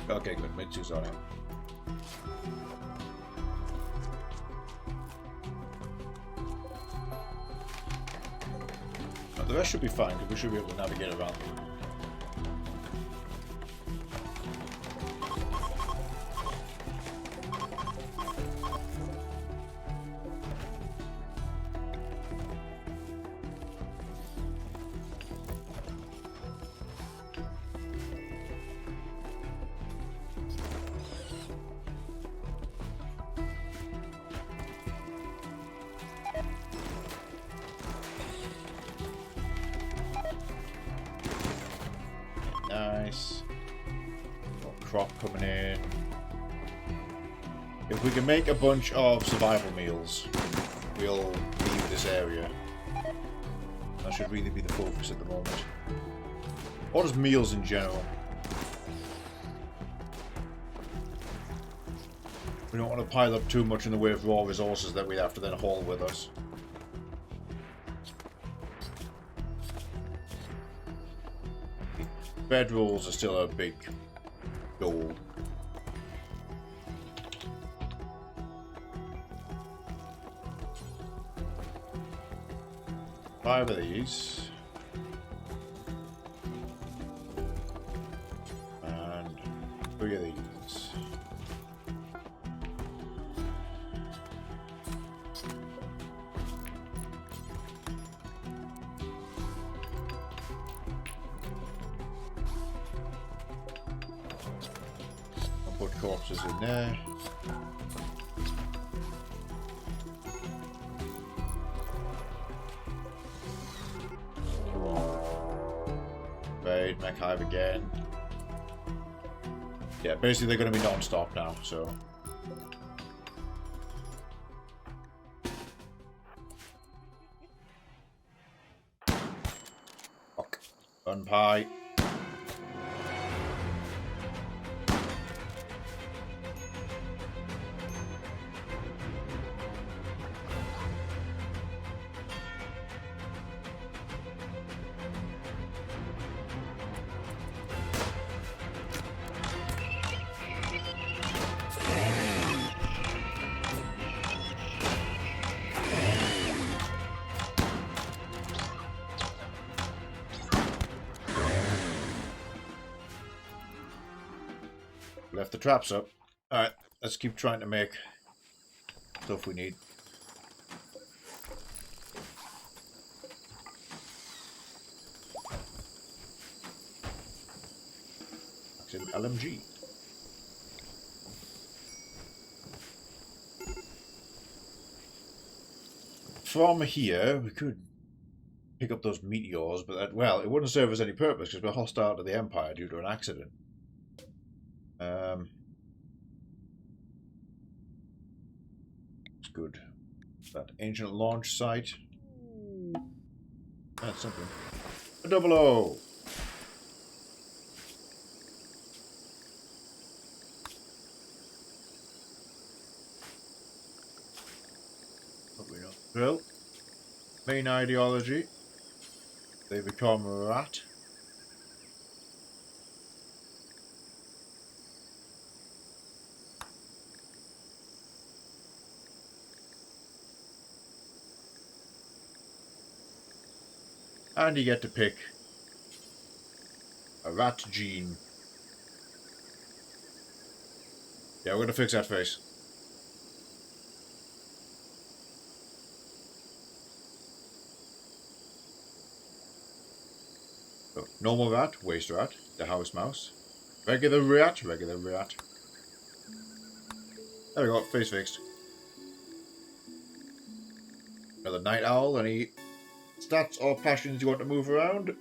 Okay, good. Mitsu's on it. Now, the rest should be fine, because we should be able to navigate around them. Nice. Got crop coming in. If we can make a bunch of survival meals, we'll leave this area. That should really be the focus at the moment. Or just meals in general. We don't want to pile up too much in the way of raw resources that we have to then haul with us. Bedrolls are still a big goal. Five of these. And 3 of these. Put corpses in there. Raid, mech hive again. Yeah, basically they're going to be non-stop now, so. Fuck. Gun pie. Left the traps up. Alright, let's keep trying to make stuff we need. It's an LMG. From here, we could pick up those meteors, but that, well, it wouldn't serve us any purpose because we're hostile to the Empire due to an accident. It's good. That ancient launch site. That's something. A 00. Well, main ideology. They become rat. And you get to pick a rat gene. Yeah, we're gonna fix that face. So, normal rat, waste rat, the house mouse. Regular rat, regular rat. There we go, face fixed. Another night owl, any stats or passions you want to move around?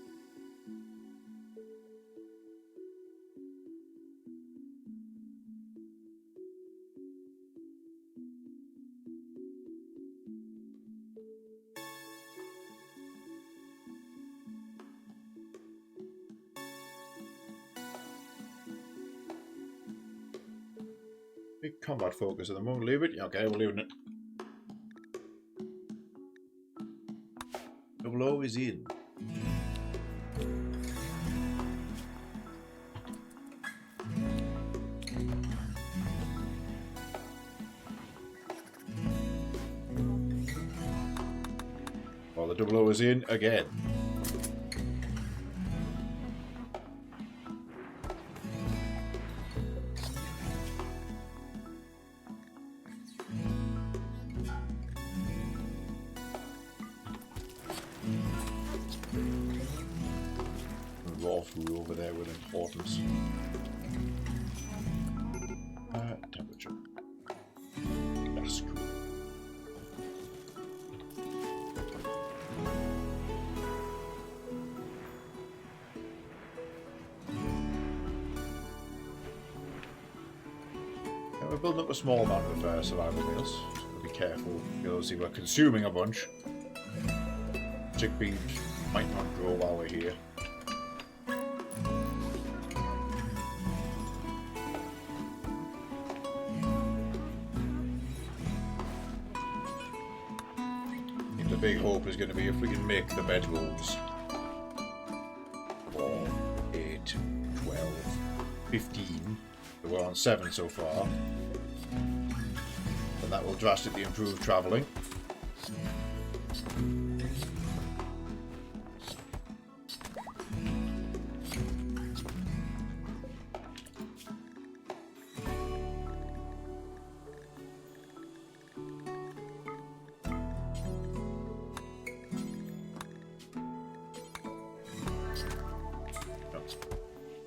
Big combat focus at the moment, leave it? Yeah, okay, we're leaving it. Double O is in. Well, the double O is in again. Raw through over there with importance. Temperature. That's cool. Yeah, we're building up a small amount of survival meals. So we'll be careful. You'll see we're consuming a bunch. Chickpeas might not grow while we're here. The big hope is going to be if we can make the bedrolls 4, 8, 12, 15. So we're on 7 so far. And that will drastically improve travelling.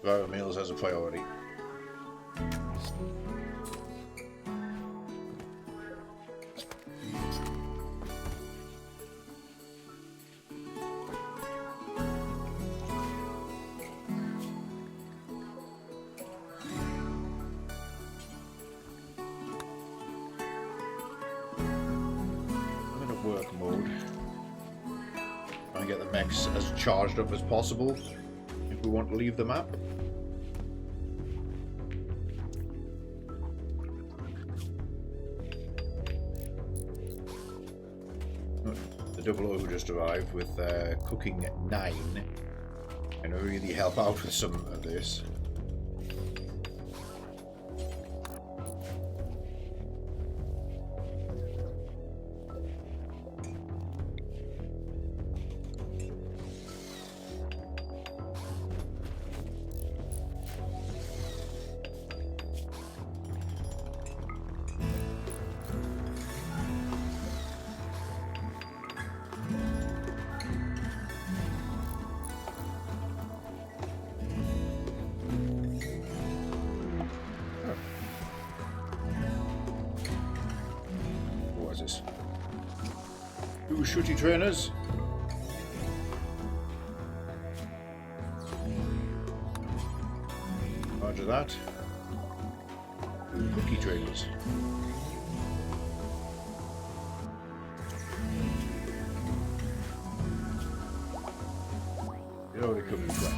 Survival meals as a priority. I'm in a work mode. Trying to get the mechs as charged up as possible if we want to leave the map. The double O who just arrived with cooking 9 and really help out with some of this. Two shooty trainers. Roger that. Two cookie trainers. It only could be 20.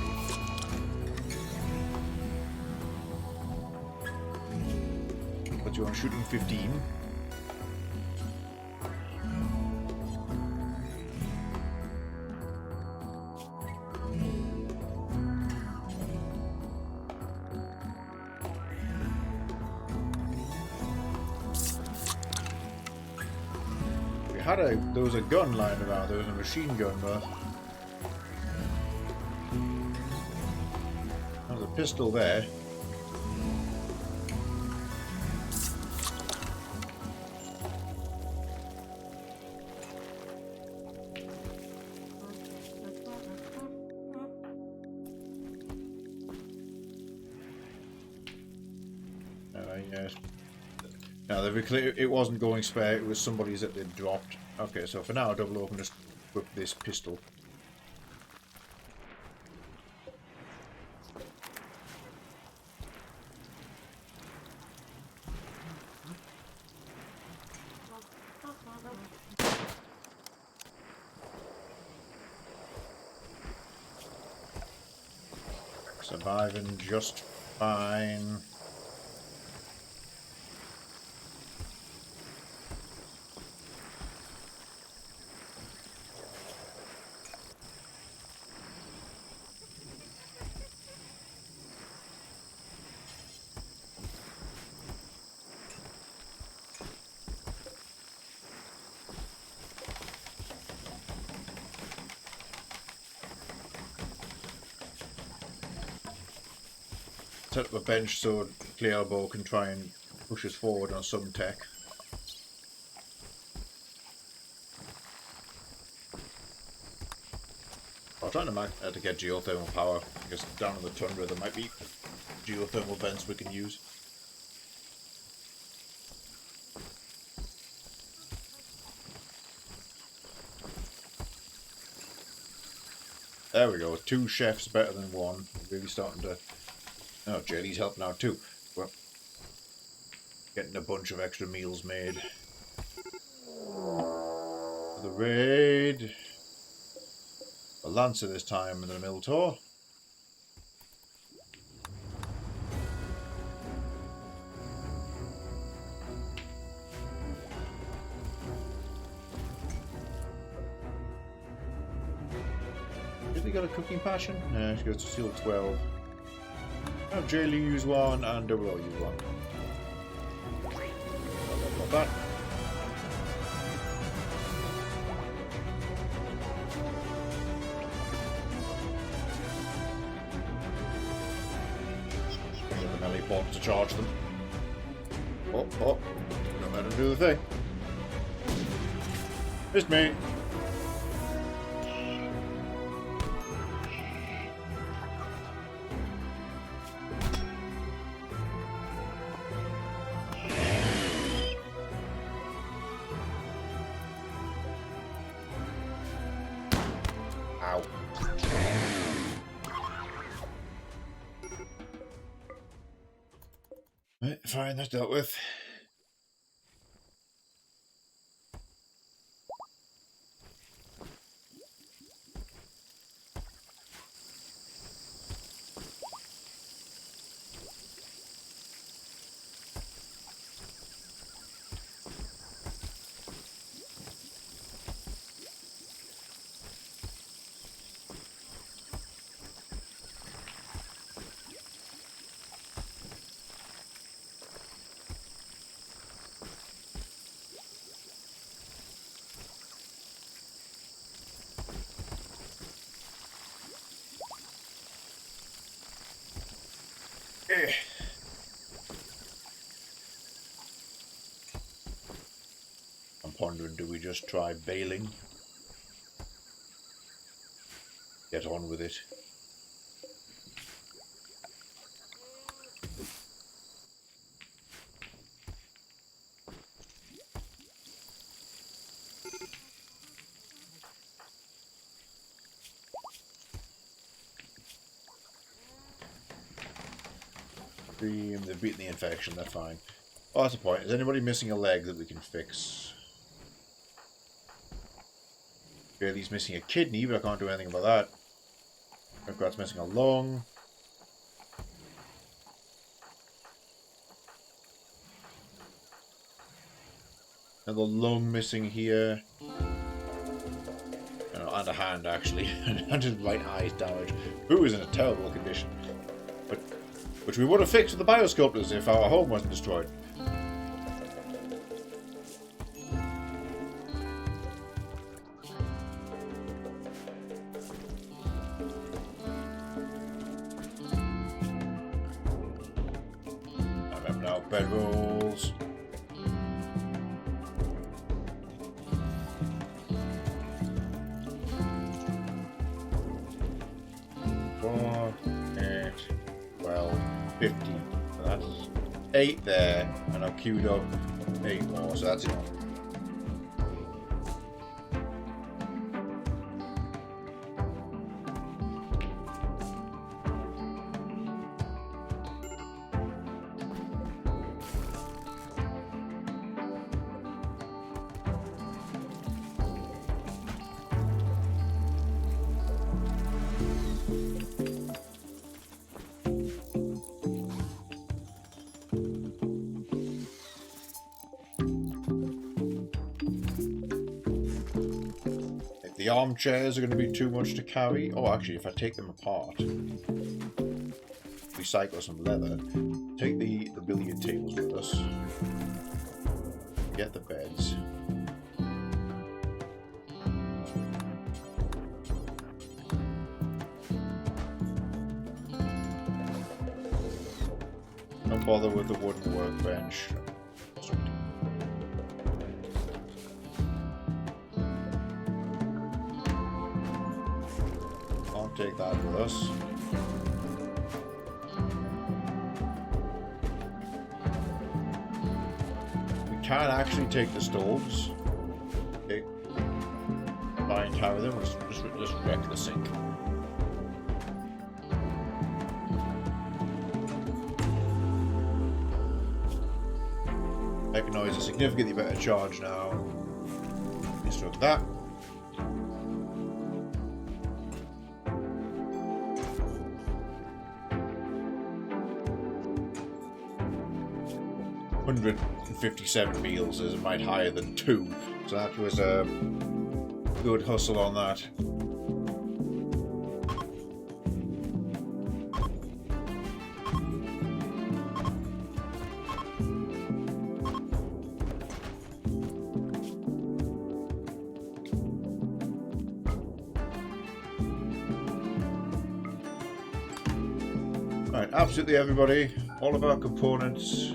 But you're on shooting 15. there was a gun lying around. There was a machine gun, but there was a pistol there. Yes. Now, they've been clear it wasn't going spare, it was somebody's that they'd dropped. Okay, so for now, double open just equip this pistol. Surviving just fine. Set up a bench so Clearbow can try and push us forward on some tech. I'm trying to get geothermal power. I guess down in the tundra there might be geothermal vents we can use. There we go. 2 chefs better than 1. Really starting to... Oh, Jelly's helping out too. We're getting a bunch of extra meals made. For the raid. A Lancer this time and then a Minotaur. Did he got a cooking passion? No, she goes to Seal 12. Have Jaylee use 1 and Double O use 1. Not bad. Get the melee pots to charge them. Oh, don't let him do the thing. Missed me. Ow. Right, fine, that's dealt with. I'm pondering, do we just try bailing? Get on with it. They've beaten the infection, that's fine. Oh, that's the point. Is anybody missing a leg that we can fix? Bailey's missing a kidney, but I can't do anything about that. Redcrat's missing a lung. Another lung missing here. And a hand, actually. And his right eye is damaged. Who is in a terrible condition. But which we would have fixed with the biosculptors if our home wasn't destroyed. bedrolls. 4, 8, 12, 15. So that's 8 there, and I've queued up 8 more, so that's enough. The armchairs are going to be too much to carry. Oh, actually, if I take them apart, recycle some leather, take the billiard tables with us, get the beds. Don't bother with the wooden workbench. Take that with us. We can actually take the stoves. Okay. Try and carry them. Just wreck the sink. Mechanoids a significantly better charge now. Instead of that. $157 meals is a mite higher than 2, so that was a good hustle on that. Alright, absolutely everybody, all of our components.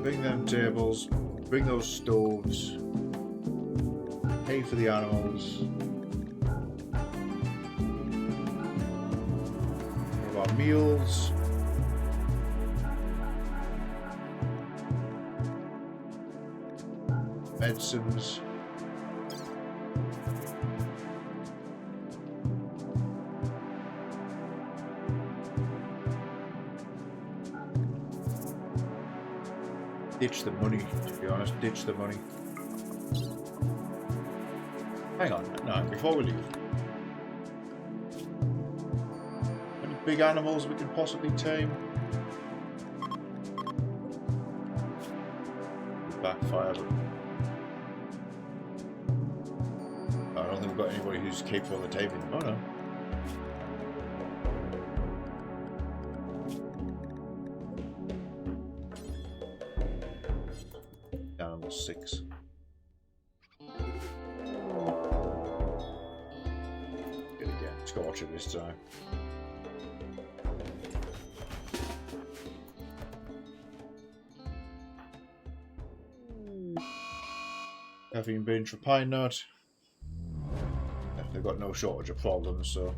Bring them tables, bring those stoves, pay for the animals. All of our meals. Medicines. Ditch the money, to be honest, ditch the money. Hang on, no, before we leave. Any big animals we can possibly tame? Backfire. I don't think we've got anybody who's capable of taming them. Oh no. Animal 6. Good again. Scorch it this time. Caffeine binge for pine nut. They've got no shortage of problems, so.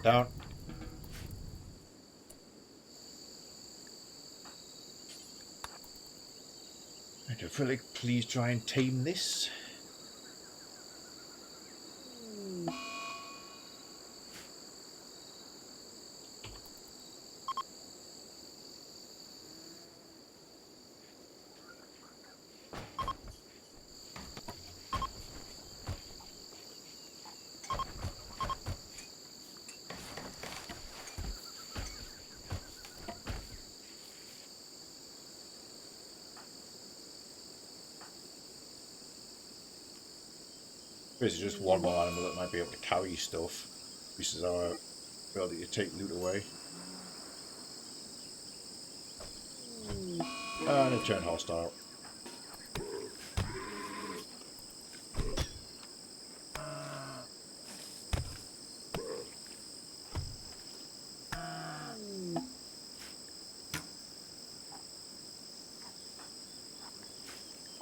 Down. Catastrophic, please try and tame this. Basically just one more animal that might be able to carry stuff. This is our ability to take loot away. And it turned hostile.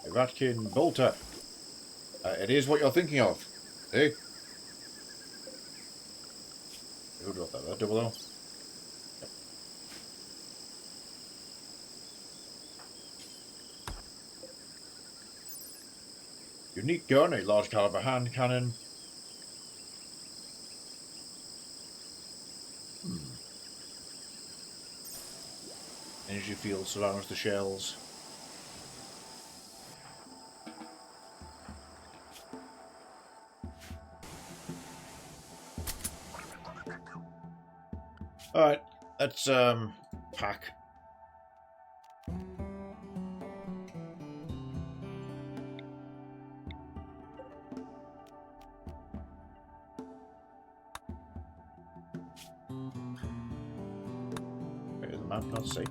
Ratkin Bolter. It is what you're thinking of. Hey? Who dropped that? That double O? Yep. Unique gun, a large caliber hand cannon. Energy field surrounds the shells. Alright, let's pack. Is the map not safe?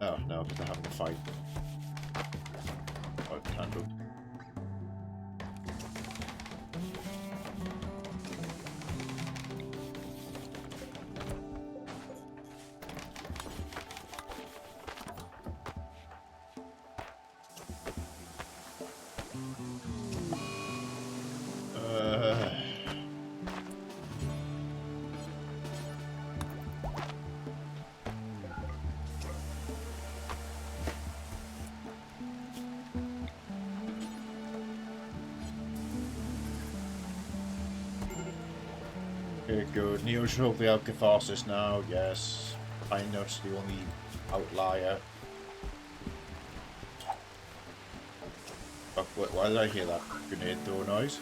Oh no, because they're having a fight. Oh, can't do. Okay, good. Neo should hopefully have catharsis now, yes. Pine Nut's the only outlier. Fuck, why did I hear that grenade throw noise?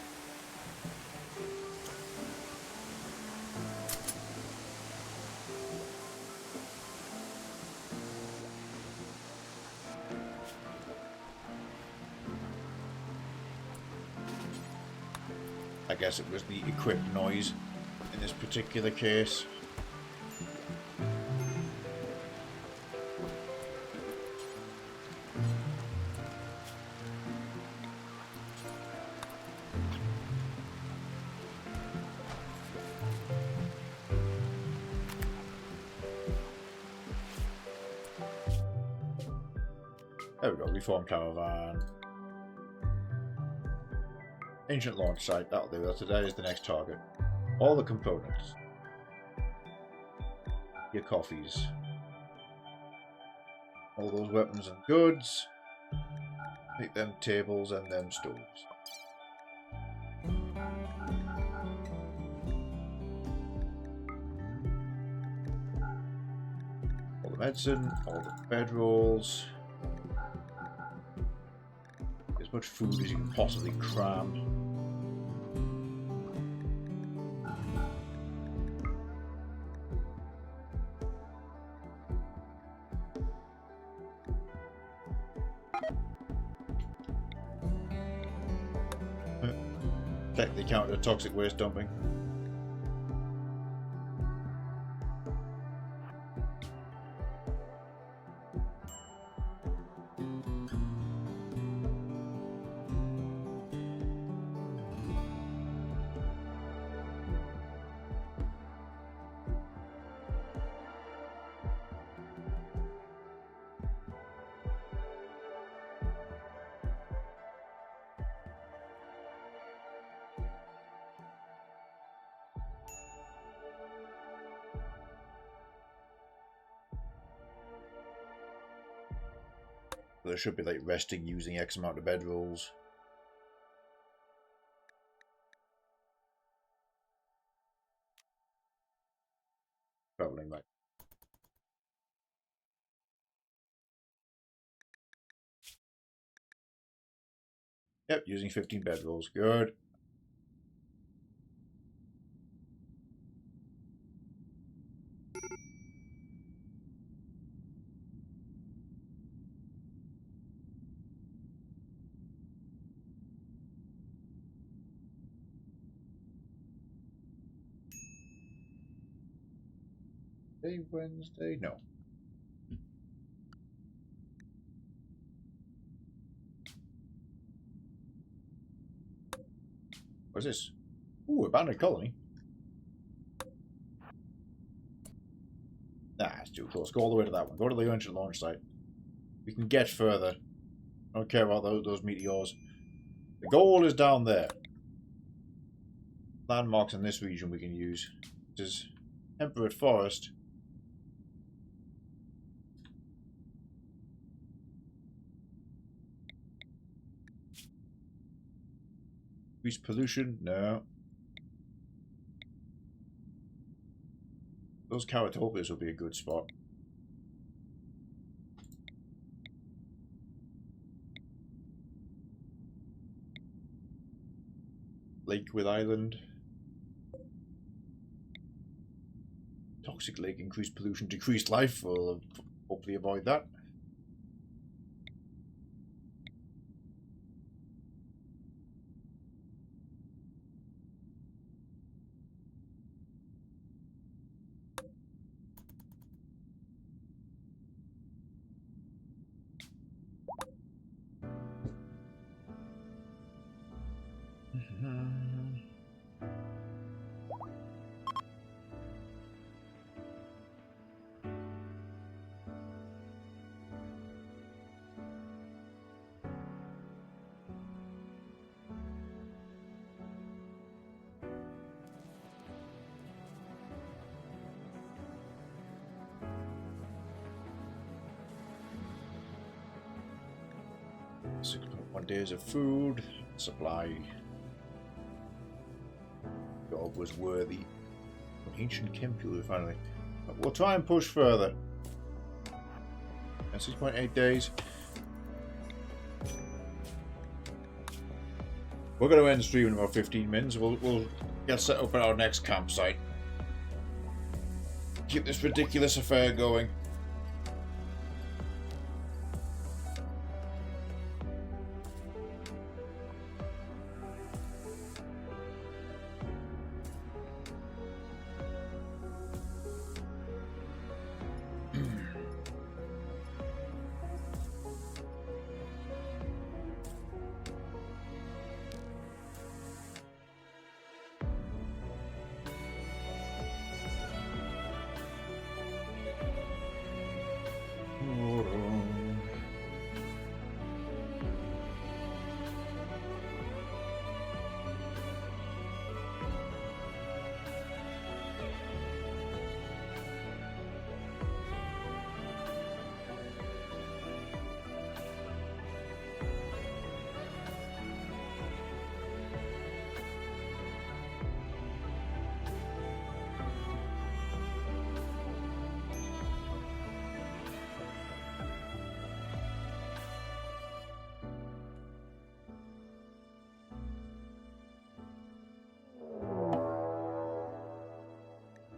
I guess it was the equipped noise in this particular case. There we go, reform caravan. Ancient launch site, that'll do. Today is the next target. All the components. Your coffees. All those weapons and goods. Make them tables and them stools. All the medicine, all the bedrolls. As much food as you can possibly cram. Check the account of toxic waste dumping. There should be like resting using X amount of bedrolls. Traveling back. Yep, using 15 bedrolls. Good. Today Wednesday? No. What's this? Ooh, abandoned colony. Nah, it's too close. Go all the way to that one. Go to the ancient launch site. We can get further. I don't care about those meteors. The goal is down there. Landmarks in this region we can use. This is temperate forest. Increase pollution? No. Those Caratopias will be a good spot. Lakewood Island. Toxic lake, increased pollution, decreased life. We'll hopefully avoid that. Days of food supply. Job was worthy. An ancient chemical finally. We'll try and push further. And 6.8 days. We're going to end the stream in about 15 minutes. We'll get set up at our next campsite. Keep this ridiculous affair going.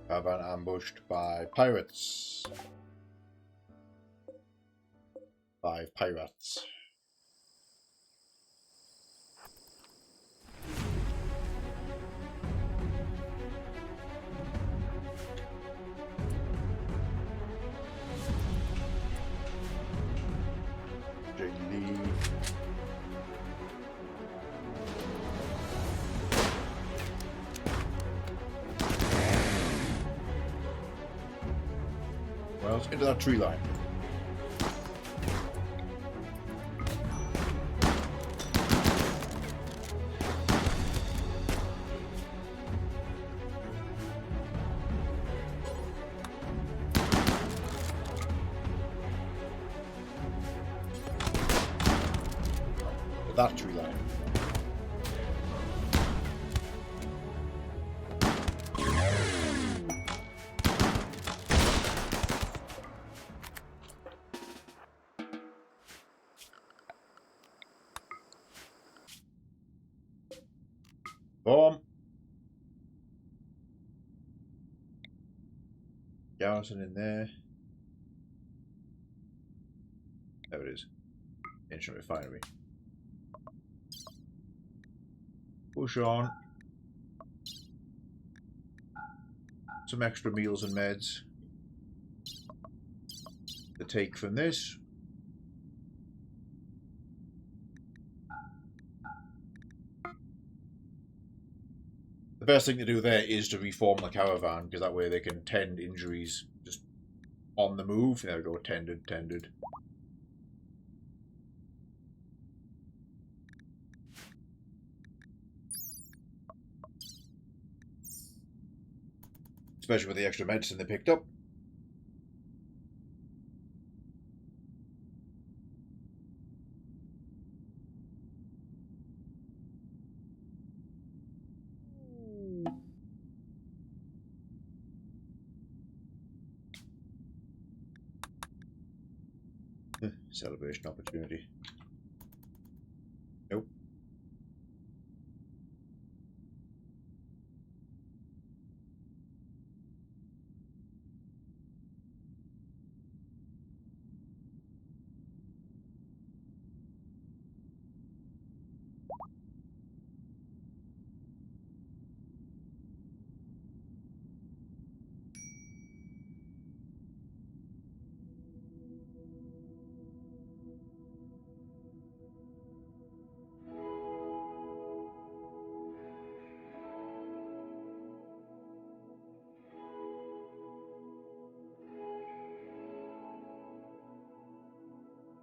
Caravan ambushed by pirates. 5 pirates. JD. Well, into that tree line. That tree line. Bomb. Garrison in there. There it is. Ancient refinery. Push on. Some extra meals and meds. the take from this. The best thing to do there is to reform the caravan, because that way they can tend injuries just on the move. There we go, tended. Especially with the extra medicine they picked up. Celebration opportunity. Nope.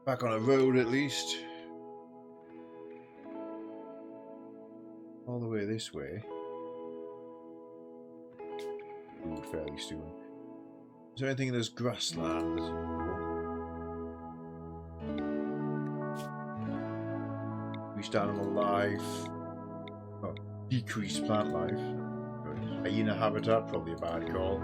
Back on a road at least. All the way this way. Ooh, fairly soon. Is there anything in this grassland? Increased animal life. Oh, decreased plant life. Hyena habitat, probably a bad call.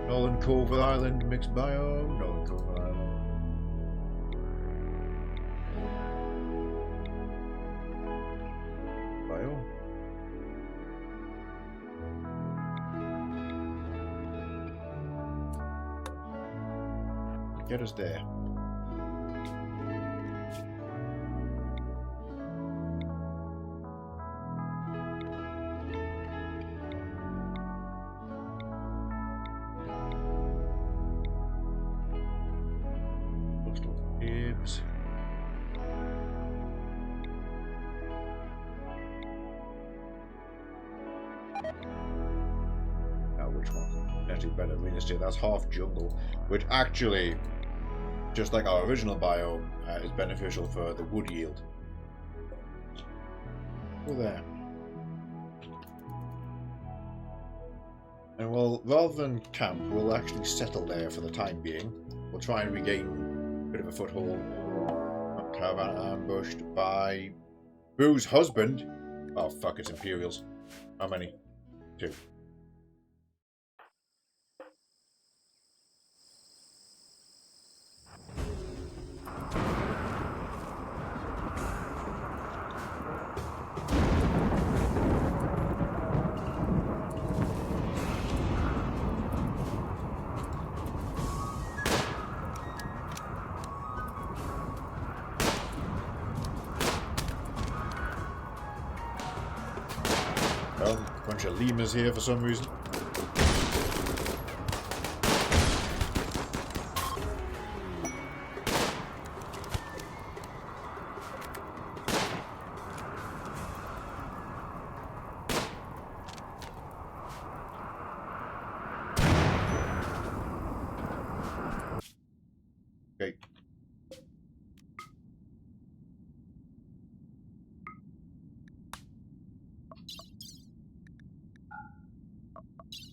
Northern Cove Island mixed biome. Northern Cove Island. Biome. Get us there. Better real estate. That's half jungle, which actually, just like our original biome, is beneficial for the wood yield. Go there. And well, rather than camp, we'll actually settle there for the time being. We'll try and regain a bit of a foothold. Caravan ambushed by Boo's husband. Oh fuck, it's Imperials. How many? 2. Bunch of lemurs here for some reason. Okay.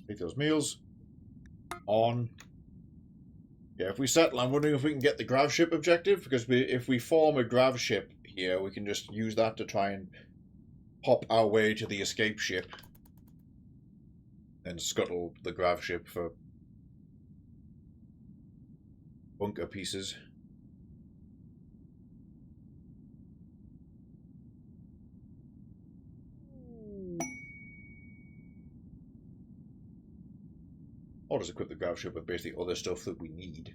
Take those meals. On. Yeah, if we settle, I'm wondering if we can get the grav ship objective, because if we form a grav ship here, we can just use that to try and pop our way to the escape ship and scuttle the grav ship for bunker pieces. Or just equip the grav ship with basically other stuff that we need.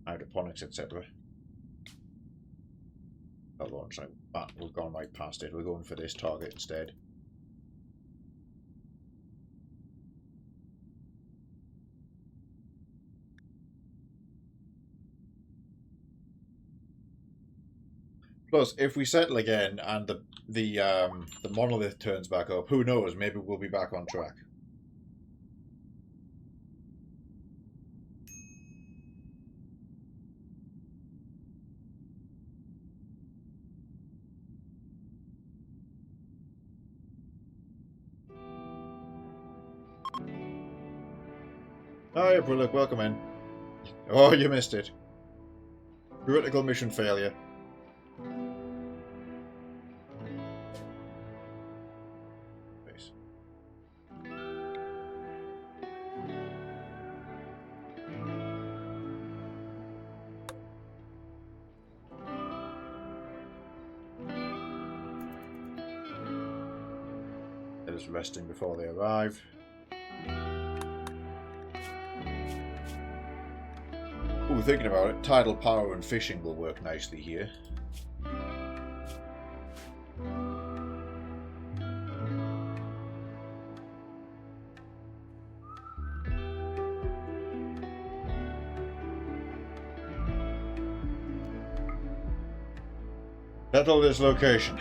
Hydroponics, etc. That launch like that, we've gone right past it. We're going for this target instead. Plus, if we settle again and the monolith turns back up, who knows? Maybe we'll be back on track. Hi, Brillick, welcome in. Oh, you missed it. Critical mission failure. Base. They're just resting before they arrive. Ooh, thinking about it, tidal power and fishing will work nicely here. Settle this location.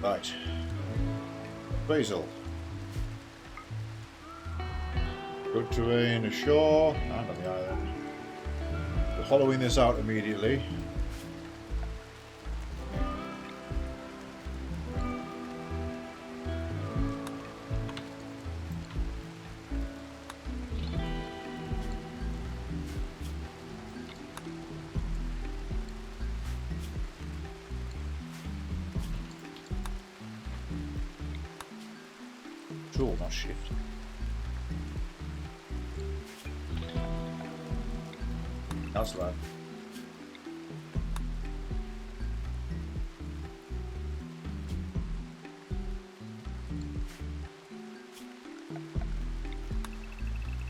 Right. Basil. Good terrain ashore and on the island. We're hollowing this out immediately. Control, not shift. That's right.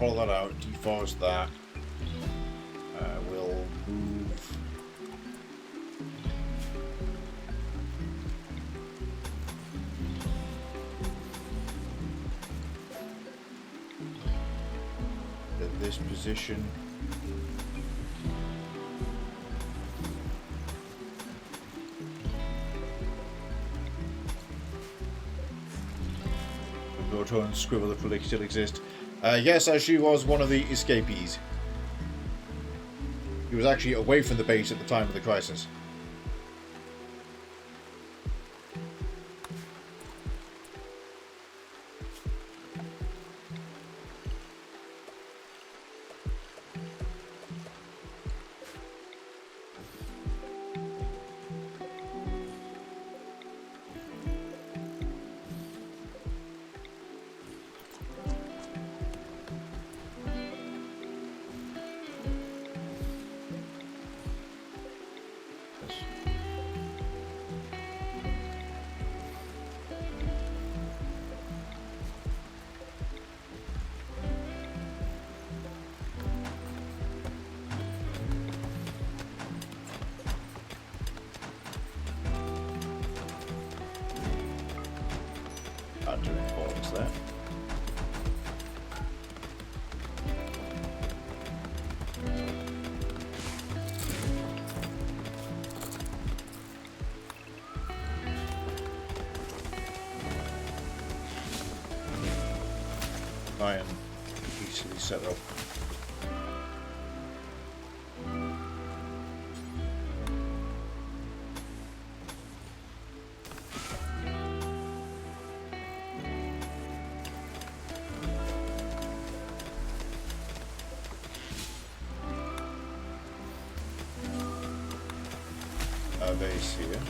Follow that out, deforest that. We'll move. At this position. We'll go to and scribble if they still exist. Yes, as she was one of the escapees. He was actually away from the base at the time of the crisis. Add to importance there. Try and easily set up. Our base here.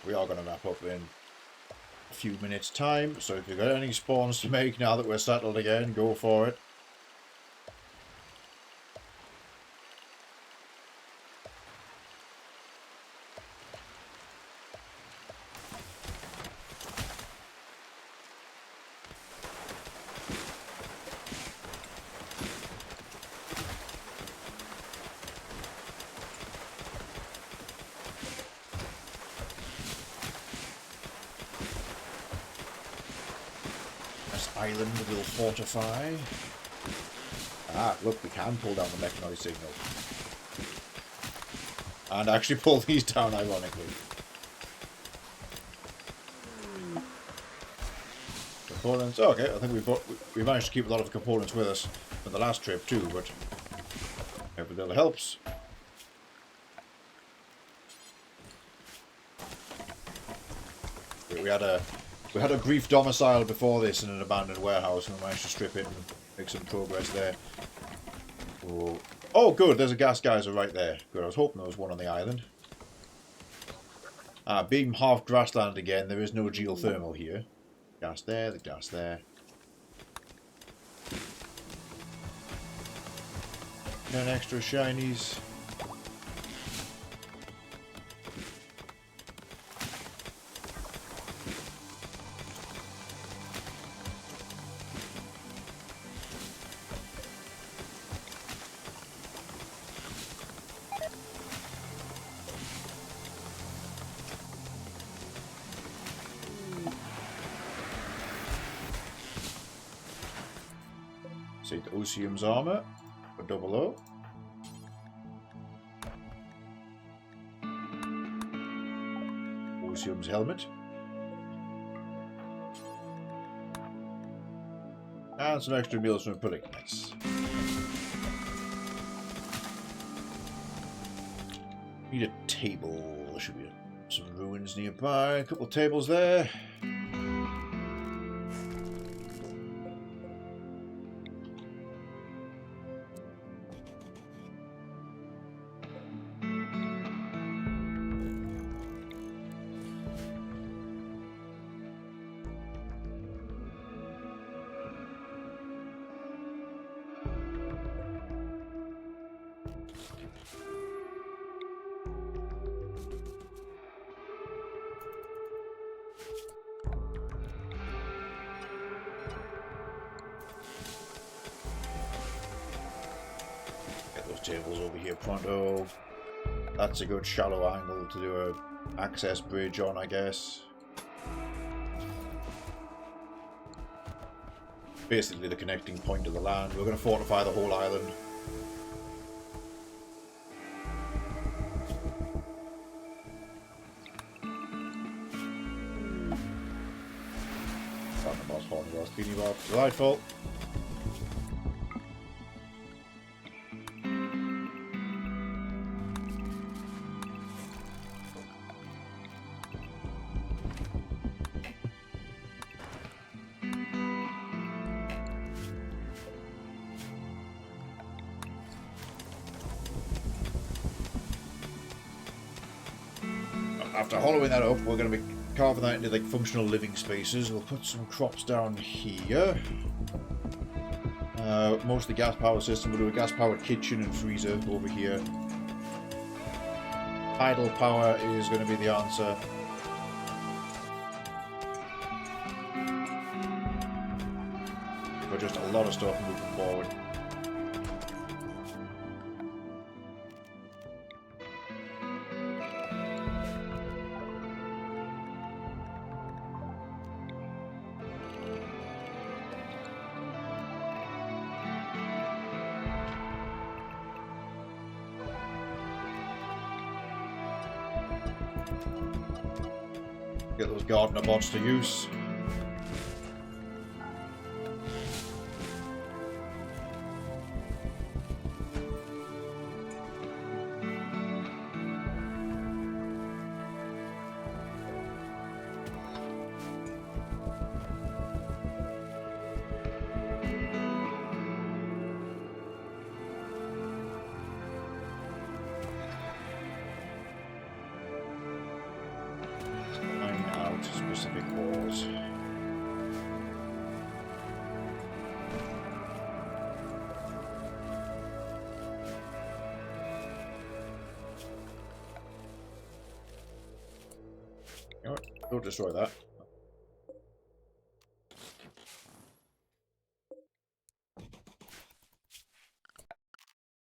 we are going to wrap up in a few minutes' time. So if you've got any spawns to make now that we're settled again, go for it. Island will fortify. Ah, look, we can pull down the mechanized signal. And actually pull these down, ironically. Components. Oh, okay, I think we managed to keep a lot of the components with us from the last trip too, but every little helps. We had a brief domicile before this in an abandoned warehouse, and we managed to strip it and make some progress there. Oh, good, there's a gas geyser right there. Good, I was hoping there was one on the island. Being half grassland again, there is no geothermal here. Gas there, the gas there. 10 extra shinies. See the Osium's armor for double O. Osium's helmet. And some extra meals from pudding. Nice. Need a table. There should be some ruins nearby. A couple of tables there. Tables over here pronto. That's a good shallow angle to do a access bridge on, I guess. Basically the connecting point of the land. We're going to fortify the whole island. Ratnomaly's Hornwell's Beanie Bob. Delightful. After hollowing that up, we're going to be carving that into like functional living spaces. We'll put some crops down here. Most of the gas power system, we'll do a gas powered kitchen and freezer over here. Tidal power is going to be the answer. But just a lot of stuff moving forward. Get those gardener bots to use. Don't destroy that.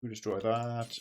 You destroy that.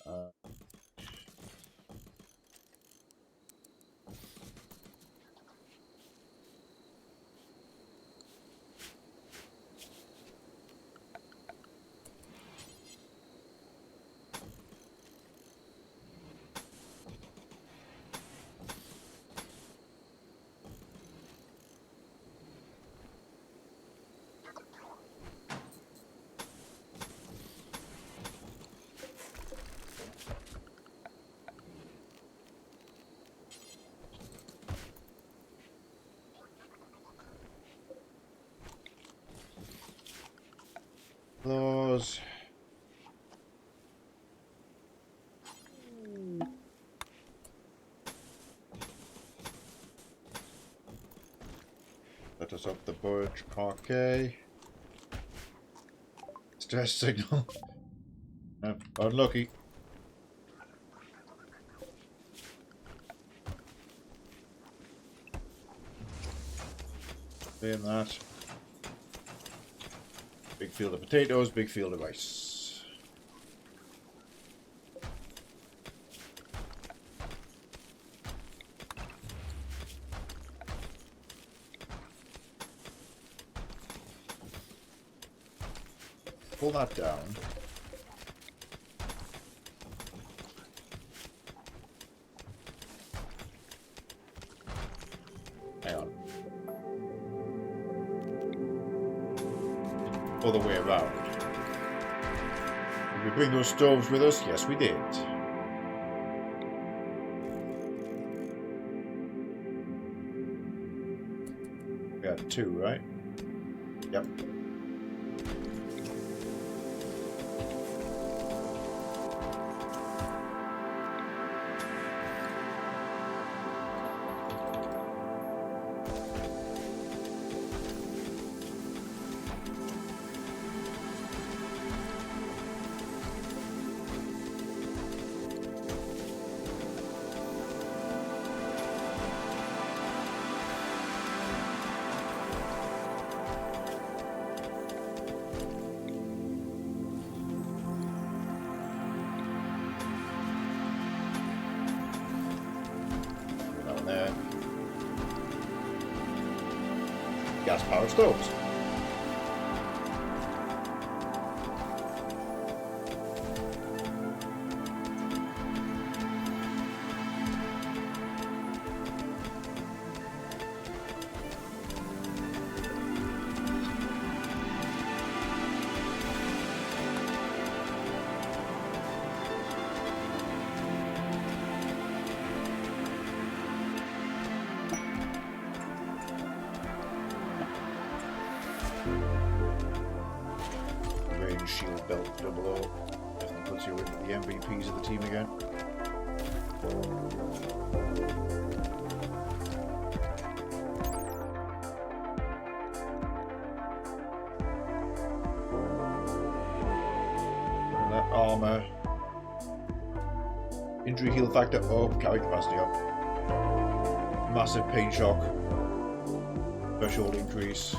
Those. Let us up the birch parquet. Stress signal. Unlucky. Saying that. Big field of potatoes, big field of rice. Pull that down. Hang on. Other way around. Did we bring those stoves with us? Yes, we did. We had 2, right? Yep. There. Gas-powered stoves. Shield belt double O. Definitely puts you into the MVPs of the team again. And that armor. Injury heal factor up, carry capacity up. Massive pain shock. Threshold increase.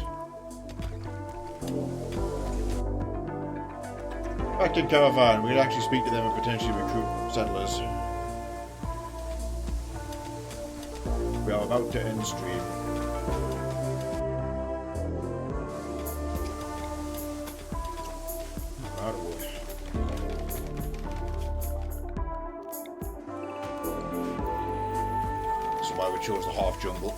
Back in Caravan, we could actually speak to them and potentially recruit settlers. We are about to end stream. Out of wood. This is why we chose the half jungle.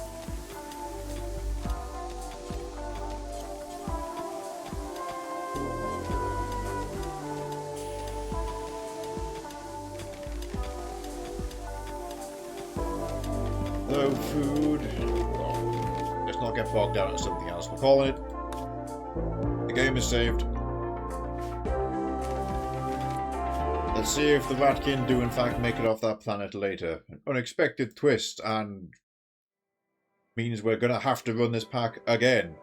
No food. Well, let's not get bogged down into something else. We're calling it. The game is saved. Let's see if the Ratkin do in fact make it off that planet later. An unexpected twist and means we're gonna have to run this pack again.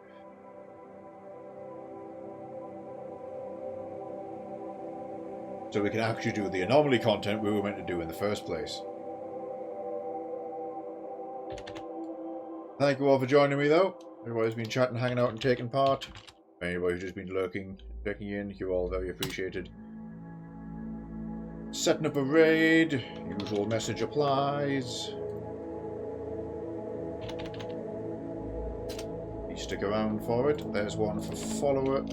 So we can actually do the anomaly content we were meant to do in the first place. Thank you all for joining me, though. Everybody's been chatting, hanging out, and taking part. Anybody who's just been lurking, checking in, you're all very appreciated. Setting up a raid. Usual message applies. You stick around for it. There's one for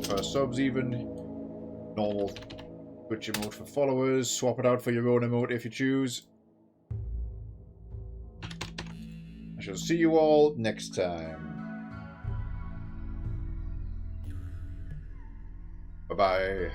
for subs even. Normal Twitch emote for followers. Swap it out for your own emote if you choose. I shall see you all next time. Bye-bye.